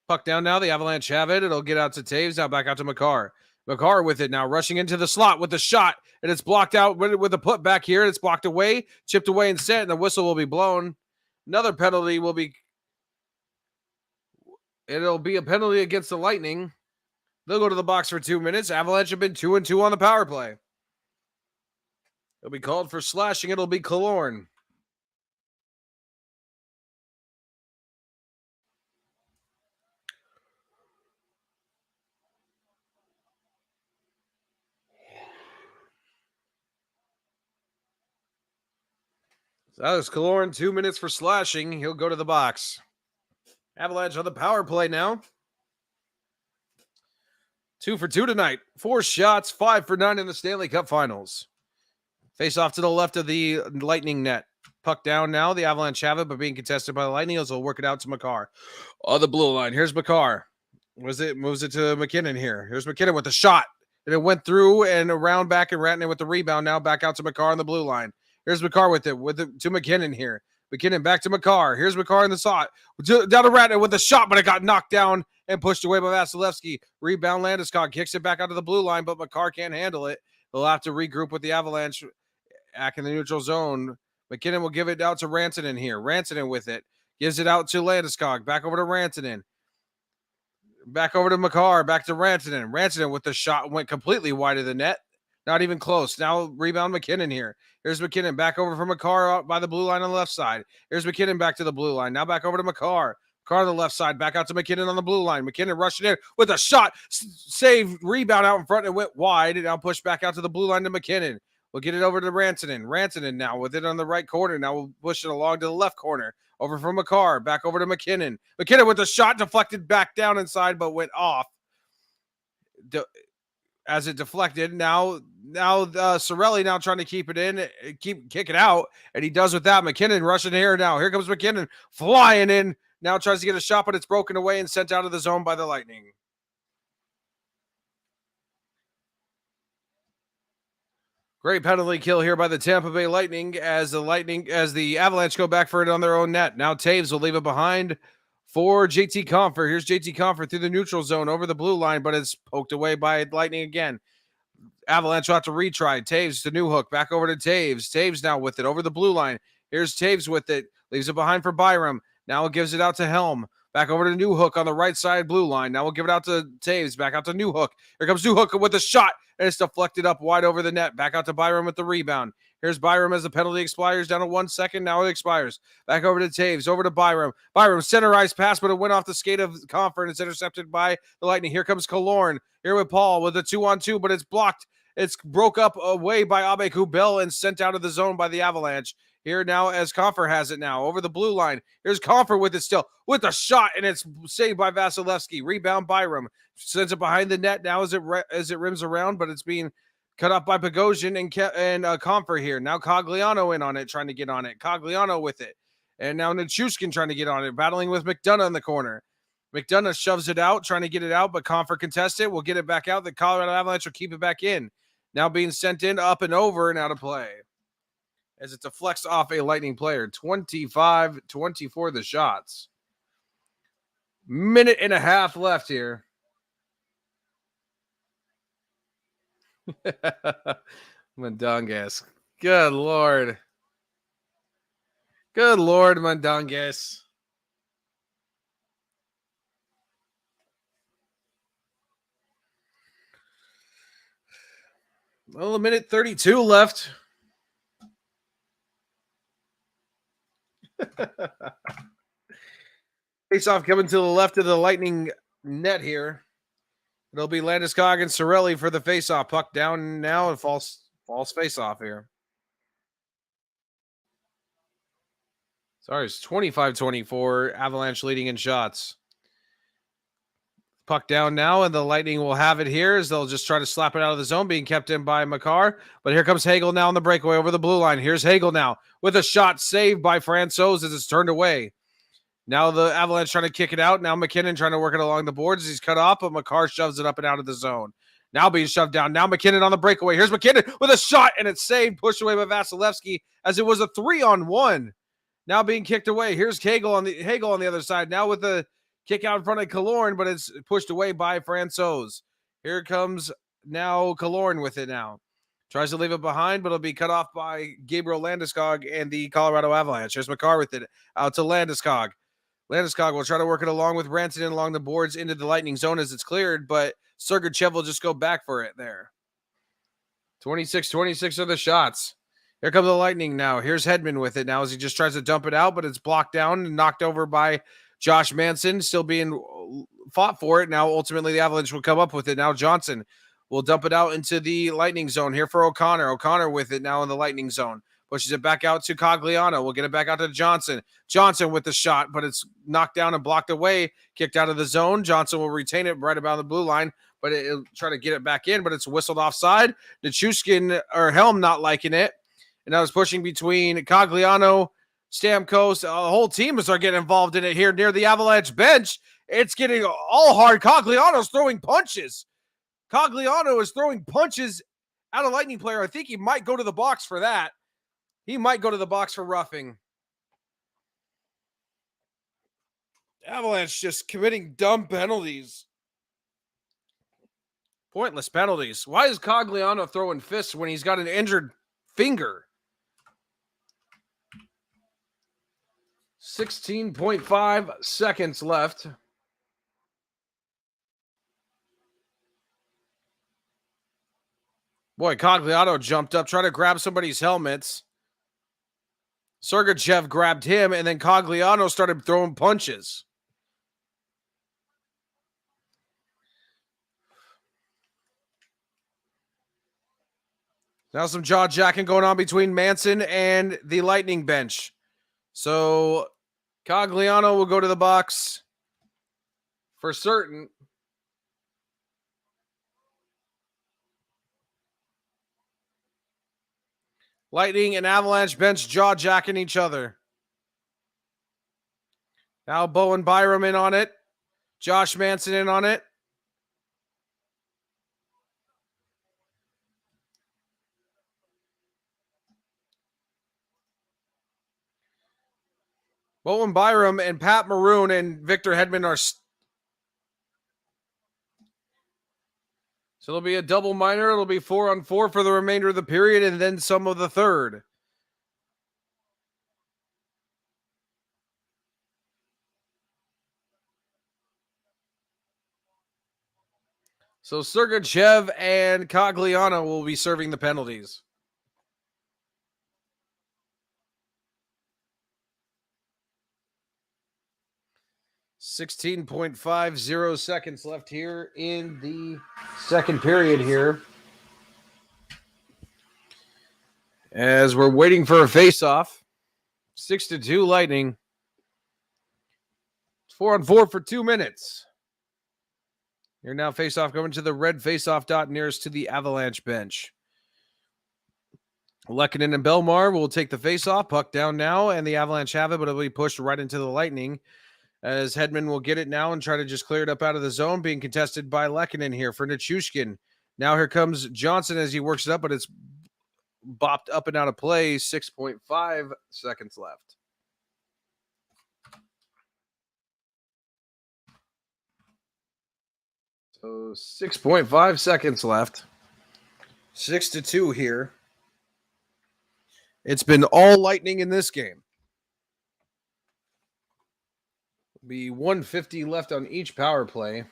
Puck down now. The Avalanche have it. It'll get out to Taves. Now back out to Makar. Makar with it now, rushing into the slot with the shot, and it's blocked out with a put back here. It's blocked away, chipped away and sent, and the whistle will be blown. Another penalty will be. It'll be a penalty against the Lightning. They'll go to the box for 2 minutes. Avalanche have been 2-2 on the power play. It'll be called for slashing. It'll be Killorn. So that was Killorn, 2 minutes for slashing. He'll go to the box. Avalanche on the power play now. 2 for 2 tonight. 4 shots, 5 for 9 in the Stanley Cup Finals. Face off to the left of the Lightning net. Puck down now. The Avalanche have it, but being contested by the Lightning. They'll work it out to Makar. On the blue line. Here's Makar. Moves it to McKinnon here. Here's McKinnon with the shot. And it went through and around back, and Rantanen with the rebound. Now back out to Makar on the blue line. Here's Makar with it to McKinnon here. McKinnon back to Makar. Here's Makar in the slot. Down to Rantanen with a shot, but it got knocked down and pushed away by Vasilevsky. Rebound, Landeskog kicks it back out of the blue line, but Makar can't handle it. They'll have to regroup with the Avalanche back in the neutral zone. McKinnon will give it out to Rantanen here. Rantanen with it. Gives it out to Landeskog. Back over to Rantanen. Back over to Makar. Back to Rantanen. Rantanen with the shot went completely wide of the net. Not even close. Now rebound McKinnon here. Here's McKinnon back over from Makar out by the blue line on the left side. Here's McKinnon back to the blue line. Now back over to Makar. Makar on the left side. Back out to McKinnon on the blue line. McKinnon rushing in with a shot. Save, rebound out in front and went wide. And now pushed back out to the blue line to McKinnon. We'll get it over to Rantanen. Rantanen now with it on the right corner. Now we'll push it along to the left corner. Over from Makar. Back over to McKinnon. McKinnon with the shot deflected back down inside but went off. As it deflected, now Cirelli now trying to keep it in, kick it out, and he does with that. McKinnon rushing here now. Here comes McKinnon flying in. Now tries to get a shot, but it's broken away and sent out of the zone by the Lightning. Great penalty kill here by the Tampa Bay Lightning as the Avalanche go back for it on their own net. Now Taves will leave it behind for JT Compher. Here's JT Compher through the neutral zone over the blue line, but it's poked away by Lightning again. Avalanche will have to retry. Taves to Newhook. Back over to Taves. Taves now with it over the blue line. Here's Taves with it. Leaves it behind for Byram. Now it gives it out to Helm. Back over to Newhook on the right side blue line. Now we'll give it out to Taves. Back out to Newhook. Here comes Newhook with a shot, and it's deflected up wide over the net. Back out to Byram with the rebound. Here's Byram as the penalty expires down to 1 second. Now it expires. Back over to Taves. Over to Byram. Byram centerized pass, but it went off the skate of Comfort. It's intercepted by the Lightning. Here comes Killorn. Here with Paul with a 2-on-2, but it's blocked. It's broke up away by Abe Kubel and sent out of the zone by the Avalanche. Here now as Comfort has it now over the blue line. Here's Comfort with it still with a shot, and it's saved by Vasilevsky. Rebound Byram sends it behind the net now as it rims around, but it's being cut off by Bogosian and Comfort here. Now Cogliano in on it, trying to get on it. Cogliano with it, and now Nichushkin trying to get on it, battling with McDonough in the corner. McDonough shoves it out, trying to get it out, but Comfort contests it. We'll get it back out. The Colorado Avalanche will keep it back in. Now being sent in, up and over, and out of play. As it deflects off a Lightning player. 25-24 the shots. Minute and a half left here. Mundungus. Good Lord. Good Lord, Mundungus. Well, a minute 32 left. Face off coming to the left of the Lightning net here. It'll be Landeskog and Sorelli for the face off. Puck down now and false face off here. Sorry, it's 25-24. Avalanche leading in shots. Puck down now, and the Lightning will have it here as they'll just try to slap it out of the zone, being kept in by Makar. But here comes Hagel now on the breakaway over the blue line. Here's Hagel now with a shot saved by Francouz as it's turned away. Now the Avalanche trying to kick it out. Now McKinnon trying to work it along the boards as he's cut off, but Makar shoves it up and out of the zone. Now being shoved down. Now McKinnon on the breakaway. Here's McKinnon with a shot, and it's saved, pushed away by Vasilevsky as it was a 3-on-1. Now being kicked away. Here's Hagel on the other side. Now with the kick out in front of Killorn, but it's pushed away by Francouz. Here comes now Killorn with it now. Tries to leave it behind, but it'll be cut off by Gabriel Landeskog and the Colorado Avalanche. Here's Makar with it out to Landeskog. Landeskog will try to work it along with Rantanen along the boards into the Lightning zone as it's cleared, but Sergachev will just go back for it there. 26-26 are the shots. Here comes the Lightning now. Here's Hedman with it now as he just tries to dump it out, but it's blocked down and knocked over by Josh Manson, still being fought for it. Now, ultimately, the Avalanche will come up with it. Now, Johnson will dump it out into the Lightning zone here for O'Connor. O'Connor with it now in the Lightning zone. Pushes it back out to Cogliano. We'll get it back out to Johnson. Johnson with the shot, but it's knocked down and blocked away. Kicked out of the zone. Johnson will retain it right about the blue line, but it'll try to get it back in, but it's whistled offside. Nichushkin or Helm not liking it. And I was pushing between Cogliano, Stamkos, the whole team is getting involved in it here near the Avalanche bench. It's getting all hard. Cogliano's throwing punches. Cogliano is throwing punches at a Lightning player. I think he might go to the box for that. He might go to the box for roughing. Avalanche just committing dumb penalties. Pointless penalties. Why is Cogliano throwing fists when he's got an injured finger? 16.5 seconds left. Boy, Cogliano jumped up, tried to grab somebody's helmets. Sergachev grabbed him, and then Cogliano started throwing punches. Now some jaw-jacking going on between Manson and the Lightning bench. So Cogliano will go to the box for certain. Lightning and Avalanche bench jaw-jacking each other. Now Bowen Byram in on it. Josh Manson in on it. Bowen Byram and Pat Maroon and Victor Hedman are... So it'll be a double minor. It'll be 4-on-4 for the remainder of the period and then some of the third. So Sergachev and Cogliano will be serving the penalties. .50 seconds left here in the second period here. As we're waiting for a face-off. 6-2 Lightning. 4-on-4 for 2 minutes. You're now face-off going to the red face-off dot nearest to the Avalanche bench. Lehkonen and Belmar will take the face-off. Puck down now, and the Avalanche have it, but it'll be pushed right into the Lightning. As Hedman will get it now and try to just clear it up out of the zone, being contested by Lehkonen here for Nichushkin. Now here comes Johnson as he works it up, but it's bopped up and out of play. 6.5 seconds left. So 6.5 seconds left. 6-2 here. It's been all Lightning in this game. Be 150 left on each power play.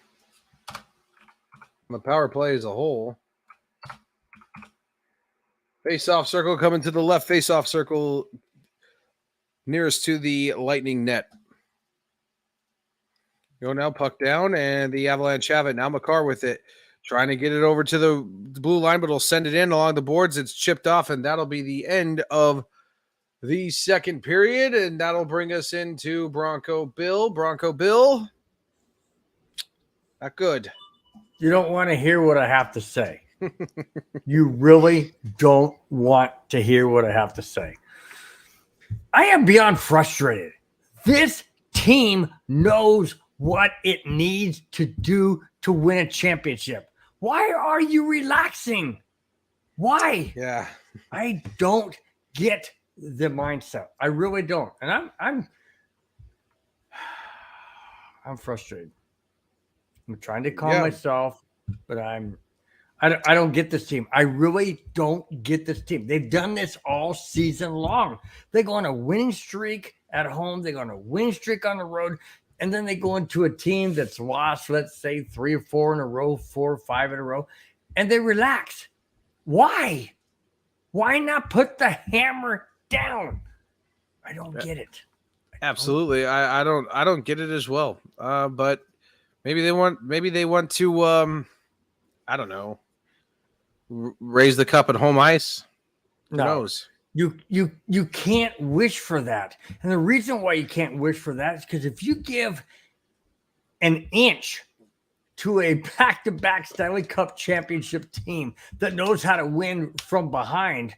The power play as a whole. Face-off circle coming to the left. Face-off circle nearest to the Lightning net. Go now, puck down, and the Avalanche have it. Now Makar with it. Trying to get it over to the blue line, but he'll send it in along the boards. It's chipped off, and that'll be the end of the second period, and that'll bring us into Bronco Bill. Bronco Bill, not good. You don't want to hear what I have to say. You really don't want to hear what I have to say. I am beyond frustrated. This team knows what it needs to do to win a championship. Why are you relaxing? Why? Yeah. I don't get the mindset. I really don't. And I'm frustrated. I'm trying to calm myself, but I don't get this team. I really don't get this team. They've done this all season long. They go on a winning streak at home. They go on a winning streak on the road. And then they go into a team that's lost, let's say 3 or 4 in a row, 4 or 5 in a row, and they relax. Why? Why not put the hammer down? I don't get it. Absolutely. I don't get it as well. But maybe they want to I don't know, raise the cup at home ice. Who knows? You can't wish for that. And the reason why you can't wish for that is because if you give an inch to a back-to-back Stanley Cup championship team that knows how to win from behind,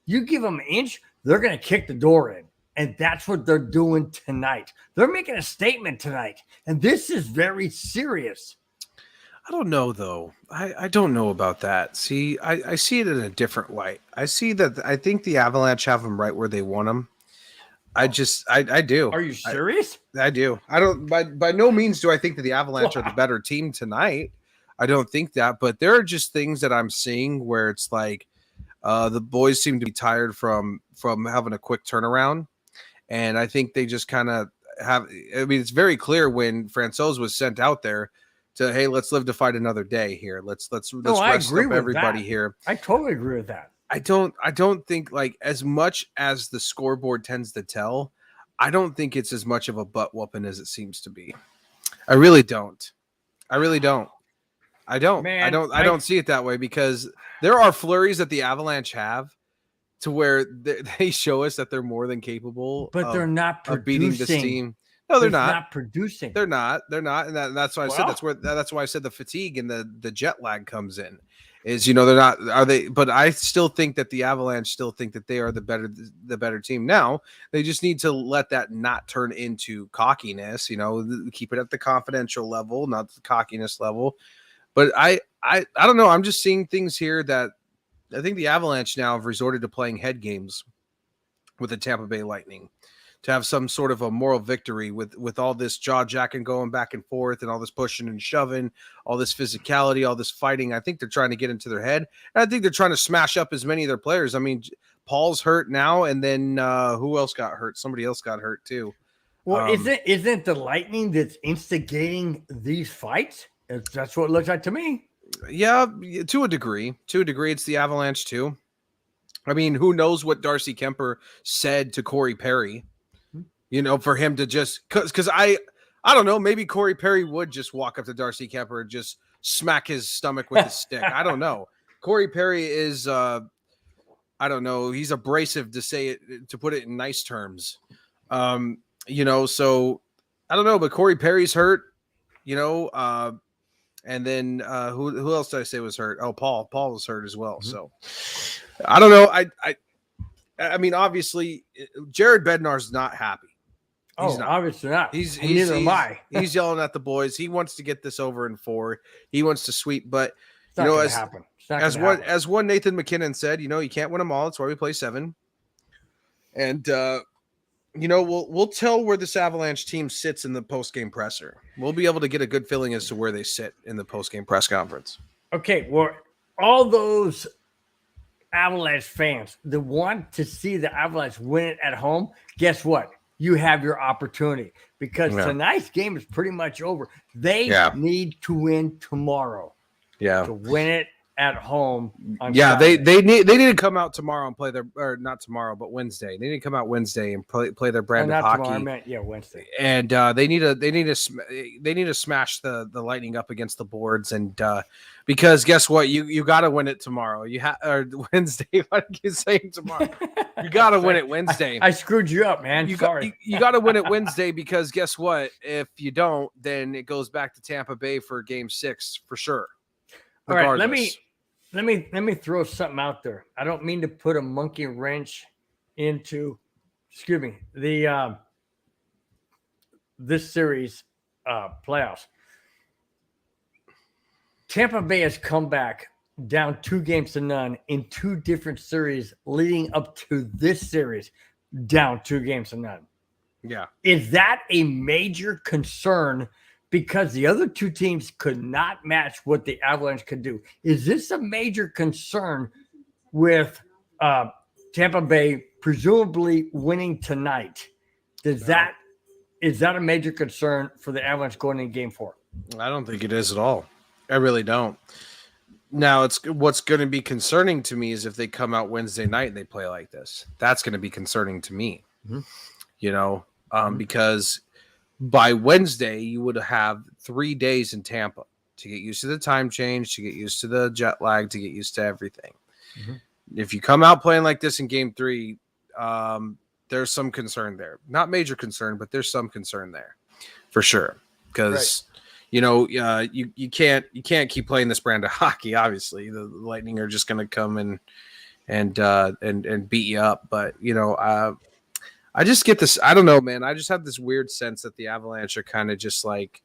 you give them an inch, they're going to kick the door in. And that's what they're doing tonight. They're making a statement tonight. And this is very serious. I don't know, though. I don't know about that. See, I see it in a different light. I think the Avalanche have them right where they want them. I do. Are you serious? I do. I don't. By no means do I think that the Avalanche are the better team tonight. I don't think that. But there are just things that I'm seeing where it's like the boys seem to be tired from having a quick turnaround. And I think they just kind of have – I mean, it's very clear when Francouz was sent out there to, hey, let's live to fight another day here. Let's rest up everybody here. I totally agree with that. I don't think, like, as much as the scoreboard tends to tell, I don't think it's as much of a butt whooping as it seems to be. I really don't. I don't. Man, I don't see it that way because there are flurries that the Avalanche have to where they show us that they're more than capable. But they're not producing. Of beating this team. No, they're not producing. They're not, and that's why I said that's why I said the fatigue and the jet lag comes in. Is they're not are they? But I still think that the Avalanche still think that they are the better team. Now they just need to let that not turn into cockiness. Keep it at the confidential level, not the cockiness level. But I don't know. I'm just seeing things here that I think the Avalanche now have resorted to playing head games with the Tampa Bay Lightning to have some sort of a moral victory with all this jaw jacking going back and forth and all this pushing and shoving, all this physicality, all this fighting. I think they're trying to get into their head. And I think they're trying to smash up as many of their players. I mean, Paul's hurt now. And then who else got hurt? Somebody else got hurt too. Well, isn't the Lightning that's instigating these fights? That's what it looks like to me. Yeah, to a degree. To a degree, it's the Avalanche too. I mean, who knows what Darcy Kemper said to Corey Perry? You know, for him to just because I don't know, maybe Corey Perry would just walk up to Darcy Kemper and just smack his stomach with his stick. I don't know. Corey Perry is I don't know, he's abrasive to say it, to put it in nice terms. You know, so I don't know, but Corey Perry's hurt, you know, and then who else did I say was hurt? Oh, Paul was hurt as well. So I don't know. I mean, obviously, Jared Bednar's not happy. Obviously not. Neither am I. He's yelling at the boys. He wants to get this over in 4. He wants to sweep, but you know, as one Nathan McKinnon said, you know, you can't win them all. That's why we play 7. And you know, we'll tell where this Avalanche team sits in the post-game presser. We'll be able to get a good feeling as to where they sit in the post-game press conference. Okay, well, all those Avalanche fans that want to see the Avalanche win it at home, guess what? You have your opportunity because tonight's game is pretty much over. They need to win tomorrow. To win it at home. They need to come out tomorrow and play not tomorrow, but Wednesday. They need to come out Wednesday and play their brand of hockey. Tomorrow, I meant, Wednesday. And they need to smash the Lightning up against the boards, and because guess what, you got to win it tomorrow. Or Wednesday. What are you saying tomorrow? You got to win it Wednesday. I screwed you up, man. Sorry. You got to win it Wednesday because guess what? If you don't, then it goes back to Tampa Bay for Game 6 for sure. Regardless. All right, let me throw something out there. I don't mean to put a monkey wrench into, the this series playoffs. Tampa Bay has come back down 2-0 in 2 different series leading up to this series, down 2-0. Yeah. Is that a major concern? Because the other 2 teams could not match what the Avalanche could do. Is this a major concern with Tampa Bay presumably winning tonight? Is that a major concern for the Avalanche going in Game 4? I don't think it is at all. I really don't. Now, what's going to be concerning to me is if they come out Wednesday night and they play like this. That's going to be concerning to me. Mm-hmm. You know, because by Wednesday, you would have 3 days in Tampa to get used to the time change, to get used to the jet lag, to get used to everything. Mm-hmm. If you come out playing like this in Game 3, there's some concern there. Not major concern, but there's some concern there for sure. Because, you know, you can't keep playing this brand of hockey. Obviously, the Lightning are just going to come and beat you up. But you know, I just get this. I don't know, man. I just have this weird sense that the Avalanche are kind of just like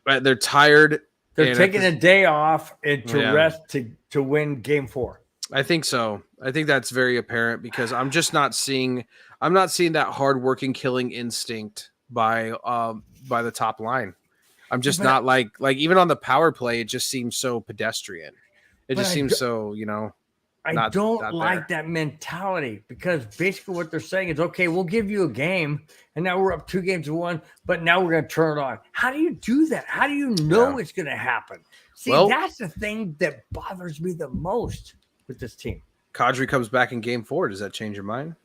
they're tired. They're taking a day off and to rest to win Game 4. I think so. I think that's very apparent because I'm just not seeing. I'm not seeing that hardworking killing instinct by the top line. I'm just not like even on the power play. It just seems so pedestrian. It just seems so, you know. I don't like that mentality because basically what they're saying is, okay, we'll give you a game and now we're up 2-1, but now we're going to turn it on. How do you do that? How do you know it's going to happen? See, that's the thing that bothers me the most with this team. Kadri comes back in Game 4. Does that change your mind?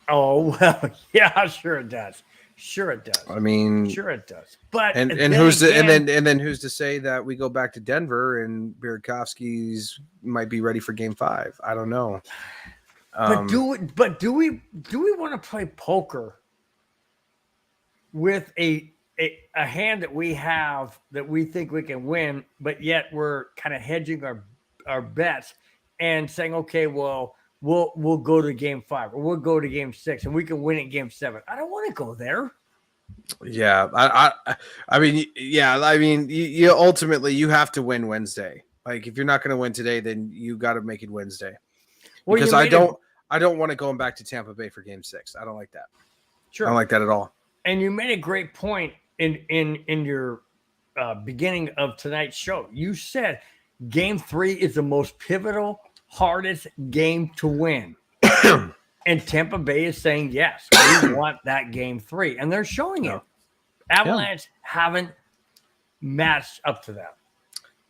Oh, well, yeah, sure it does. Sure it does. I mean, sure it does. But and who's then who's to say that we go back to Denver and Burakovsky's might be ready for Game 5? I don't know. But do we want to play poker with a hand that we have that we think we can win, but yet we're kind of hedging our bets and saying, okay, well, we'll go to Game 5 or we'll go to Game 6 and we can win in Game 7. I don't want to go there. Yeah, I mean, you ultimately you have to win Wednesday. Like if you're not going to win today, then you got to make it Wednesday. Well, because I don't want it going back to Tampa Bay for Game 6. I don't like that. Sure, I don't like that at all. And you made a great point in your beginning of tonight's show. You said Game 3 is the most pivotal, hardest game to win. And Tampa Bay is saying, yes, we want that Game 3. And they're showing it. Avalanche haven't matched up to that.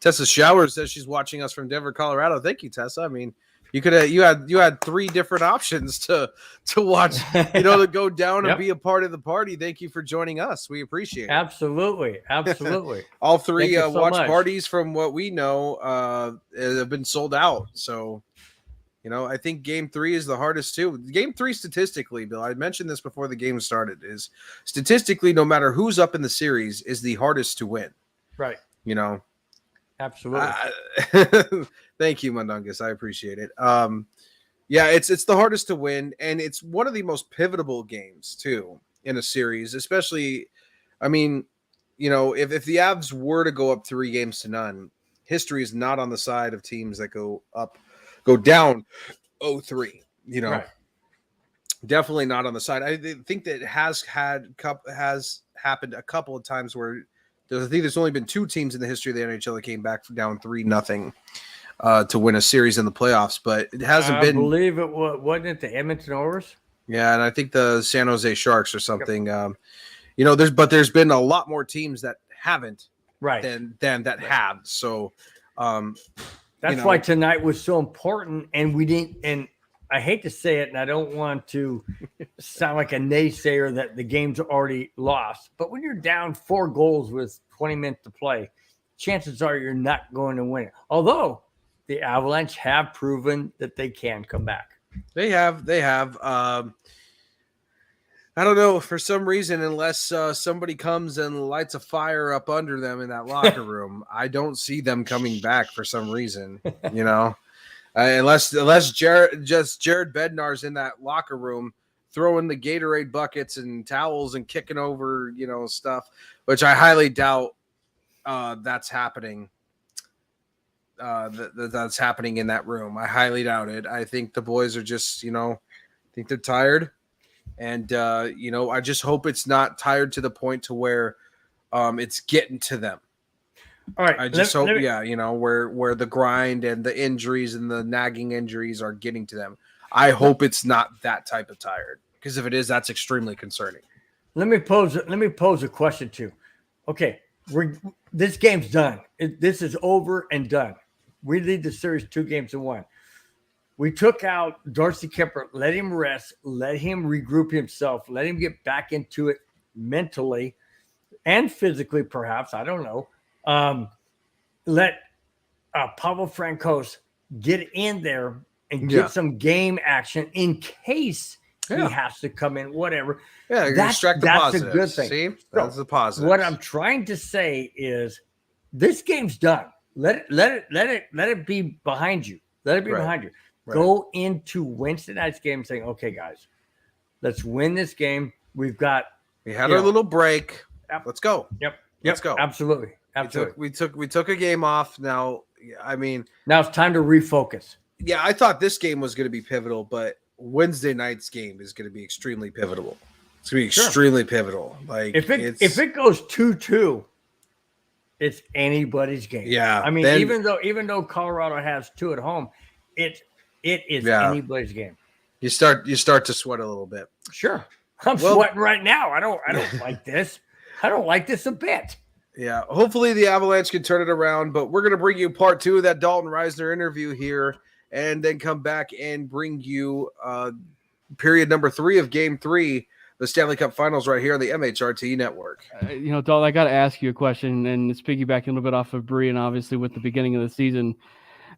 Tessa Showers says she's watching us from Denver, Colorado. Thank you, Tessa. I mean, you could have you had 3 different options to watch, to go down and be a part of the party. Thank you for joining us. We appreciate it. Absolutely. All 3 so watch much. parties, from what we know, have been sold out. So, I think Game 3 is the hardest too. Game 3 statistically, Bill, I mentioned this before the game started, is statistically, no matter who's up in the series, is the hardest to win. Right. Absolutely. Thank you, Mundungus. I appreciate it. It's the hardest to win, and it's one of the most pivotal games too in a series, especially. I mean, if the Avs were to go up 3-0, history is not on the side of teams that go down 0-3. Right. Definitely not on the side. I think that has happened a couple of times where. I think there's only been 2 teams in the history of the NHL that came back down 3-0 to win a series in the playoffs, but it hasn't been. I believe it wasn't it the Edmonton Oilers? Yeah, and I think the San Jose Sharks or something. Yep. There's been a lot more teams that haven't, right, than that have. So that's why tonight was so important, and we didn't. And I hate to say it, and I don't want to sound like a naysayer that the game's already lost, but when you're down 4 goals with 20 minutes to play, chances are you're not going to win it. Although the Avalanche have proven that they can come back. They have. I don't know, for some reason, unless somebody comes and lights a fire up under them in that locker room, I don't see them coming back for some reason, unless Jared Bednar's in that locker room throwing the Gatorade buckets and towels and kicking over, stuff, which I highly doubt that's happening. That's happening in that room. I highly doubt it. I think the boys are just, I think they're tired. And, I just hope it's not tired to the point to where it's getting to them. All right. I just hope, where the grind and the injuries and the nagging injuries are getting to them. I hope it's not that type of tired, because if it is, that's extremely concerning. Let me pose a question too. Okay, this game's done. This is over and done. We lead the series 2-1. We took out Darcy Kemper, let him rest, let him regroup himself, let him get back into it mentally and physically, perhaps. I don't know. Let Pavel Francouz get in there and get some game action in case he has to come in, whatever. Yeah, that's a good thing. See, that's a positive. What I'm trying to say is, this game's done. Let it be behind you. Let it be behind you. Right. Go into Wednesday night's game saying, "Okay, guys, let's win this game. We had our little break. Let's go. Yep. Let's go. Absolutely. We took a game off. Now, I mean, now it's time to refocus. Yeah, I thought this game was going to be pivotal, but Wednesday night's game is going to be extremely pivotal. It's going to be extremely pivotal. Like if it goes 2-2, it's anybody's game. Yeah, I mean, even though Colorado has 2 at home, it is anybody's game. You start to sweat a little bit. Sure, I'm sweating right now. I don't like this. I don't like this a bit. Yeah, hopefully the Avalanche can turn it around, but we're going to bring you part 2 of that Dalton Reisner interview here, and then come back and bring you period number 3 of Game 3, the Stanley Cup Finals, right here on the MHRT Network. Dalton, I got to ask you a question, and it's piggybacking a little bit off of Bree, and obviously with the beginning of the season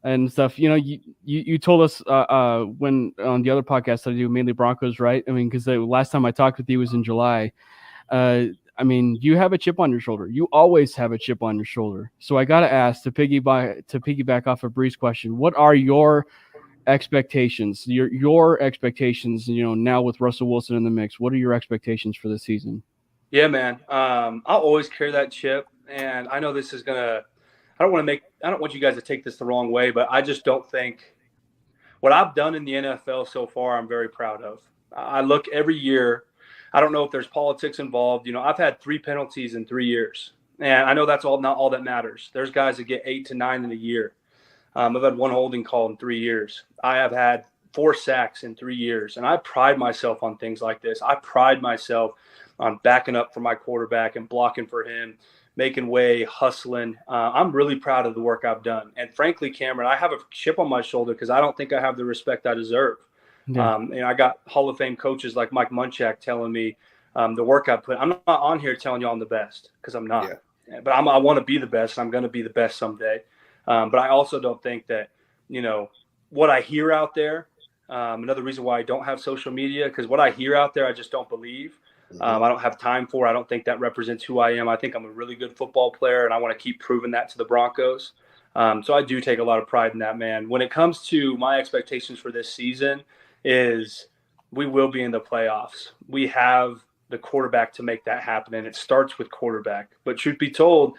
and stuff. You told us when on the other podcast that I do, mainly Broncos, right? I mean, because the last time I talked with you was in July. I mean, you have a chip on your shoulder. You always have a chip on your shoulder. So I got to ask, to piggyback off of Bree's question, what are your expectations? Your expectations, now with Russell Wilson in the mix, what are your expectations for this season? Yeah, man. I'll always carry that chip, and I know this is gonna. I don't want you guys to take this the wrong way, but I just don't think what I've done in the NFL so far, I'm very proud of. I look every year. I don't know if there's politics involved. I've had 3 penalties in 3 years, and I know that's not all that matters. There's guys that get 8 to 9 in a year. I've had 1 holding call in 3 years. I have had 4 sacks in 3 years. And I pride myself on things like this. I pride myself on backing up for my quarterback and blocking for him, making way, hustling. I'm really proud of the work I've done. And frankly, Cameron, I have a chip on my shoulder because I don't think I have the respect I deserve. Yeah. And I got Hall of Fame coaches like Mike Munchak telling me the work I put. I'm not on here telling you I'm the best because I'm not. Yeah. But I want to be the best. I'm going to be the best someday. But I also don't think that, what I hear out there, another reason why I don't have social media, because what I hear out there, I just don't believe. I don't have time for. I don't think that represents who I am. I think I'm a really good football player, and I want to keep proving that to the Broncos. So I do take a lot of pride in that, man. When it comes to my expectations for this season is we will be in the playoffs. We have the quarterback to make that happen, and it starts with quarterback. But truth be told,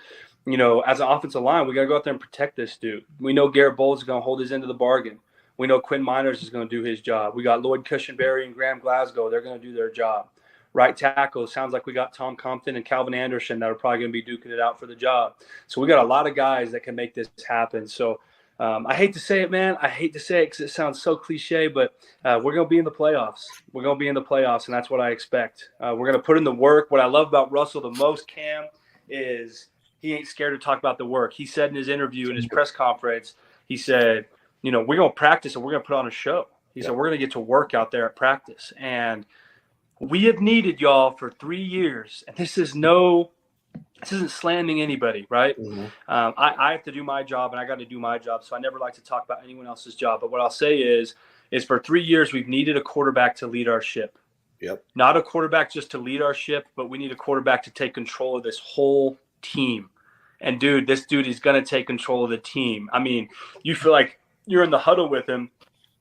as an offensive line, we got to go out there and protect this dude. We know Garrett Bowles is going to hold his end of the bargain. We know Quinn Miners is going to do his job. We got Lloyd Cushenberry and Graham Glasgow. They're going to do their job. Right tackle, sounds like we got Tom Compton and Calvin Anderson that are probably going to be duking it out for the job. So we got a lot of guys that can make this happen. So I hate to say it, man. I hate to say it because it sounds so cliche, but we're going to be in the playoffs. We're going to be in the playoffs, and that's what I expect. We're going to put in the work. What I love about Russell the most, Cam, is he ain't scared to talk about the work. He said in his interview, in his press conference, he said, we're going to practice and we're going to put on a show. He said, we're going to get to work out there at practice. And we have needed y'all for 3 years. And this isn't slamming anybody, right? I have to do my job, and I got to do my job. So I never like to talk about anyone else's job. But what I'll say is for 3 years, we've needed a quarterback to lead our ship. Yep. Not a quarterback just to lead our ship, but we need a quarterback to take control of this whole team. And dude, this dude is going to take control of the team. I mean, you feel like you're in the huddle with him,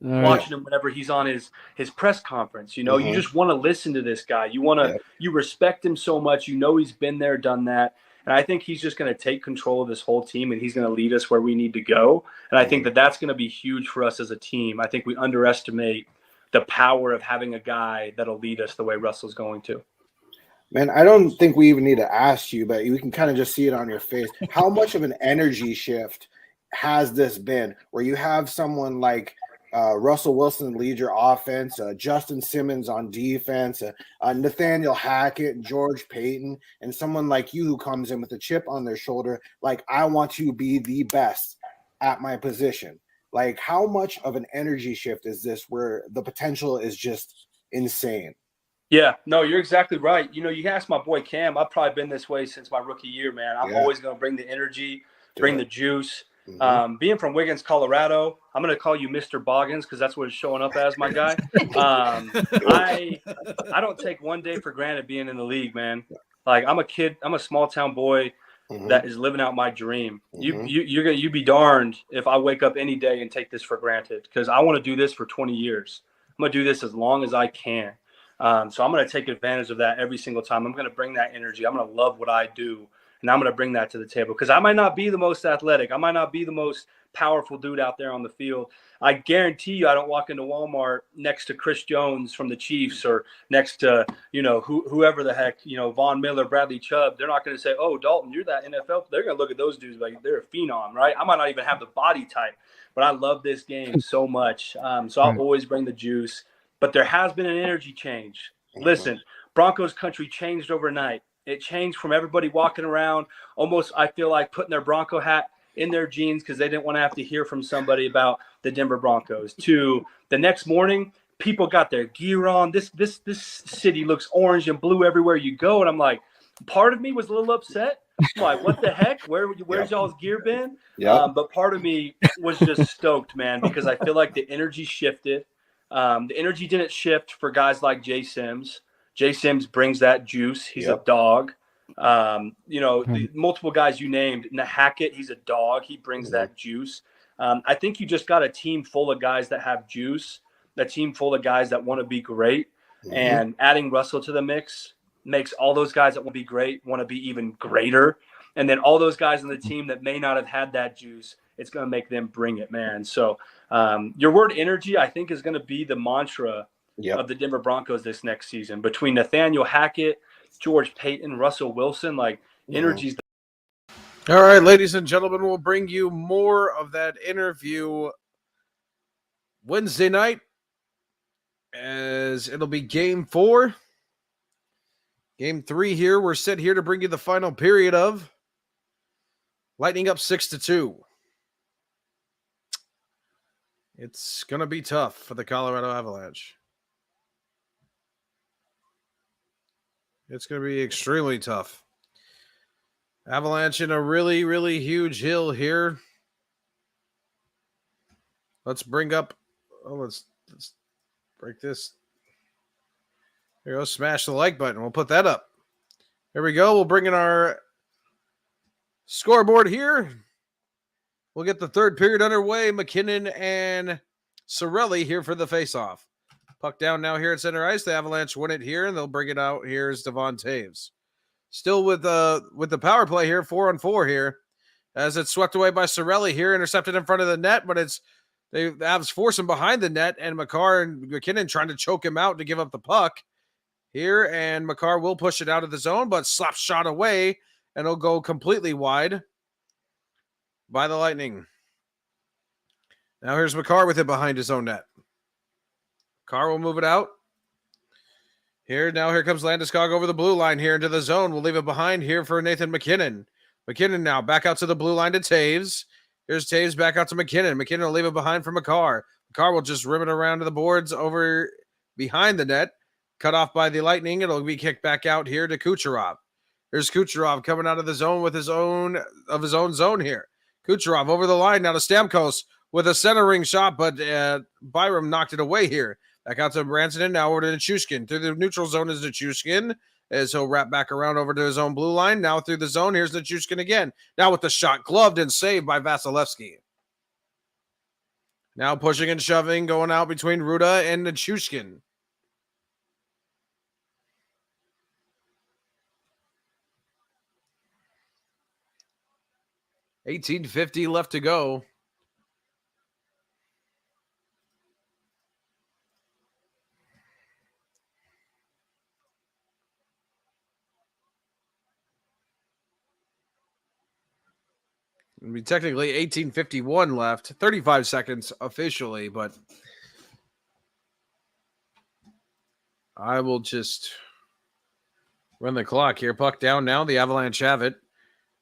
watching him whenever he's on his press conference. You just want to listen to this guy. You respect him so much. He's been there, done that. And I think he's just going to take control of this whole team, and he's going to lead us where we need to go. And I think that that's going to be huge for us as a team. I think we underestimate the power of having a guy that'll lead us the way Russell's going to. Man, I don't think we even need to ask you, but we can kind of just see it on your face. How much of an energy shift has this been where you have someone like Russell Wilson lead your offense, Justin Simmons on defense, Nathaniel Hackett, George Payton, and someone like you who comes in with a chip on their shoulder, like, I want to be the best at my position. Like, how much of an energy shift is this where the potential is just insane? Yeah, no, you're exactly right. You ask my boy Cam, I've probably been this way since my rookie year, man. I'm always going to bring the energy, bring the juice. Being from Wiggins, Colorado, I'm going to call you Mr. Boggins because that's what it's showing up as, my guy. I don't take one day for granted being in the league, man. Like, I'm a kid, I'm a small town boy that is living out my dream. You'd be darned if I wake up any day and take this for granted, because I want to do this for 20 years. I'm going to do this as long as I can. So I'm going to take advantage of that every single time. I'm going to bring that energy. I'm going to love what I do, and I'm going to bring that to the table, because I might not be the most athletic. I might not be the most powerful dude out there on the field. I guarantee you I don't walk into Walmart next to Chris Jones from the Chiefs or next to, whoever the heck, Von Miller, Bradley Chubb. They're not going to say, oh, Dalton, you're that NFL. They're going to look at those dudes like they're a phenom, right? I might not even have the body type, but I love this game so much. So I'll always bring the juice. But there has been an energy change. Listen, Broncos country changed overnight. It changed from everybody walking around almost, I feel like, putting their Bronco hat in their jeans because they didn't want to have to hear from somebody about the Denver Broncos, to the next morning, people got their gear on. This city looks orange and blue everywhere you go. And I'm like, part of me was a little upset. I'm like, what the heck? Where's y'all's gear been? But part of me was just stoked, man, because I feel like the energy shifted. The energy didn't shift for guys like Jay Sims. Jay Sims brings that juice. He's a dog. The multiple guys you named, Hackett, he's a dog. He brings that juice. I think you just got a team full of guys that have juice, a team full of guys that want to be great. And adding Russell to the mix makes all those guys that want to be great want to be even greater. And then all those guys on the team that may not have had that juice, it's going to make them bring it, man. So your word energy, I think, is going to be the mantra of the Denver Broncos this next season. Between Nathaniel Hackett, George Payton, Russell Wilson, like energy's. All right, ladies and gentlemen, we'll bring you more of that interview Wednesday night as it'll be game 4. Game 3 here. We're set here to bring you the final period of Lightning up 6-2. It's going to be tough for the Colorado Avalanche. It's going to be extremely tough. Avalanche in a really, really huge hill here. Let's bring up. Oh, let's break this. There we go. Smash the like button. We'll put that up. There we go. We'll bring in our scoreboard here. We'll get the third period underway. McKinnon and Cirelli here for the faceoff. Puck down now here at center ice. The Avalanche win it here, and they'll bring it out. Here's Devon Taves. Still with the power play here, 4-on-4 here, as it's swept away by Cirelli here, intercepted in front of the net, but the Avs force him behind the net, and Makar and McKinnon trying to choke him out to give up the puck here, and Makar will push it out of the zone, but slap shot away, and it'll go completely wide by the Lightning. Now here's Makar with it behind his own net. Makar will move it out. Here comes Landeskog over the blue line here into the zone. We'll leave it behind here for Nathan McKinnon. McKinnon now back out to the blue line to Taves. Here's Taves back out to McKinnon. McKinnon will leave it behind for Makar. Makar will just rim it around to the boards over behind the net. Cut off by the Lightning. It'll be kicked back out here to Kucherov. Here's Kucherov coming out of the zone with his own zone here. Kucherov over the line now to Stamkos with a centering shot, but Byram knocked it away here. Back out to Branson, now over to Nichushkin. Through the neutral zone is Nichushkin, as he'll wrap back around over to his own blue line. Now through the zone, here's Nichushkin again. Now with the shot gloved and saved by Vasilevsky. Now pushing and shoving, going out between Ruda and Nichushkin. $18.50 left to go. It'll be technically 18:51 left, 35 seconds officially, but I will just run the clock here. Puck down now. The Avalanche have it.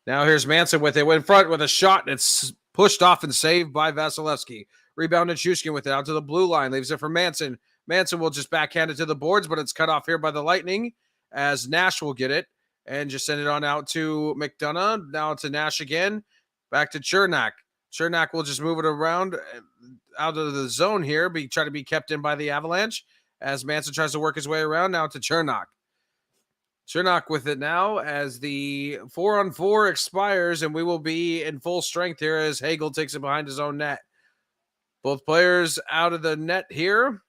Now here's Manson with it. In front with a shot, and it's pushed off and saved by Vasilevsky. Rebound to Shushkin with it out to the blue line. Leaves it for Manson. Manson will just backhand it to the boards, but it's cut off here by the Lightning as Nash will get it and just send it on out to McDonough. Now to Nash again. Back to Chernak. Chernak will just move it around out of the zone here, try to be kept in by the Avalanche as Manson tries to work his way around. Now to Chernak. Chernak with it now as the 4-on-4 expires, and we will be in full strength here as Hagel takes it behind his own net. Both players out of the net here.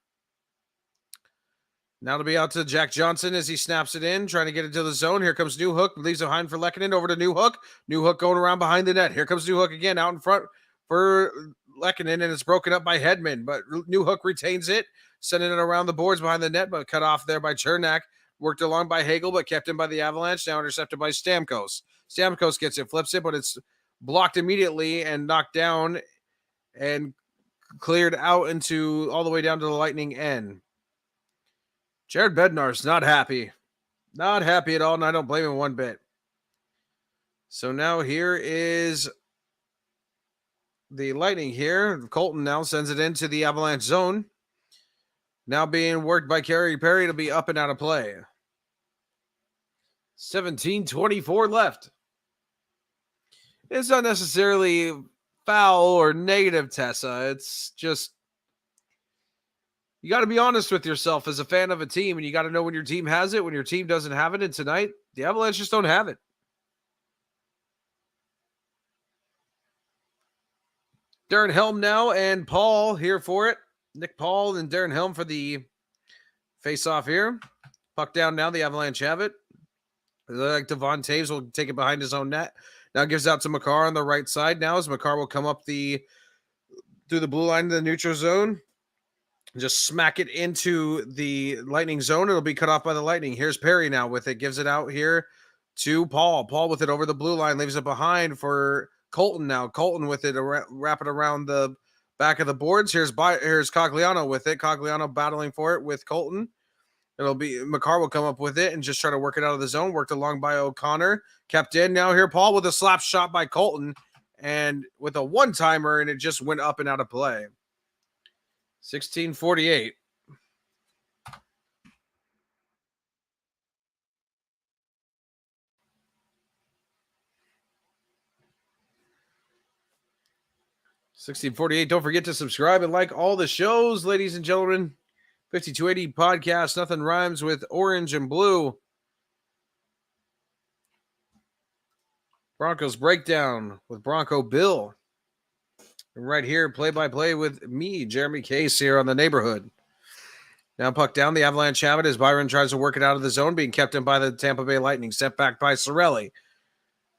Now to be out to Jack Johnson as he snaps it in, trying to get it to the zone. Here comes Newhook, leaves it behind for Lehkonen, over to Newhook. Newhook going around behind the net. Here comes Newhook again out in front for Lehkonen, and it's broken up by Hedman, but Newhook retains it, sending it around the boards behind the net, but cut off there by Chernak. Worked along by Hagel, but kept in by the Avalanche. Now intercepted by Stamkos. Stamkos gets it, flips it, but it's blocked immediately and knocked down and cleared out into all the way down to the Lightning end. Jared Bednar's not happy. Not happy at all, and I don't blame him one bit. So now here is the Lightning here. Colton now sends it into the Avalanche zone. Now being worked by Carey Perry to be up and out of play. 17:24 left. It's not necessarily foul or negative, Tessa. It's just you got to be honest with yourself as a fan of a team, and you got to know when your team has it, when your team doesn't have it. And tonight, the Avalanche just don't have it. Darren Helm now and Paul here for it. Nick Paul and Darren Helm for the face-off here. Puck down now. The Avalanche have it. Like Devon Taves will take it behind his own net. Now gives out to Makar on the right side now as Makar will come up through the blue line to the neutral zone. Just smack it into the Lightning zone. It'll be cut off by the Lightning. Here's Perry now with it. Gives it out here to Paul. Paul with it over the blue line. Leaves it behind for Colton now. Colton with it. Wrap it around the back of the boards. Here's Cogliano with it. Cogliano battling for it with Colton. It'll be McCarr will come up with it and just try to work it out of the zone. Worked along by O'Connor. Kept in. Now here, Paul with a slap shot by Colton. And with a one-timer, and it just went up and out of play. 16:48. Don't forget to subscribe and like all the shows, ladies and gentlemen. 5280 podcast, Nothing Rhymes with Orange and Blue. Broncos breakdown with Bronco Bill. And right here, play-by-play with me, Jeremy Case, here on the neighborhood. Now puck down, the Avalanche have it as Byron tries to work it out of the zone, being kept in by the Tampa Bay Lightning. Sent back by Cirelli.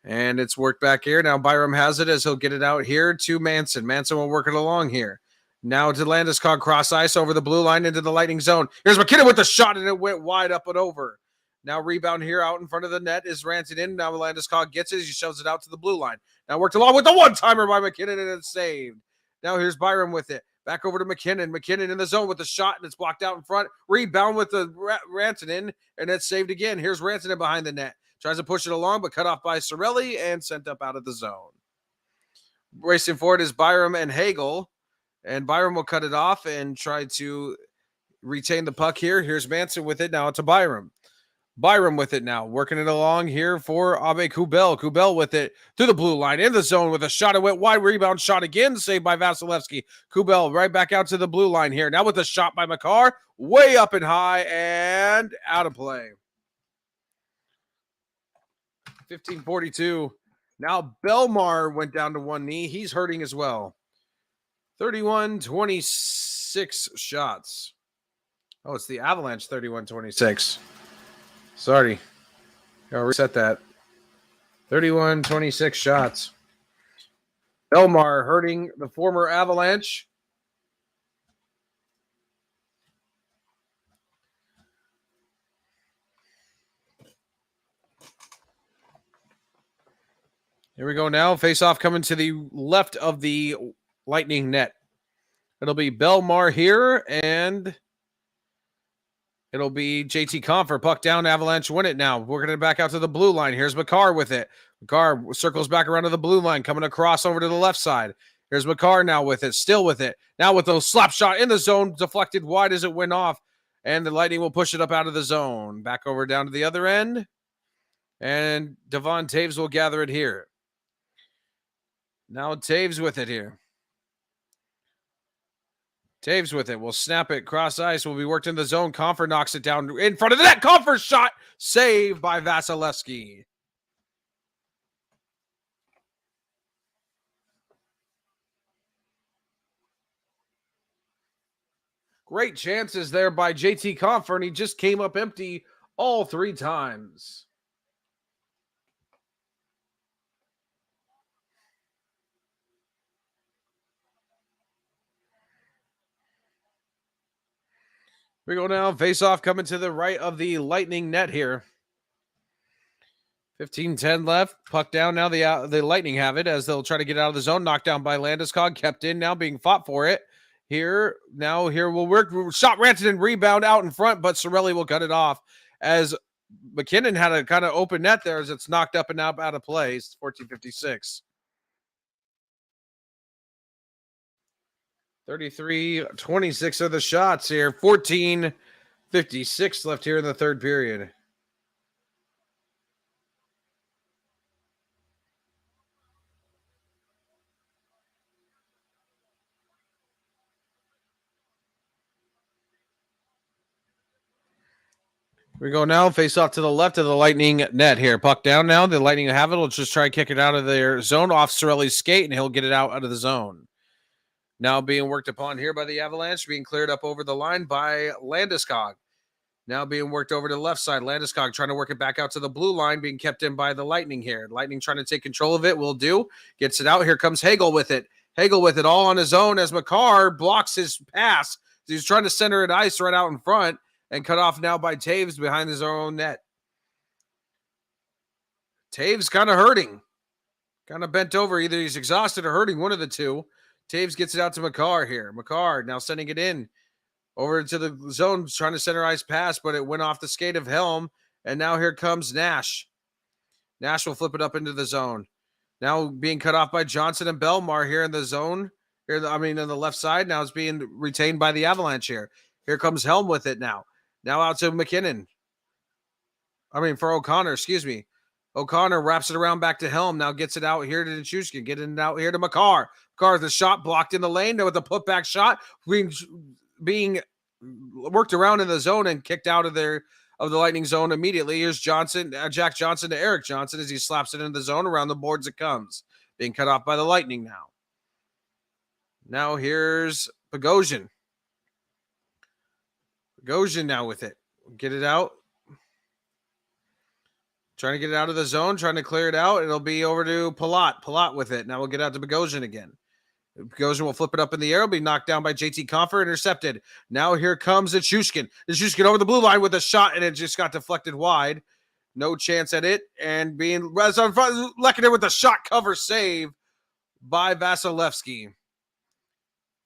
And it's worked back here. Now Byram has it as he'll get it out here to Manson. Manson will work it along here. Now to Landeskog, cross ice over the blue line into the Lightning zone. Here's McKinnon with the shot, and it went wide up and over. Now rebound here out in front of the net is ranted in. Now Landeskog gets it as he shoves it out to the blue line. Now worked along with the one-timer by McKinnon, and it's saved. Now here's Byram with it. Back over to McKinnon. McKinnon in the zone with the shot, and it's blocked out in front. Rebound with the Rantanen, and it's saved again. Here's Rantanen behind the net. Tries to push it along, but cut off by Cirelli and sent up out of the zone. Racing forward is Byram and Hagel. And Byram will cut it off and try to retain the puck here. Here's Manson with it. Now to Byram. Byram with it now. Working it along here for Abe Kubel. Kubel with it to the blue line in the zone with a shot. It went wide. Rebound shot again. Saved by Vasilevsky. Kubel right back out to the blue line here. Now with a shot by McCarr. Way up and high and out of play. 15:42. Now Belmar went down to one knee. He's hurting as well. 31-26 shots. Oh, it's the Avalanche 31-26. Sorry. I'll reset that. 31-26 shots. Belmar hurting the former Avalanche. Here we go now. Face-off coming to the left of the Lightning net. It'll be Belmar here, and it'll be JT Confer. Puck down, Avalanche win it now. We're going to back out to the blue line. Here's McCarr with it. McCarr circles back around to the blue line, coming across over to the left side. Here's McCarr now with it, still with it. Now with a slap shot in the zone, deflected wide as it went off, and the Lightning will push it up out of the zone. Back over down to the other end, and Devon Taves will gather it here. Now Taves with it here. Taves with it. Will snap it. Cross ice will be worked in the zone. Confer knocks it down in front of the net. Confer shot. Saved by Vasilevsky. Great chances there by JT Confer, and he just came up empty all three times. We go now. Face-off coming to the right of the Lightning net here. 15-10 left. Puck down now. The Lightning have it as they'll try to get out of the zone. Knocked down by Landeskog. Kept in now, being fought for it. Here will work. Shot Rantanen, rebound out in front, but Cirelli will cut it off as McKinnon had a kind of open net there as it's knocked up and out of play. It's 14:56. 33-26 of the shots here. 14:56 left here in the third period. We go now. Face off to the left of the Lightning net here. Puck down now. The Lightning have it. Let's just try to kick it out of their zone off Cirelli's skate, and he'll get it out of the zone. Now being worked upon here by the Avalanche, being cleared up over the line by Landeskog. Now being worked over to the left side. Landeskog trying to work it back out to the blue line, being kept in by the Lightning here. Lightning trying to take control of it. Will do. Gets it out. Here comes Hagel with it. Hagel with it all on his own as McCarr blocks his pass. He's trying to center it ice right out in front and cut off now by Taves behind his own net. Taves kind of hurting. Kind of bent over. Either he's exhausted or hurting, one of the two. Taves gets it out to McCarr here. McCarr now sending it in over to the zone, trying to center ice pass, but it went off the skate of Helm. And now here comes Nash. Nash will flip it up into the zone. Now being cut off by Johnson and Belmar here in the zone. In the left side. Now it's being retained by the Avalanche here. Here comes Helm with it now. Now out to McKinnon. For O'Connor, excuse me. O'Connor wraps it around back to Helm. Now gets it out here to Nichushkin. Getting it out here to McCarr. McCarr, the shot blocked in the lane. Now with the putback shot being worked around in the zone and kicked out of the Lightning zone immediately. Here's Johnson, Jack Johnson to Eric Johnson as he slaps it into the zone. Around the boards it comes. Being cut off by the Lightning now. Now here's Bogosian. Bogosian now with it. Get it out. Trying to get it out of the zone. Trying to clear it out. It'll be over to Palat. Palat with it. Now we'll get out to Bogosian again. Bogosian will flip it up in the air. It'll be knocked down by JT Confer. Intercepted. Now here comes Nichushkin. Nichushkin over the blue line with a shot, and it just got deflected wide. No chance at it. And being Lehkonen with a shot cover save by Vasilevsky.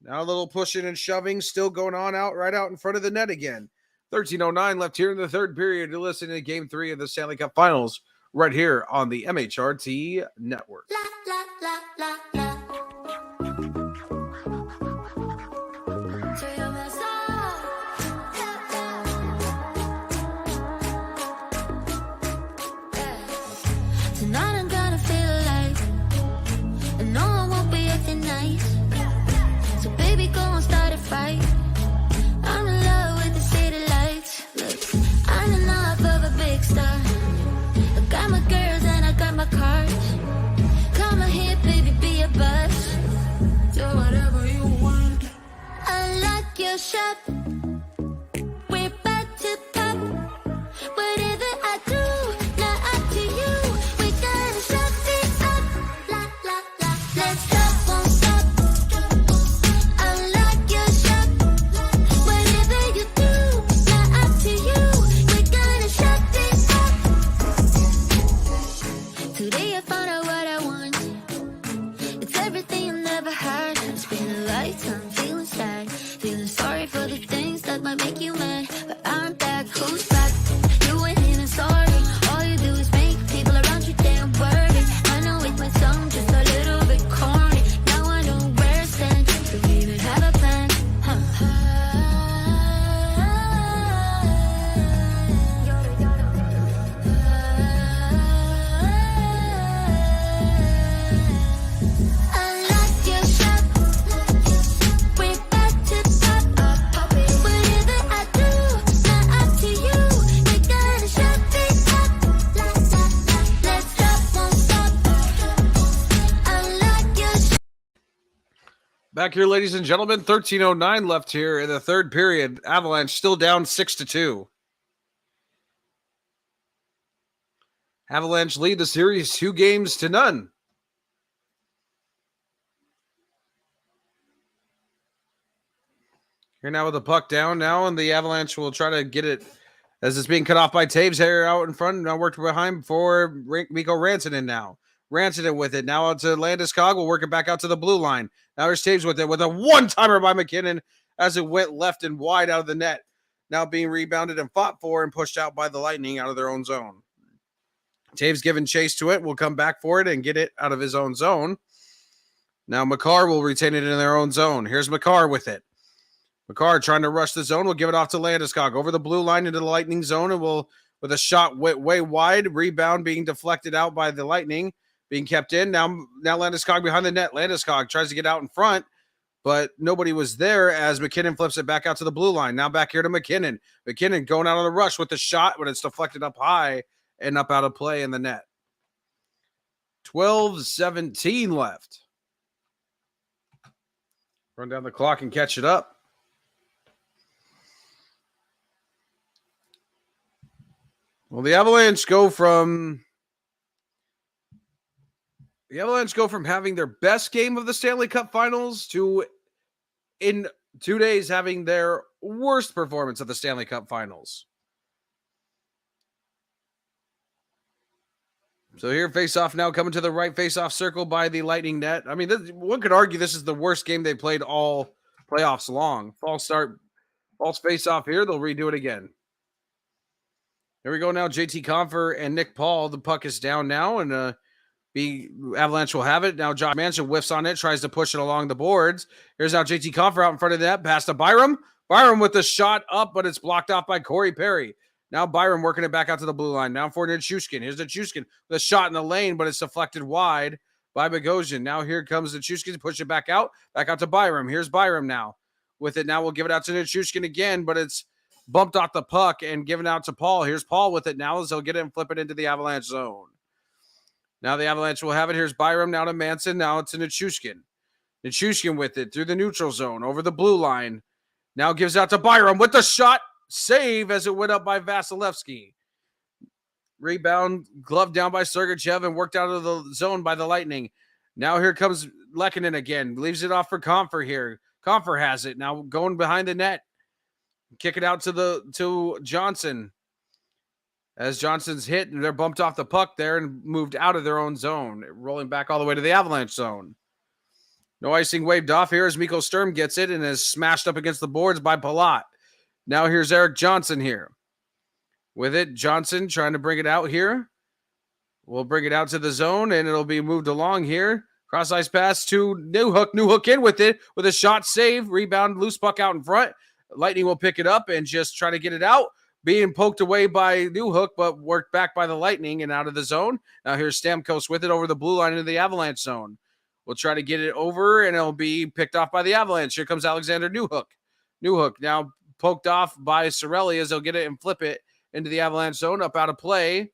Now a little pushing and shoving still going on right out in front of the net again. 13:09 left here in the third period to listen to Game 3 of the Stanley Cup Finals right here on the MHRT Network. Tonight I'm gonna feel alive, and no one won't be acting nice. So baby, go and start a fight. I'm in love with the city lights. Look, I'm enough of a big star. I got my girls and I got my cars. Come on here, baby, be a buzz. Do whatever you want. I like your shop. We're about to pop. Whatever I do, not up to you. We gotta shut it up. La la la. Let's stop, won't stop. I like your shop. Whatever you do, not up to you. We gotta shut it up. Today I found out what I want. It's everything I've never had. It's been a lifetime feeling sad, feeling sorry for the things that might make you mad. But I'm back, who's back? You went in and sorry. All you do is make people around you damn worried. I know it might sound just a little bit corny. Now I know where I stand. Don't even have a plan. I like your shop. We're about to pop. Whatever I do, not up to you. We gotta shut it up. Let's stop, won't stop. I like your shop. Back here, ladies and gentlemen, 13:09 left here in the third period. Avalanche still down 6-2. Avalanche lead the series 2-0. Here now with the puck down now, and the Avalanche will try to get it as it's being cut off by Taves here out in front. Now worked behind for Mikko Rantanen now. Rantanen with it. Now out to Landeskog. We'll work it back out to the blue line. Now there's Taves with it with a one-timer by McKinnon as it went left and wide out of the net. Now being rebounded and fought for and pushed out by the Lightning out of their own zone. Taves giving chase to it. Will come back for it and get it out of his own zone. Now McCarr will retain it in their own zone. Here's McCarr with it. McCarr trying to rush the zone. We'll give it off to Landeskog over the blue line into the Lightning zone, and will with a shot way wide. Rebound being deflected out by the Lightning, being kept in. Now Landeskog behind the net. Landeskog tries to get out in front, but nobody was there as McKinnon flips it back out to the blue line. Now back here to McKinnon. McKinnon going out on the rush with the shot, but it's deflected up high and up out of play in the net. 12:17 left. Run down the clock and catch it up. Well, the Avalanche go from having their best game of the Stanley Cup Finals to in 2 days having their worst performance of the Stanley Cup Finals. So here, face-off now coming to the right face-off circle by the Lightning net. I mean, one could argue this is the worst game they played all playoffs long. False start, false face-off here. They'll redo it again. Here we go now. JT Compher and Nick Paul. The puck is down now, and Avalanche will have it. Now Josh Manson whiffs on it, tries to push it along the boards. Here's now JT Compher out in front of that. Pass to Byram. Byram with the shot up, but it's blocked off by Corey Perry. Now Byram working it back out to the blue line. Now for Nichushkin. Here's Nichushkin with a shot in the lane, but it's deflected wide by Bogosian. Now here comes Nichushkin to push it back out to Byram. Here's Byram now with it. Now we'll give it out to Nichushkin again, but it's bumped off the puck and given out to Paul. Here's Paul with it now as he'll get it and flip it into the Avalanche zone. Now the Avalanche will have it. Here's Byram now to Manson. Now it's to Nichushkin. Nichushkin with it through the neutral zone over the blue line. Now gives out to Byram with the shot. Save as it went up by Vasilevsky. Rebound, glove down by Sergachev and worked out of the zone by the Lightning. Now here comes Lehkonen again. Leaves it off for Compher here. Compher has it. Now going behind the net. Kick it out to Johnson. As Johnson's hit, and they're bumped off the puck there and moved out of their own zone. Rolling back all the way to the Avalanche zone. No icing waved off here as Mikko Sturm gets it and is smashed up against the boards by Palat. Now here's Eric Johnson here. With it, Johnson trying to bring it out here. We'll bring it out to the zone, and it'll be moved along here. Cross ice pass to Newhook. Newhook in with it with a shot save. Rebound, loose puck out in front. Lightning will pick it up and just try to get it out. Being poked away by Newhook, but worked back by the Lightning and out of the zone. Now here's Stamkos with it over the blue line into the Avalanche zone. We'll try to get it over, and it'll be picked off by the Avalanche. Here comes Alexander Newhook. Newhook now poked off by Cirelli as they'll get it and flip it into the Avalanche zone. Up out of play.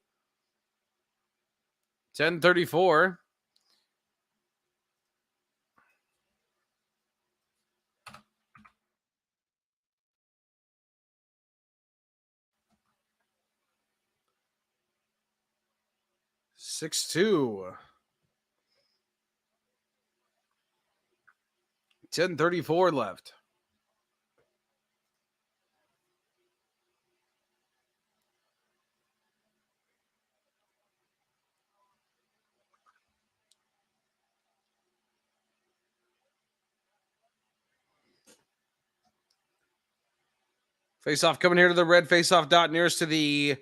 10:34. (6-2). 10:34 left. Face-off coming here to the red face-off dot nearest to the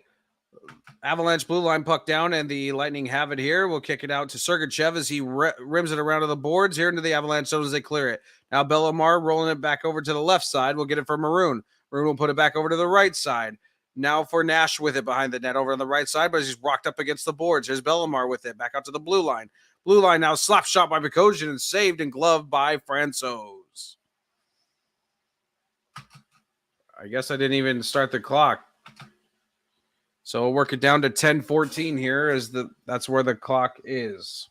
Avalanche blue line, puck down, and the Lightning have it here. We'll kick it out to Sergachev as he rims it around to the boards here into the Avalanche zone as they clear it. Now Bellemare rolling it back over to the left side. We'll get it for Maroon. Maroon will put it back over to the right side. Now for Nash with it behind the net over on the right side, but he's rocked up against the boards. There's Bellemare with it back out to the blue line. Blue line now slap shot by Bogosian and saved and gloved by Francouz. I guess I didn't even start the clock. So we'll work it down to 10:14 here as that's where the clock is.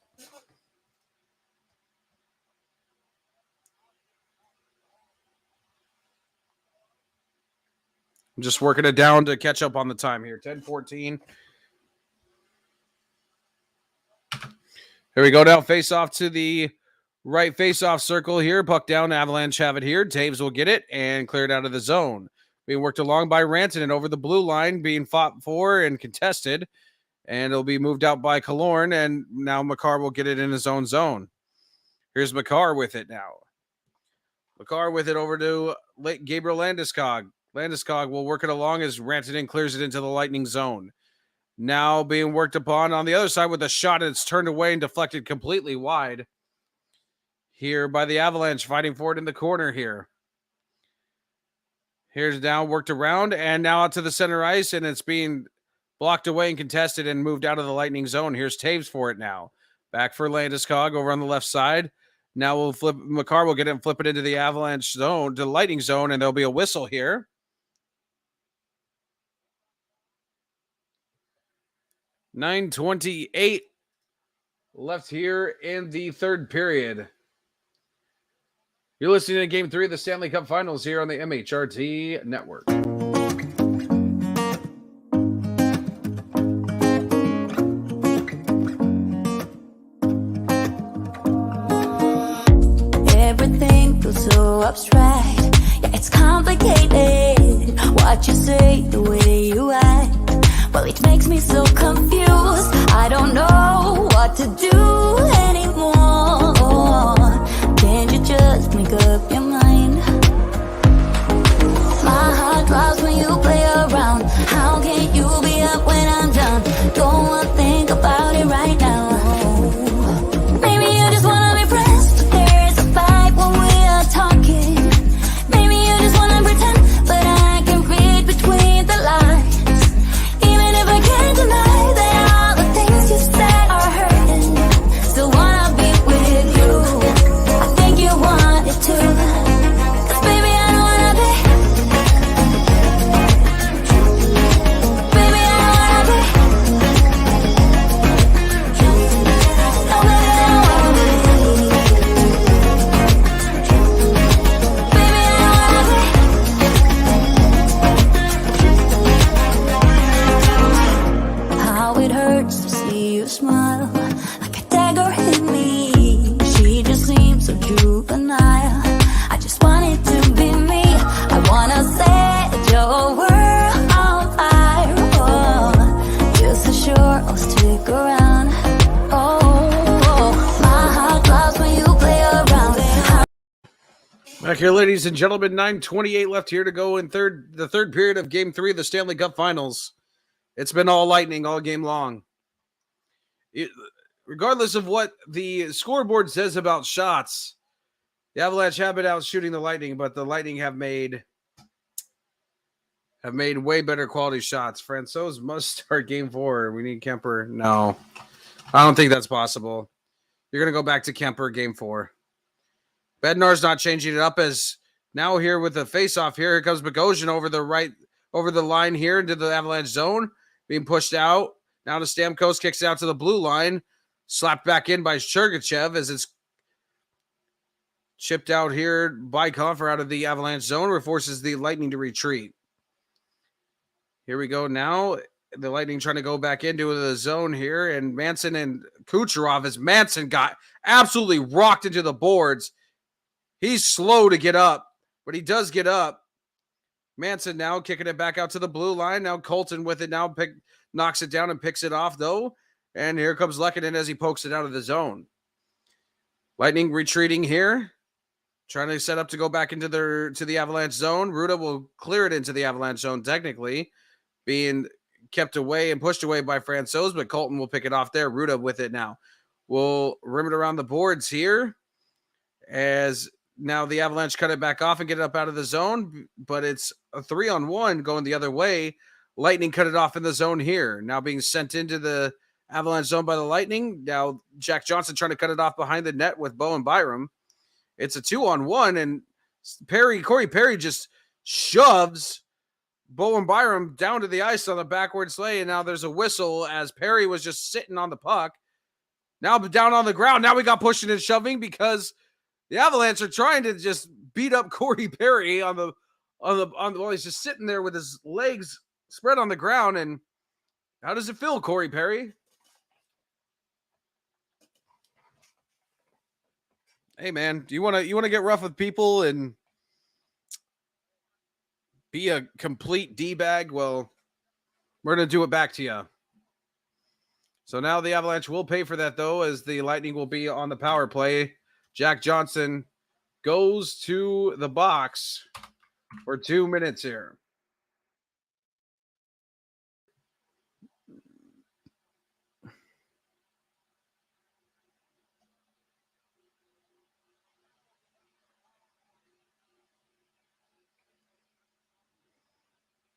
I'm just working it down to catch up on the time here. 10:14. Here we go now. Face off to the right face-off circle here. Puck down. Avalanche have it here. Taves will get it and clear it out of the zone. Being worked along by Rantanen over the blue line, being fought for and contested. And it'll be moved out by Killorn, and now Makar will get it in his own zone. Here's Makar with it now. Makar with it over to Gabriel Landeskog. Landeskog will work it along as Rantanen clears it into the Lightning zone. Now being worked upon on the other side with a shot, and it's turned away and deflected completely wide. Here by the Avalanche, fighting for it in the corner here. Here's down, worked around, and now out to the center ice, and it's being blocked away and contested and moved out of the Lightning zone. Here's Taves for it now. Back for Landeskog over on the left side. Now we'll flip, Makar will get it and flip it into the Avalanche zone, to the Lightning zone, and there'll be a whistle here. .9:28 left here in the third period. You're listening to Game 3 of the Stanley Cup Finals here on the MHRT Network. Everything feels so abstract. Yeah, it's complicated. What you say, the way you act. Well, it makes me so confused. I don't know what to do anymore. Can't you just make up your mind? My heart drops when you play around. How can you be up when I'm down? Don't wanna think about it right now. Maybe you just wanna be friends, but there's a fight when we are talking. Maybe you just wanna pretend, but I can read between the lines. Even if I can't deny that all the things you said are hurting, still wanna be with you. I think you want it too. 'Cause baby, I don't wanna be. Baby, I don't wanna be. No, baby, I don't wanna be. Baby, I don't wanna be. How it hurts to see you smile, like a dagger in me. She just seems so juvenile. I just want it to be me. I wanna set your world on fire. Oh, just so sure I'll stick around. Oh, my heart drops when you play around. Back here, ladies and gentlemen, 9:28 left here to go in the third period of Game 3 of the Stanley Cup Finals. It's been all lightning all game long. Regardless of what the scoreboard says about shots, the Avalanche have been out shooting the Lightning, but the Lightning have made way better quality shots. Francouz must start Game 4. We need Kemper. No, I don't think that's possible. You're going to go back to Kemper Game 4. Bednar's not changing it up as now here with the face-off here. Here comes Bogosian over the line here into the Avalanche zone, being pushed out. Now to Stamkos, kicks it out to the blue line. Slapped back in by Sergachev as it's chipped out here by Koffer out of the Avalanche zone, where forces the Lightning to retreat. Here we go now. The Lightning trying to go back into the zone here, and Manson and Kucherov, as Manson got absolutely rocked into the boards. He's slow to get up, but he does get up. Manson now kicking it back out to the blue line. Now Colton with it now knocks it down and picks it off, though. And here comes Lehkonen as he pokes it out of the zone. Lightning retreating here, trying to set up to go back into the Avalanche zone. Ruda will clear it into the Avalanche zone, technically, being kept away and pushed away by Francouz, but Colton will pick it off there. Ruda with it now. We'll rim it around the boards here as now the Avalanche cut it back off and get it up out of the zone, but it's a 3-on-1 going the other way. Lightning cut it off in the zone here. Now being sent into the Avalanche zone by the Lightning. Now Jack Johnson trying to cut it off behind the net with Bowen Byram. It's a 2-on-1, and Corey Perry just shoves Bowen Byram down to the ice on the backward sleigh, and now there's a whistle as Perry was just sitting on the puck. Now down on the ground. Now we got pushing and shoving because the Avalanche are trying to just beat up Corey Perry while he's just sitting there with his legs spread on the ground. And how does it feel, Corey Perry? Hey man, do you want to get rough with people and be a complete D-bag? Well, we're going to do it back to you. So now the Avalanche will pay for that, though, as the Lightning will be on the power play. Jack Johnson goes to the box for 2 minutes here.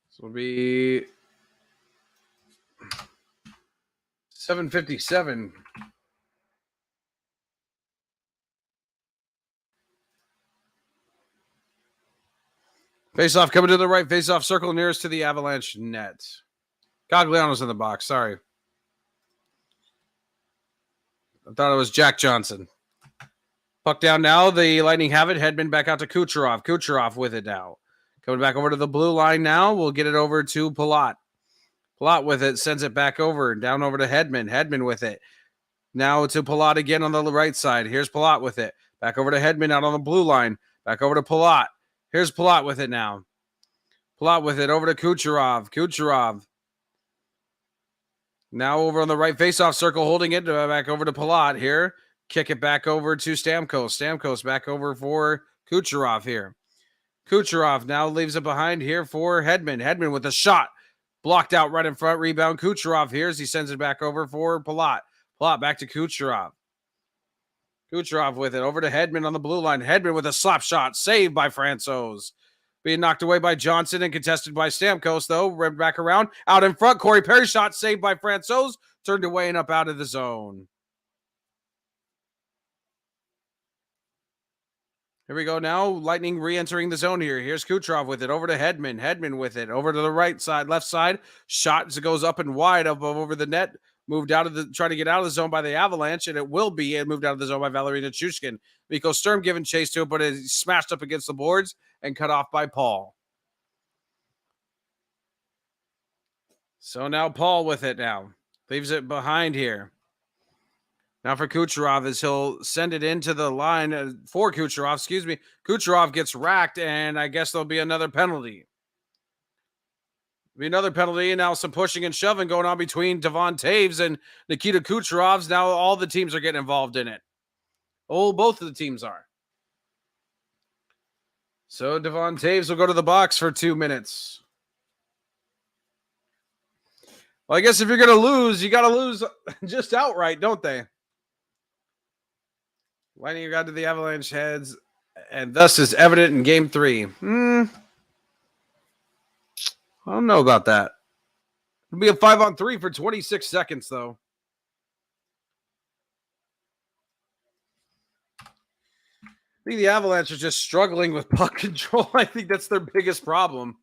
This will be 7:57. Face-off coming to the right. Face-off circle nearest to the Avalanche net. Cogliano's in the box. Sorry. I thought it was Jack Johnson. Puck down now. The Lightning have it. Hedman back out to Kucherov. Kucherov with it now. Coming back over to the blue line now. We'll get it over to Palat. Palat with it. Sends it back over. Down over to Hedman. Hedman with it. Now to Palat again on the right side. Here's Palat with it. Back over to Hedman out on the blue line. Back over to Palat. Here's Palat with it now. Palat with it over to Kucherov. Kucherov Now over on the right faceoff circle, holding it back over to Palat here. Kick it back over to Stamkos. Stamkos back over for Kucherov here. Kucherov now leaves it behind here for Hedman. Hedman with a shot. Blocked out right in front. Rebound. Kucherov here as he sends it back over for Palat. Palat back to Kucherov. Kucherov with it over to Hedman on the blue line. Hedman with a slap shot. Saved by Francouz. Being knocked away by Johnson and contested by Stamkos, though. Ripped back around. Out in front. Corey Perry shot saved by Francouz. Turned away and up out of the zone. Here we go now. Lightning re-entering the zone here. Here's Kucherov with it. Over to Hedman. Hedman with it. Over to the right side, left side. Shot goes up and wide up over the net. Moved out of the, trying to get out of the zone by the Avalanche, and it will be moved out of the zone by Valeri Nichushkin. Mikko Sturm giving chase to it, but it's smashed up against the boards and cut off by Paul. So now Paul with it now. Leaves it behind here. Now for Kucherov as he'll send it into the line for Kucherov. Excuse me. Kucherov gets racked, and I guess there'll be another penalty. Be another penalty, and now some pushing and shoving going on between Devon Taves and Nikita Kucherov's. Now all the teams are getting involved in it. Oh, both of the teams are. So Devon Taves will go to the box for 2 minutes. Well, I guess if you're going to lose, you got to lose just outright, don't they? Lightning got to the Avalanche heads, and thus is evident in Game 3. I don't know about that. It'll be a 5-on-3 for 26 seconds, though. I think the Avalanche are just struggling with puck control. I think that's their biggest problem.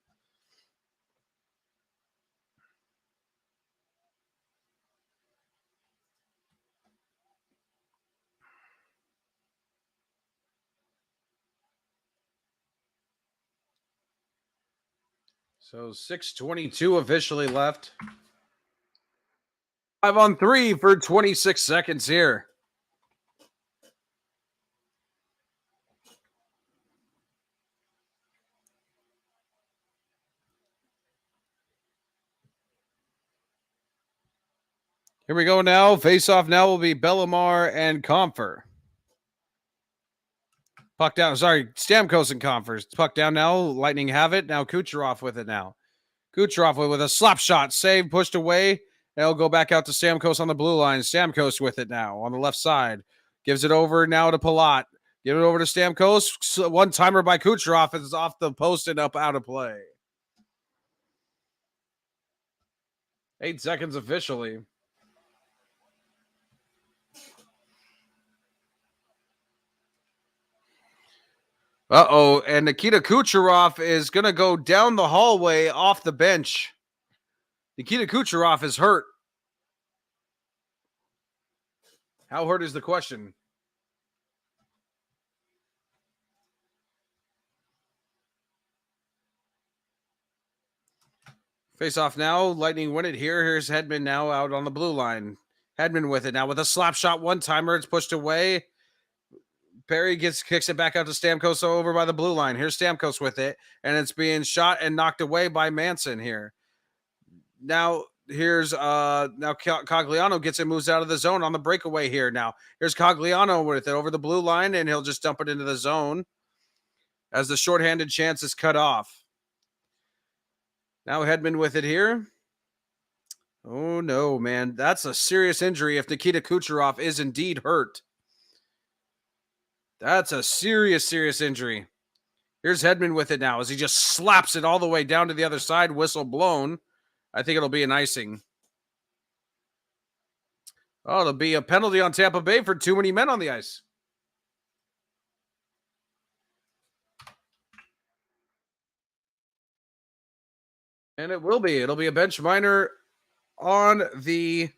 So 6:22 officially left. 5-on-3 for 26 seconds here. Here we go now. Face-off now will be Bellemare and Comfer. Puck down. Sorry, Stamkos and Comfer. Puck down now. Lightning have it. Now Kucherov with it now. Kucherov with a slap shot. Save, pushed away. They'll go back out to Stamkos on the blue line. Stamkos with it now on the left side. Gives it over now to Palat. Give it over to Stamkos. One-timer by Kucherov is off the post and up out of play. 8 seconds officially. Uh-oh, and Nikita Kucherov is going to go down the hallway off the bench. Nikita Kucherov is hurt. How hurt is the question? Face off now. Lightning win it here. Here's Hedman now out on the blue line. Hedman with it now with a slap shot one-timer. It's pushed away. Perry kicks it back out to Stamkos over by the blue line. Here's Stamkos with it, and it's being shot and knocked away by Manson here. Now here's now Cogliano gets it, moves out of the zone on the breakaway here. Now here's Cogliano with it over the blue line, and he'll just dump it into the zone as the shorthanded chance is cut off. Now Hedman with it here. Oh no, man, that's a serious injury if Nikita Kucherov is indeed hurt. That's a serious, serious injury. Here's Hedman with it now as he just slaps it all the way down to the other side. Whistle blown. I think it'll be an icing. Oh, it'll be a penalty on Tampa Bay for too many men on the ice. And it will be. It'll be a bench minor on the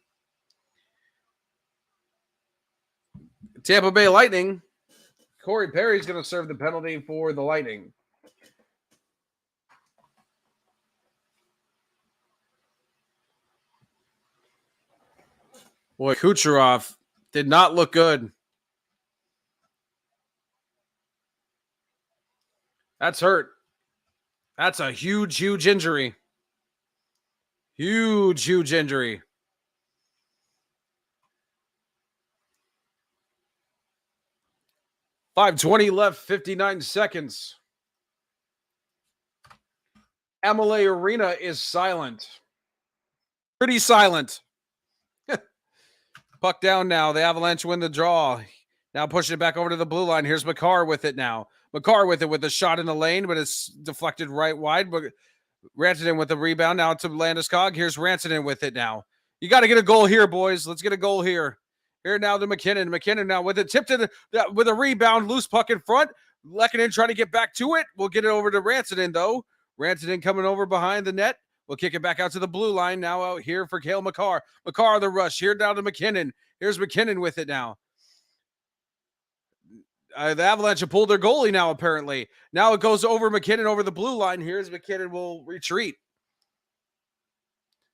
Tampa Bay Lightning. Corey Perry's going to serve the penalty for the Lightning. Boy, Kucherov did not look good. That's hurt. That's a huge, huge injury. Huge, huge injury. 5:20 left, 59 seconds. Amalie Arena is silent. Pretty silent. Puck down now. The Avalanche win the draw. Now pushing it back over to the blue line. Here's Makar with it now. Makar with it with a shot in the lane, but it's deflected right wide. But Rantanen with the rebound now to Landeskog. Here's Rantanen with it now. You got to get a goal here, boys. Let's get a goal here. Here now to McKinnon. McKinnon now with it tipped with a rebound. Loose puck in front. Lehkonen trying to get back to it. We'll get it over to Rantanen, though. Rantanen coming over behind the net. We'll kick it back out to the blue line. Now out here for Cale Makar. Makar the rush. Here down to McKinnon. Here's McKinnon with it now. The Avalanche have pulled their goalie now, apparently. Now it goes over McKinnon over the blue line. Here's McKinnon will retreat.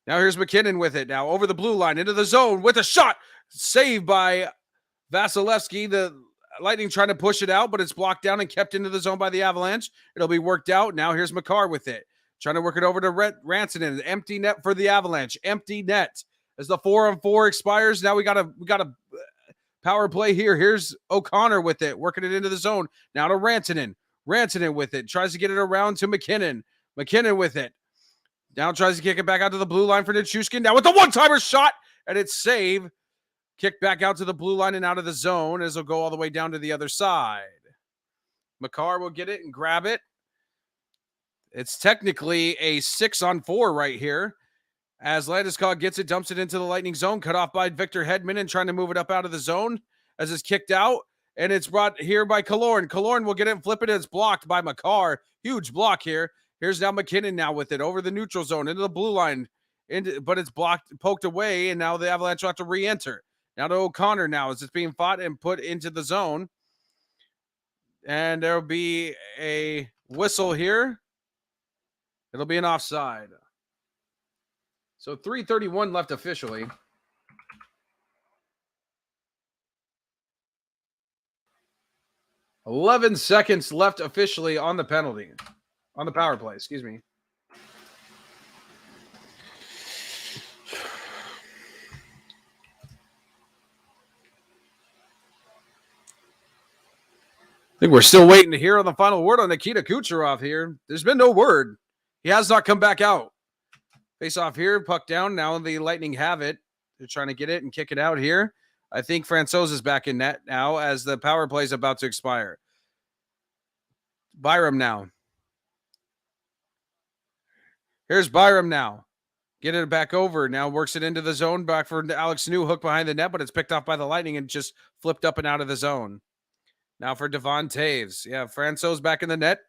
Now here's McKinnon with it now over the blue line into the zone with a shot. Saved by Vasilevsky. The Lightning trying to push it out, but it's blocked down and kept into the zone by the Avalanche. It'll be worked out. Now here's Makar with it. Trying to work it over to Rantanen. Empty net for the Avalanche. Empty net. As the 4-on-4 expires, now we got a power play here. Here's O'Connor with it, working it into the zone. Now to Rantanen. Rantanen with it. Tries to get it around to McKinnon. McKinnon with it. Now tries to kick it back out to the blue line for Nichushkin. Now with the one-timer shot, and it's save. Kick back out to the blue line and out of the zone as it'll go all the way down to the other side. Makar will get it and grab it. It's technically a 6-on-4 right here. As Landeskog gets it, dumps it into the Lightning zone, cut off by Victor Hedman and trying to move it up out of the zone as it's kicked out. And it's brought here by Killorn. Killorn will get it and flip it. It's blocked by Makar. Huge block here. Here's now McKinnon now with it over the neutral zone into the blue line. But it's blocked, poked away, and now the Avalanche will have to re-enter. Now to O'Connor now as it's being fought and put into the zone. And there'll be a whistle here. It'll be an offside. So 3:31 left officially. $11 seconds left officially on the penalty. On the power play, excuse me. I think we're still waiting to hear on the final word on Nikita Kucherov here. There's been no word. He has not come back out. Face off here, puck down. Now the Lightning have it. They're trying to get it and kick it out here. I think Francouz is back in net now as the power play is about to expire. Byram now. Here's Byram now. Get it back over. Now works it into the zone. Back for Alex Newhook behind the net, but it's picked off by the Lightning and just flipped up and out of the zone. Now for Devon Taves. Yeah, Francouz back in the net.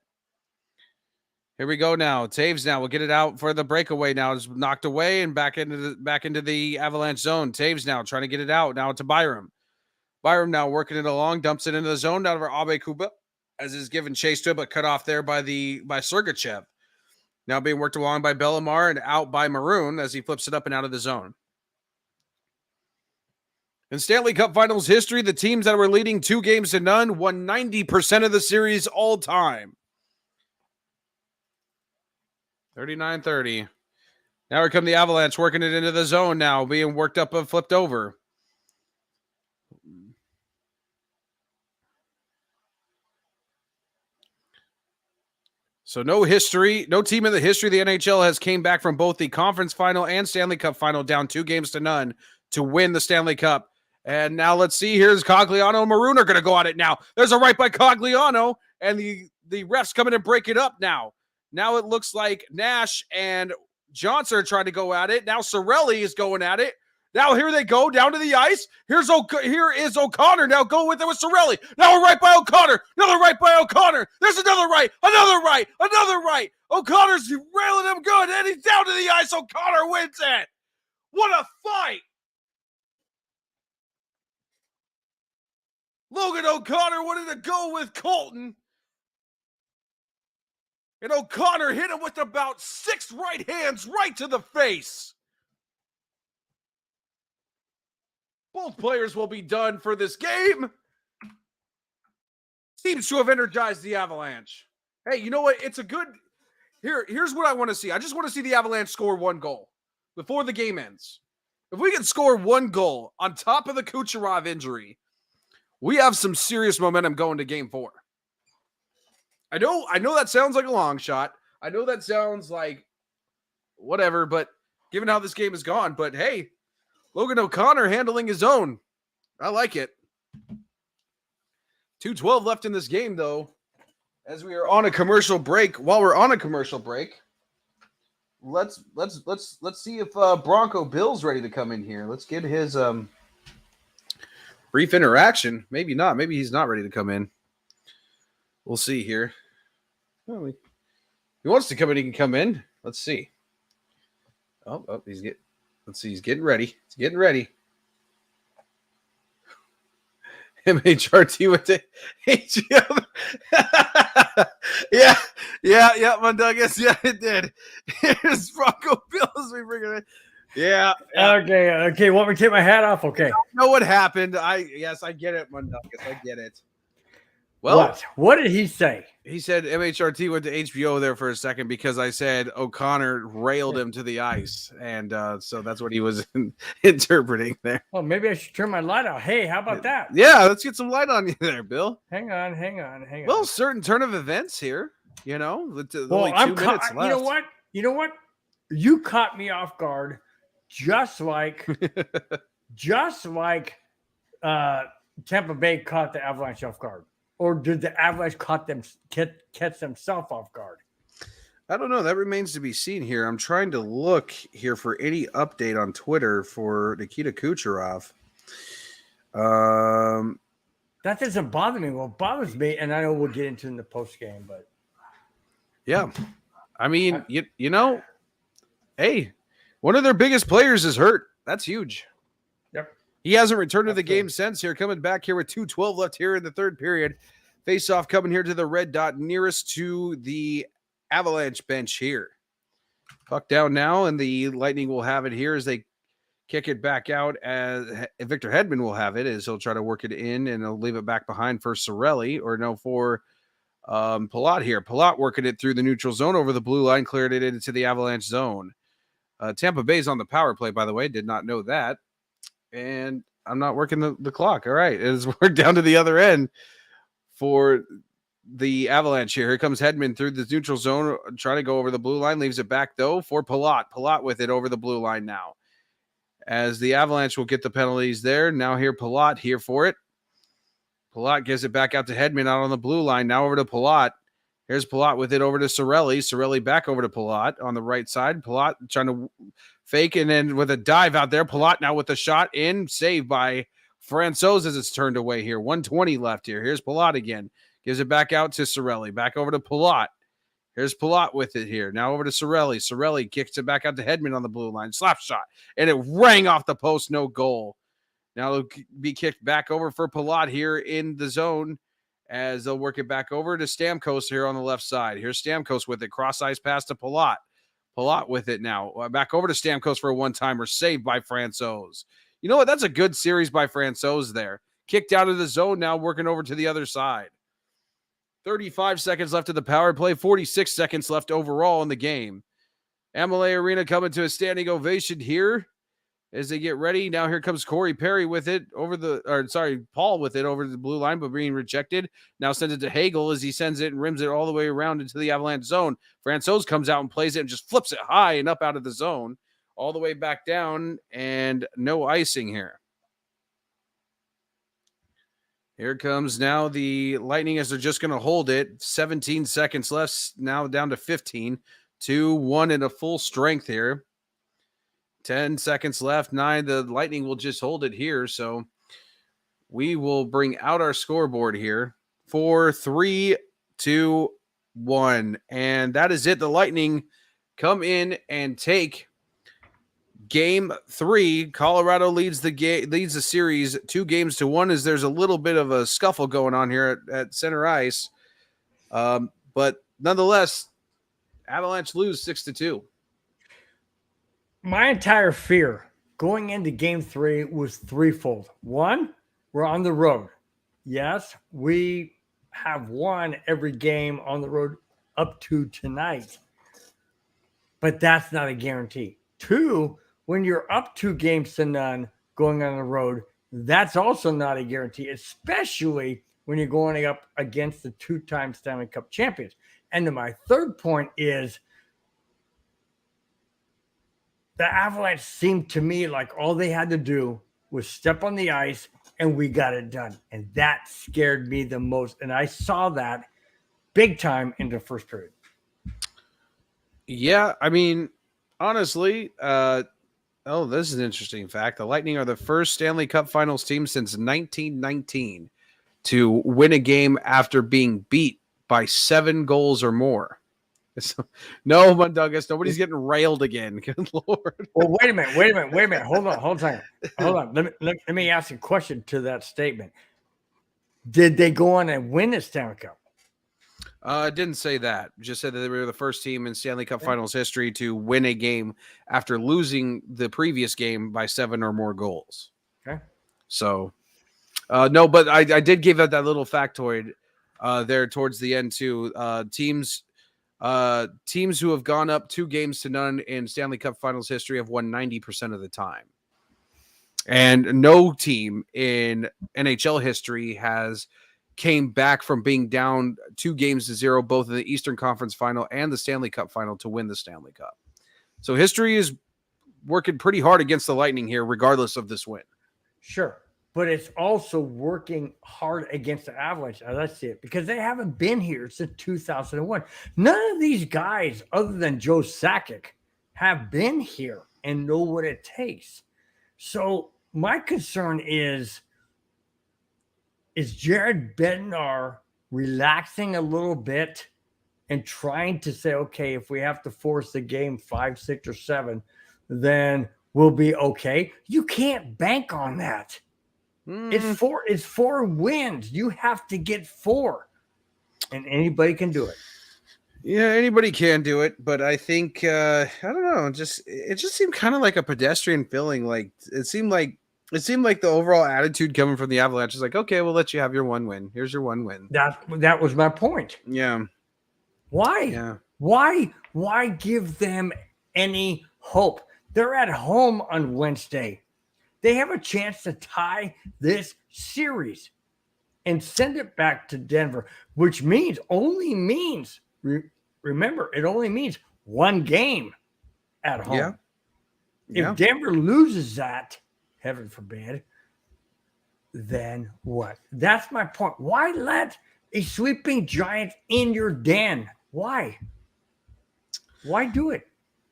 Here we go now. Taves now will get it out for the breakaway. Now it's knocked away and back into the Avalanche zone. Taves now trying to get it out. Now to Byram. Byram now working it along, dumps it into the zone down for Abe Kuba as is given chase to it, but cut off there by Sergachev. Now being worked along by Bellemare and out by Maroon as he flips it up and out of the zone. In Stanley Cup Finals history, the teams that were leading 2-0 won 90% of the series all time. 39-30. Now here come the Avalanche working it into the zone now, being worked up and flipped over. So no team in the history of the NHL has came back from both the conference final and Stanley Cup final down 2-0 to win the Stanley Cup. And now let's see, here's Cogliano and Maroon are going to go at it now. There's a right by Cogliano, and the refs come in and break it up now. Now it looks like Nash and Johnson are trying to go at it. Now Cirelli is going at it. Now here they go down to the ice. Here is O'Connor. Now go with it with Cirelli. Now a right by O'Connor. Another right by O'Connor. There's another right. Another right. Another right. O'Connor's railing him good, and he's down to the ice. O'Connor wins it. What a fight. Logan O'Connor wanted to go with Colton. And O'Connor hit him with about 6 right hands right to the face. Both players will be done for this game. Seems to have energized the Avalanche. Hey, you know what? It's a good... Here's what I want to see. I just want to see the Avalanche score 1 goal before the game ends. If we can score 1 goal on top of the Kucherov injury, we have some serious momentum going to game 4. I know that sounds like a long shot. I know that sounds like whatever, but given how this game has gone, but hey, Logan O'Connor handling his own. I like it. 2:12 left in this game, though, as we are on a commercial break. While we're on a commercial break, let's see if Bronco Bill's ready to come in here. Let's get his brief interaction. Maybe not. Maybe he's not ready to come in. We'll see here. Well, he wants to come in. He can come in. Let's see. Oh, let's see. He's getting ready. He's getting ready. MHRT with the HGM. yeah, Mundugas. Yeah, it did. Here's Bronco Bill as we bring it in. Yeah. Okay. Want me to take my hat off? Okay. I don't know what happened. I get it, Mundugas. I get it. Well, what did he say? He said MHRT went to HBO there for a second because I said O'Connor railed him to the ice, and so that's what he was interpreting there. Well, maybe I should turn my light out. Hey, how about that? Yeah, let's get some light on you there, Bill. Hang on. Well, certain turn of events here, only 2 minutes left. You know what? You caught me off guard, just like Tampa Bay caught the Avalanche off guard. Or did the Avalanche catch themselves off guard? I don't know. That remains to be seen here. I'm trying to look here for any update on Twitter for Nikita Kucherov. That doesn't bother me. What bothers me, and I know we'll get into in the post game, but yeah, I mean, hey, one of their biggest players is hurt. That's huge. Yep. He hasn't returned to the game since here. Coming back here with 2:12 left here in the third period. Face-off coming here to the red dot nearest to the Avalanche bench here. Puck down now, and the Lightning will have it here as they kick it back out. As Victor Hedman will have it as he'll try to work it in, and he'll leave it back behind for Cirelli, for Palat here. Palat working it through the neutral zone over the blue line, cleared it into the Avalanche zone. Tampa Bay's on the power play, by the way. Did not know that. And I'm not working the clock. All right. It's worked down to the other end for the Avalanche here. Here comes Hedman through the neutral zone, trying to go over the blue line. Leaves it back, though, for Palat. Palat with it over the blue line now. As the Avalanche will get the penalties there. Now here, Palat here for it. Palat gives it back out to Hedman out on the blue line. Now over to Palat. Here's Palat with it over to Cirelli. Cirelli back over to Palat on the right side. Palat trying to fake, and then with a dive out there. Palat now with the shot in. Saved by Francouz as it's turned away here. 1:20 left here. Here's Palat again. Gives it back out to Cirelli. Back over to Palat. Here's Palat with it here. Now over to Cirelli. Cirelli kicks it back out to Hedman on the blue line. Slap shot. And it rang off the post. No goal. Now it'll be kicked back over for Palat here in the zone, as they'll work it back over to Stamkos here on the left side. Here's Stamkos with it. Cross-ice pass to Palat. Palat with it now. Back over to Stamkos for a one-timer. Saved by Francouz. You know what? That's a good series by Francouz there. Kicked out of the zone now, working over to the other side. 35 seconds left of the power play. 46 seconds left overall in the game. Amalie Arena coming to a standing ovation here as they get ready. Now here comes Corey Perry with it Paul with it over the blue line, but being rejected. Now sends it to Hagel as he sends it and rims it all the way around into the Avalanche zone. Francouz comes out and plays it and just flips it high and up out of the zone, all the way back down, and no icing here. Here comes now the Lightning as they're just going to hold it. 17 seconds left, now down to 15. 2-1 in a full strength here. 10 seconds left, 9. The Lightning will just hold it here. So we will bring out our scoreboard here. 4, 3, 2, 1. And that is it. The Lightning come in and take Game 3. Colorado leads the series 2-1 as there's a little bit of a scuffle going on here at center ice. But nonetheless, Avalanche lose 6-2. My entire fear going into Game 3 was threefold. One, we're on the road. Yes, we have won every game on the road up to tonight, but that's not a guarantee. Two, when you're up 2-0 going on the road, That's also not a guarantee, especially when you're going up against the 2-time Stanley Cup champions. And then my third point is the Avalanche seemed to me like all they had to do was step on the ice and we got it done. And that scared me the most. And I saw that big time in the first period. Yeah, I mean, honestly, this is an interesting fact. The Lightning are the first Stanley Cup Finals team since 1919 to win a game after being beat by 7 goals or more. So, no, Mundugas, nobody's getting railed again. Good Lord. Well, wait a minute. Hold on. Let me ask a question to that statement. Did they go on and win the Stanley Cup? It didn't say that. It just said that they were the first team in Stanley Cup Finals history to win a game after losing the previous game by 7 or more goals. Okay. So, no, but I did give out that little factoid there towards the end too. Teams who have gone up 2 games to none in Stanley Cup Finals history have won 90% of the time. And no team in NHL history has came back from being down 2-0, both in the Eastern Conference Final and the Stanley Cup Final, to win the Stanley Cup. So history is working pretty hard against the Lightning here, regardless of this win. Sure. But it's also working hard against the Avalanche, as I see it, because they haven't been here since 2001. None of these guys, other than Joe Sakic, have been here and know what it takes. So my concern is Jared Bednar relaxing a little bit and trying to say, okay, if we have to force the game 5, 6, or 7, then we'll be okay? You can't bank on that. It's 4 wins. You have to get 4, and anybody can do it. Yeah, anybody can do it, but I think I don't know. It just seemed kind of like a pedestrian feeling. Like it seemed like the overall attitude coming from the Avalanche is like, okay, we'll let you have your 1 win. Here's your 1 win. That was my point. Yeah. Why? Yeah. Why give them any hope? They're at home on Wednesday. They have a chance to tie this series and send it back to Denver, which only means, remember, it only means 1 game at home. Yeah. If Denver loses that, heaven forbid, then what? That's my point. Why let a sweeping giant in your den? Why? Why do it?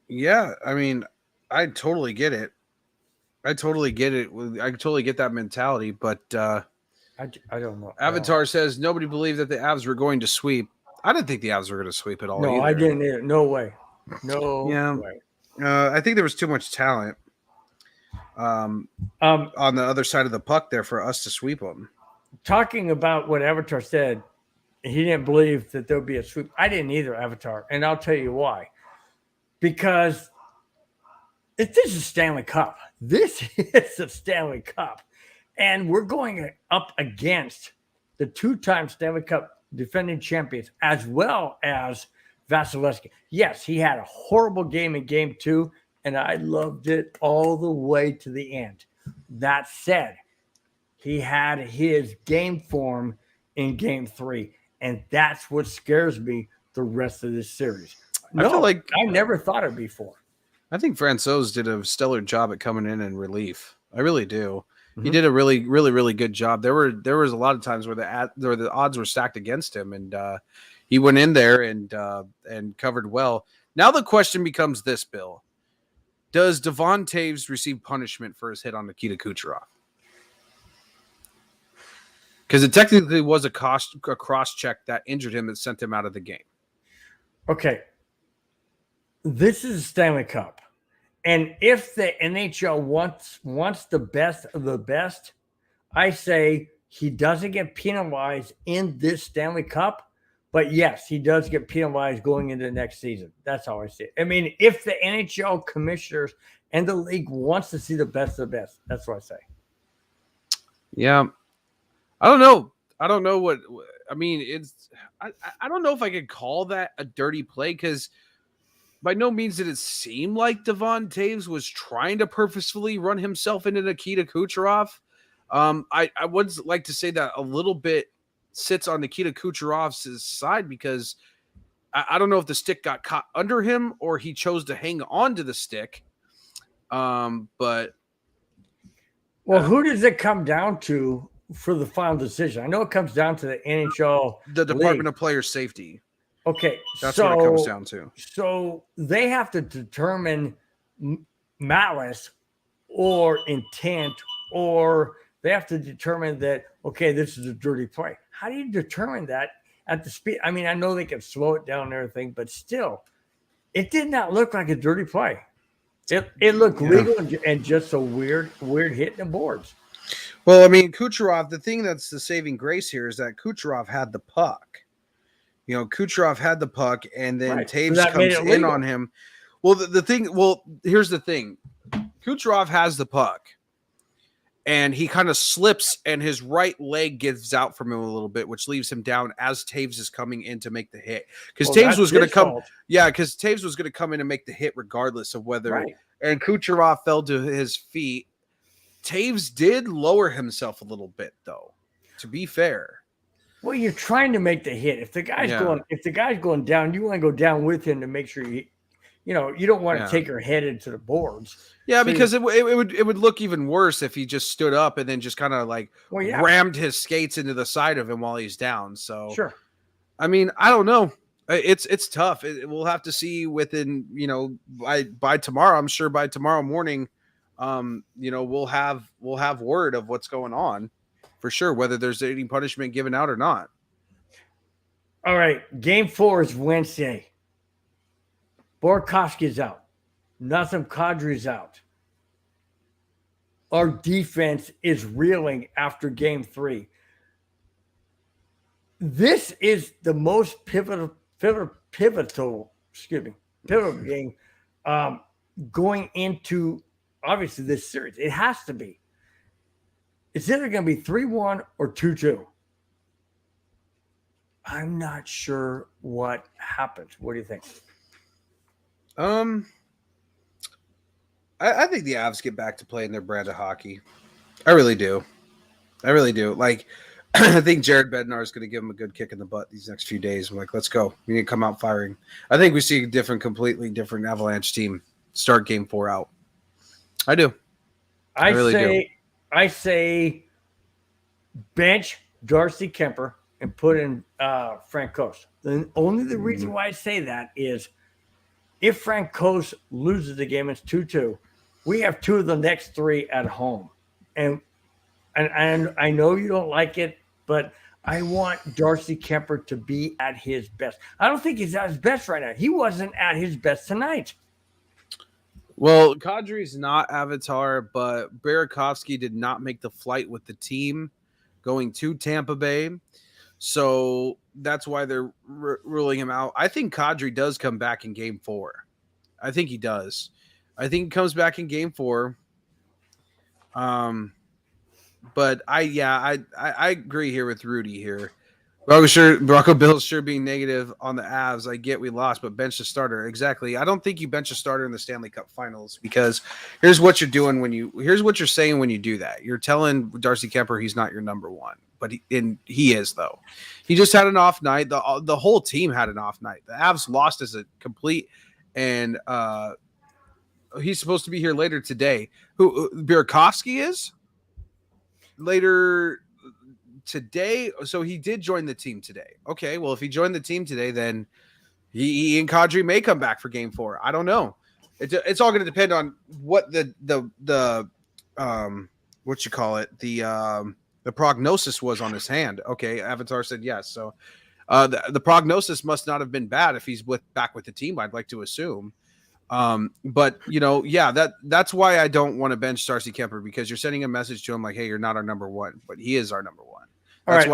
Yeah, I mean, I totally get it. I totally get it. I totally get that mentality, but I don't know. Avatar says nobody believed that the Avs were going to sweep. I didn't think the Avs were going to sweep at all. No, either. I didn't either. No way. No way. I think there was too much talent on the other side of the puck there for us to sweep them. Talking about what Avatar said, he didn't believe that there would be a sweep. I didn't either, Avatar, and I'll tell you why. Because this is Stanley Cup. This is a Stanley Cup. And we're going up against the 2-time Stanley Cup defending champions, as well as Vasilevsky. Yes, he had a horrible game in Game 2, and I loved it all the way to the end. That said, he had his game form in Game 3, and that's what scares me the rest of this series. I feel like I never thought it before. I think Francouz did a stellar job at coming in relief. I really do. Mm-hmm. He did a really, really, really good job. There was a lot of times where the odds were stacked against him, and he went in there and covered well. Now the question becomes this, Bill: does Devon Toews receive punishment for his hit on Nikita Kucherov? Because it technically was a cross check that injured him and sent him out of the game. Okay. This is a Stanley Cup. And if the NHL wants the best of the best, I say he doesn't get penalized in this Stanley Cup. But yes, he does get penalized going into next season. That's how I see it. I mean, if the NHL commissioners and the league wants to see the best of the best, that's what I say. Yeah. I don't know. I don't know what – I mean, I don't know if I could call that a dirty play, because by no means did it seem like Devon Toews was trying to purposefully run himself into Nikita Kucherov. I would like to say that a little bit sits on Nikita Kucherov's side because I don't know if the stick got caught under him or he chose to hang on to the stick. But who does it come down to for the final decision? I know it comes down to the NHL, the Department of Player Safety. Okay, that's what it comes down to. So they have to determine malice or intent, or they have to determine that, okay, this is a dirty play. How do you determine that at the speed? I mean, I know they can slow it down and everything, but still, it did not look like a dirty play. It looked legal and just a weird hit in the boards. Well, I mean, Kucherov, the thing that's the saving grace here is that Kucherov had the puck. Kucherov had the puck, and then Taves comes in on him. Well, here's the thing. Kucherov has the puck, and he kind of slips, and his right leg gives out from him a little bit, which leaves him down as Taves is coming in to make the hit. Because Taves was going to come. Yeah, because Taves was going to come in and make the hit regardless of whether. Right. And Kucherov fell to his feet. Taves did lower himself a little bit, though, to be fair. Well, you're trying to make the hit. If the guy's going down, you want to go down with him to make sure you don't want to take your head into the boards. Yeah, so because it would look even worse if he just stood up and then just kind of rammed his skates into the side of him while he's down. So sure. I mean, I don't know. It's tough. We'll have to see within by tomorrow. I'm sure by tomorrow morning, we'll have word of what's going on. For sure, whether there's any punishment given out or not. All right, Game 4 is Wednesday. Burakovsky's out. Nothing Kadri's out. Our defense is reeling after Game 3. This is the most pivotal game going into obviously this series. It has to be. It's either going to be 3-1 or 2-2. I'm not sure what happens. What do you think? I think the Avs get back to playing their brand of hockey. I really do. Like, I think Jared Bednar is going to give him a good kick in the butt these next few days. I'm like, let's go. We need to come out firing. I think we see a completely different Avalanche team start Game 4 out. I do. I really do. I say bench Darcy Kemper and put in Frankos. The reason why I say that is if Frankos loses the game, it's 2-2. We have 2 of the next 3 at home. And I know you don't like it, but I want Darcy Kemper to be at his best. I don't think he's at his best right now. He wasn't at his best tonight. Well, Kadri's not Avatar, but Burakovsky did not make the flight with the team going to Tampa Bay. So that's why they're ruling him out. I think Kadri does come back in Game 4. I think he does. I think he comes back in Game 4. But I agree here with Rudy here. Bronco Bill's sure being negative on the Avs. I get we lost, but bench the starter. Exactly. I don't think you bench a starter in the Stanley Cup Finals because here's what you're doing here's what you're saying when you do that. You're telling Darcy Kemper he's not your number one, but he is though. He just had an off night. The whole team had an off night. The Avs lost as a complete, and he's supposed to be here later today. Who Burakovsky is later today, so he did join the team today. Okay, well, if he joined the team today, then he and Kadri may come back for Game 4. I don't know. It's all going to depend on what the what you call it, the prognosis was on his hand. Okay, Avatar said yes. So the prognosis must not have been bad if he's back with the team. I'd like to assume. But that's why I don't want to bench Darcy Kemper, because you're sending a message to him like, hey, you're not our number one, but he is our number one. That's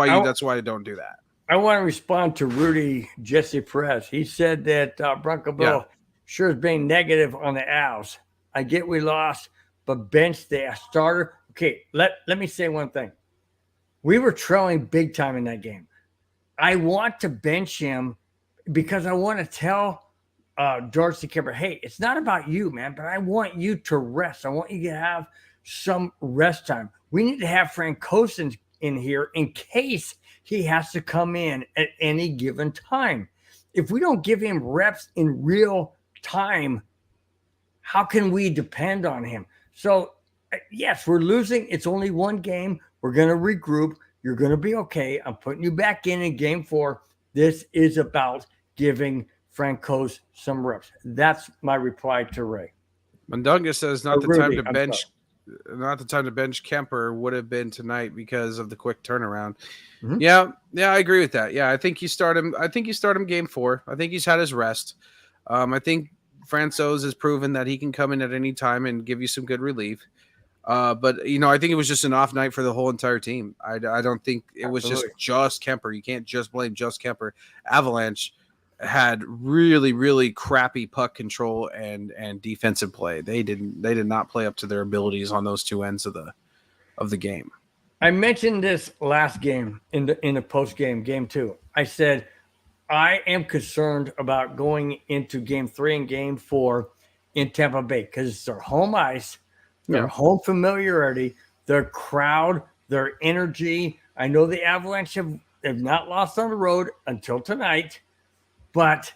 why I don't do that. I want to respond to Rudy Jesse Perez. He said that Bronco Bill sure is being negative on the Avs. I get we lost, but bench the starter. Okay, let me say one thing. We were trailing big time in that game. I want to bench him because I want to tell Darcy Kemper, hey, it's not about you, man, but I want you to rest. I want you to have some rest time. We need to have Francouz in here in case he has to come in at any given time. If we don't give him reps in real time, how can we depend on him? So, yes, we're losing. It's only one game. We're going to regroup. You're going to be okay. I'm putting you back in game 4. This is about giving Francouz some reps. That's my reply to Ray. Mundunga says not the time to bench Kemper would have been tonight because of the quick turnaround. Mm-hmm. Yeah, I agree with that. Yeah, I think you start him. I think you start him game 4. I think he's had his rest. I think Francouz has proven that he can come in at any time and give you some good relief. But I think it was just an off night for the whole entire team. I don't think it was just Kemper. You can't just blame just Kemper. Avalanche had really, really crappy puck control and defensive play. They did not play up to their abilities on those two ends of the game. I mentioned this last game in the post game 2. I said I am concerned about going into game 3 and game 4 in Tampa Bay because it's their home ice, their home familiarity, their crowd, their energy. I know the Avalanche have not lost on the road until tonight, but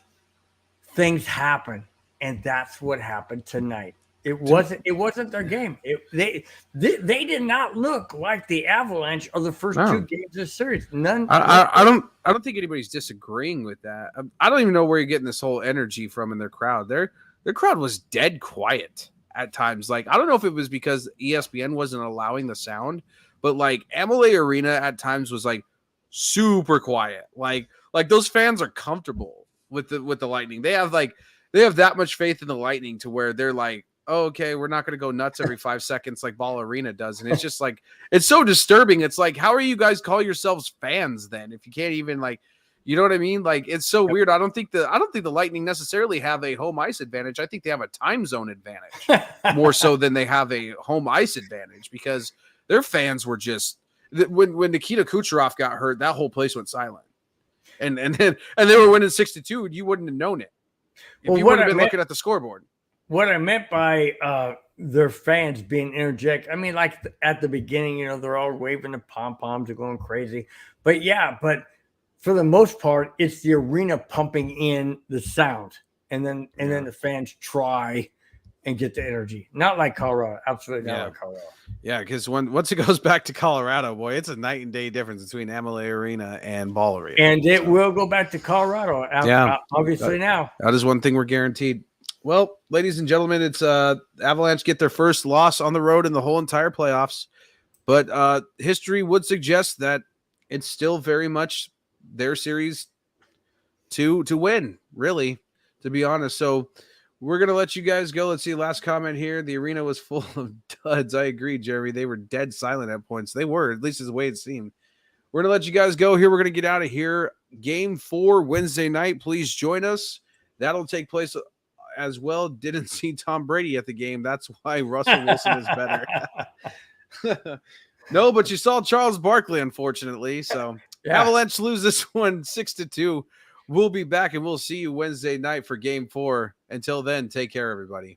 things happen, and that's what happened tonight. It wasn't their game. They did not look like the Avalanche of the first 2 games of the series. None. I don't think anybody's disagreeing with that. I don't even know where you're getting this whole energy from in their crowd. Their crowd was dead quiet at times. Like, I don't know if it was because ESPN wasn't allowing the sound, but like Amalie Arena at times was like super quiet. Like those fans are comfortable with the Lightning. They have that much faith in the Lightning to where they're like, oh, okay, we're not going to go nuts every 5 seconds like Ball Arena does. And it's just like, it's so disturbing. It's like, how are you guys call yourselves fans then if you can't even you know what I mean? Like, it's so weird. I don't think the Lightning necessarily have a home ice advantage. I think they have a time zone advantage more so than they have a home ice advantage because their fans were just when Nikita Kucherov got hurt, that whole place went silent. And they were winning 6-2. You wouldn't have known it if you would have been looking at the scoreboard. What I meant by their fans being interject, I mean, like at the beginning, they're all waving the pom-poms, they're going crazy. But for the most part, it's the arena pumping in the sound. And then the fans try and get the energy. Not like Colorado. Absolutely not like Colorado. Yeah, because once it goes back to Colorado, boy, it's a night and day difference between Amalie Arena and Ball Arena. And it will go back to Colorado, obviously now. That is one thing we're guaranteed. Well, ladies and gentlemen, it's Avalanche get their first loss on the road in the whole entire playoffs. But history would suggest that it's still very much their series to win, really, to be honest. So we're going to let you guys go. Let's see. Last comment here. The arena was full of duds. I agree, Jeremy. They were dead silent at points. They were, at least is the way it seemed. We're going to let you guys go here. We're going to get out of here. Game 4 Wednesday night. Please join us. That'll take place as well. Didn't see Tom Brady at the game. That's why Russell Wilson is better. No, but you saw Charles Barkley, unfortunately. So Avalanche lose this one 6-2. We'll be back and we'll see you Wednesday night for game 4. Until then, take care, everybody.